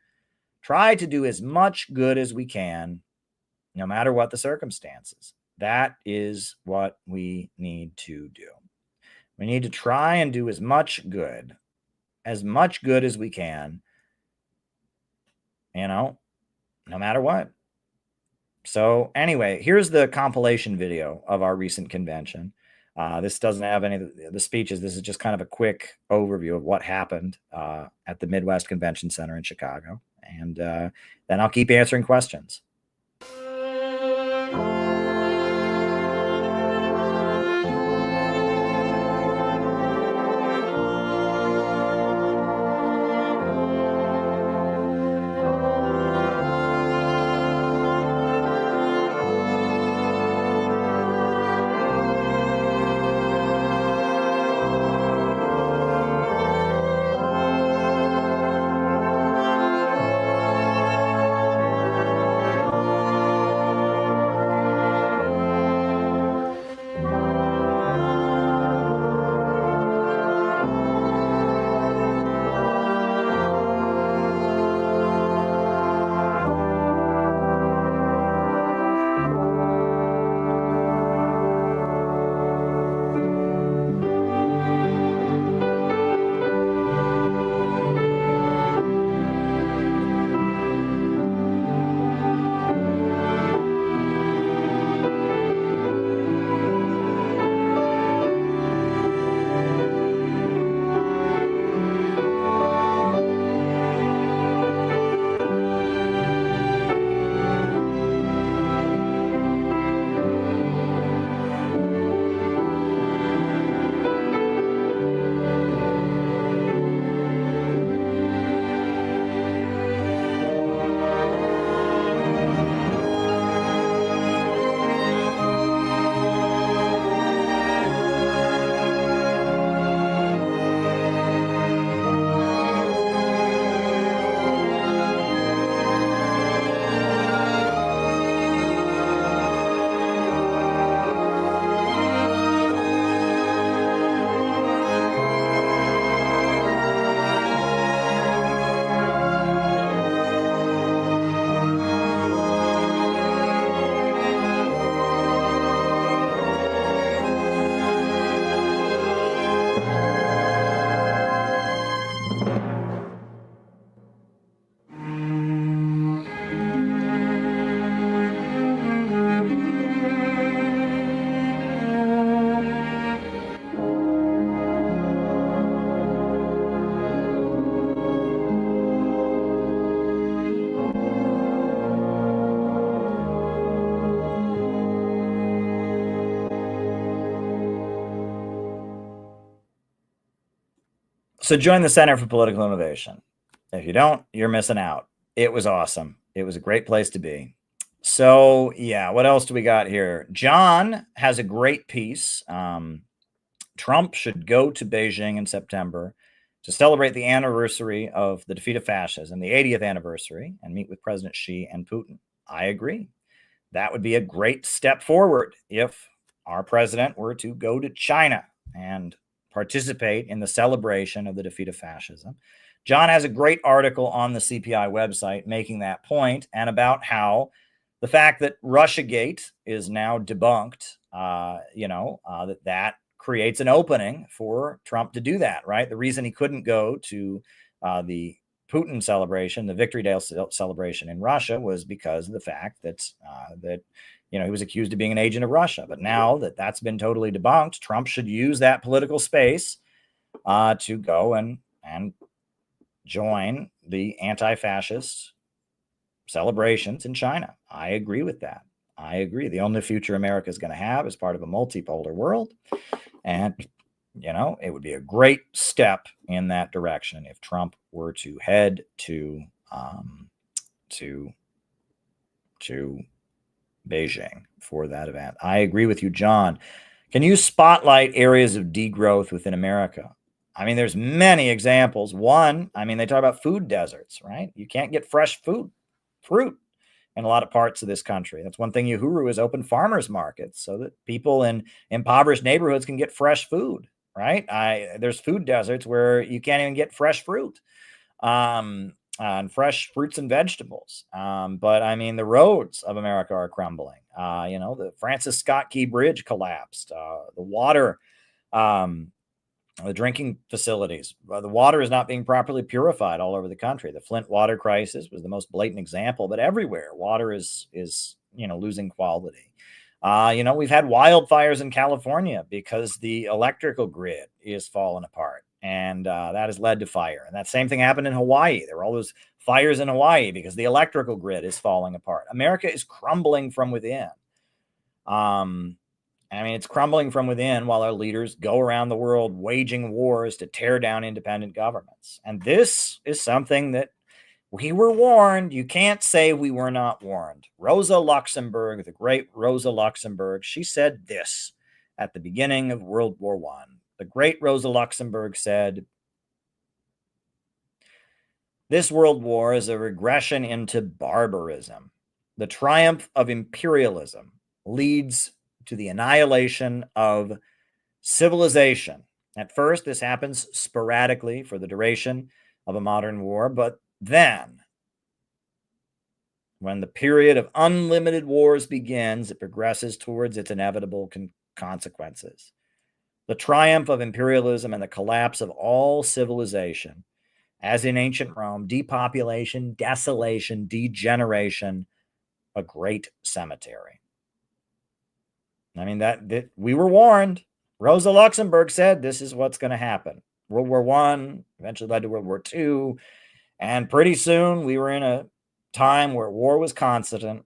[SPEAKER 1] as we can, no matter what the circumstances. That is what we need to do. We need to try and do as much good as we can, no matter what. So anyway, here's the compilation video of our recent convention. This doesn't have any of the speeches. This is just kind of a quick overview of what happened at the Midwest Convention Center in Chicago. And then I'll keep answering questions. So join the Center for Political Innovation. If you don't, you're missing out. It was awesome. It was a great place to be. So yeah, what else do we got here? John has a great piece. Trump should go to Beijing in September to celebrate the anniversary of the defeat of fascism, the 80th anniversary, and meet with President Xi and Putin. I agree. That would be a great step forward if our president were to go to China and participate in the celebration of the defeat of fascism. John has a great article on the CPI website making that point, and about how the fact that Russiagate is now debunked, that creates an opening for Trump to do that, right? The reason he couldn't go to the Putin celebration, the Victory Day celebration in Russia, was because of the fact that he was accused of being an agent of Russia. But now that that's been totally debunked, Trump should use that political space to go and join the anti-fascist celebrations in China. I agree with that. I agree. The only future America is going to have is part of a multipolar world. And, it would be a great step in that direction if Trump were to head to Beijing for that event. I agree with you, John. Can you spotlight areas of degrowth within America? I mean, there's many examples. One, they talk about food deserts, right? You can't get fresh fruit in a lot of parts of this country. That's one thing Uhuru has opened farmers markets so that people in impoverished neighborhoods can get fresh food, right? There's food deserts where you can't even get fresh fruit and fresh fruits and vegetables. But the roads of America are crumbling. The Francis Scott Key Bridge collapsed. The water, the drinking facilities, the water is not being properly purified all over the country. The Flint water crisis was the most blatant example, but everywhere water is losing quality. We've had wildfires in California because the electrical grid is falling apart, and that has led to fire. And that same thing happened in Hawaii. There were all those fires in Hawaii because the electrical grid is falling apart. America is crumbling from within. It's crumbling from within while our leaders go around the world waging wars to tear down independent governments. And this is something that we were warned. You can't say we were not warned. Rosa Luxemburg, the great Rosa Luxemburg, she said this at the beginning of World War I. The great Rosa Luxemburg said, "This world war is a regression into barbarism. The triumph of imperialism leads to the annihilation of civilization. At first, this happens sporadically for the duration of a modern war, but then, when the period of unlimited wars begins, it progresses towards its inevitable consequences. The triumph of imperialism and the collapse of all civilization, as in ancient Rome, depopulation, desolation, degeneration, a great cemetery." That we were warned. Rosa Luxemburg said this is what's going to happen. World War I eventually led to World War II. And pretty soon we were in a time where war was constant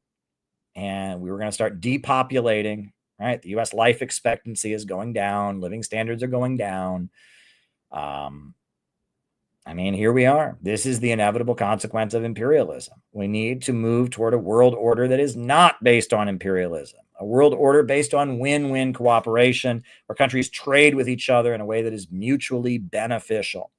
[SPEAKER 1] and we were going to start depopulating, right? The U.S. life expectancy is going down. Living standards are going down. Here we are. This is the inevitable consequence of imperialism. We need to move toward a world order that is not based on imperialism, a world order based on win-win cooperation, where countries trade with each other in a way that is mutually beneficial,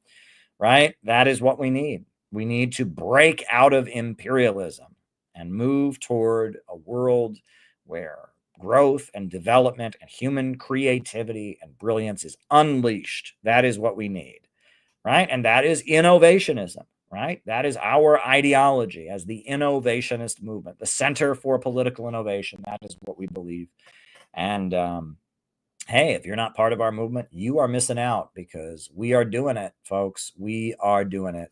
[SPEAKER 1] right? That is what we need. We need to break out of imperialism and move toward a world where growth and development and human creativity and brilliance is unleashed. That is what we need. Right? And that is innovationism, right? That is our ideology as the innovationist movement, the Center for Political Innovation. That is what we believe. And hey, if you're not part of our movement, you are missing out, because we are doing it, folks. We are doing it.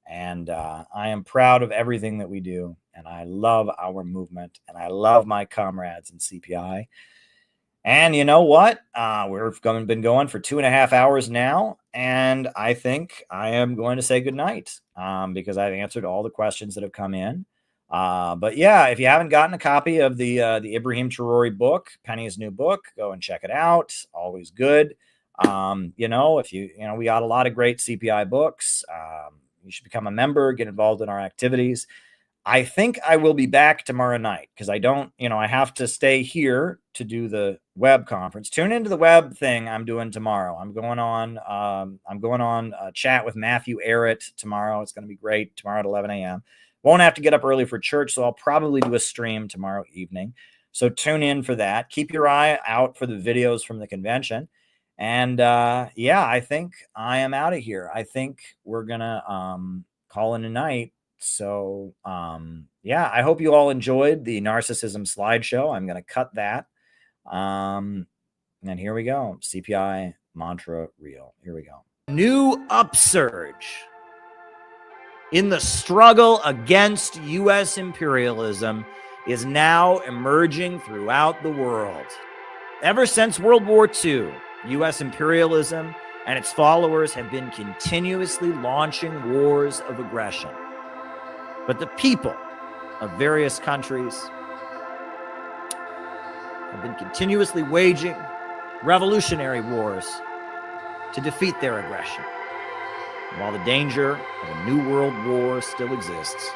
[SPEAKER 1] And I am proud of everything that we do. And I love our movement. And I love my comrades in CPI. And you know what? We've been going for 2.5 hours now, and I think I am going to say goodnight because I've answered all the questions that have come in. But yeah, if you haven't gotten a copy of the Ibrahim Traore book, Penny's new book, go and check it out. Always good. You know, if you know, we got a lot of great CPI books. You should become a member, get involved in our activities. I think I will be back tomorrow night because I don't, you know, I have to stay here to do the web conference. Tune into the web thing I'm doing tomorrow. I'm going on a chat with Matthew Arrett tomorrow. It's going to be great tomorrow at 11 a.m. Won't have to get up early for church, so I'll probably do a stream tomorrow evening. So tune in for that. Keep your eye out for the videos from the convention. And yeah, I think I am out of here. I think we're going to call it a night. So, yeah, I hope you all enjoyed the Narcissism slideshow. I'm going to cut that. And here we go. CPI mantra reel. Here we go. New upsurge in the struggle against U.S. imperialism is now emerging throughout the world. Ever since World War II, U.S. imperialism and its followers have been continuously launching wars of aggression. But the people of various countries have been continuously waging revolutionary wars to defeat their aggression. And while the danger of a new world war still exists,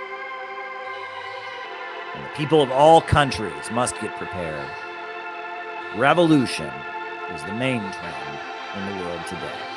[SPEAKER 1] and the people of all countries must get prepared, revolution is the main trend in the world today.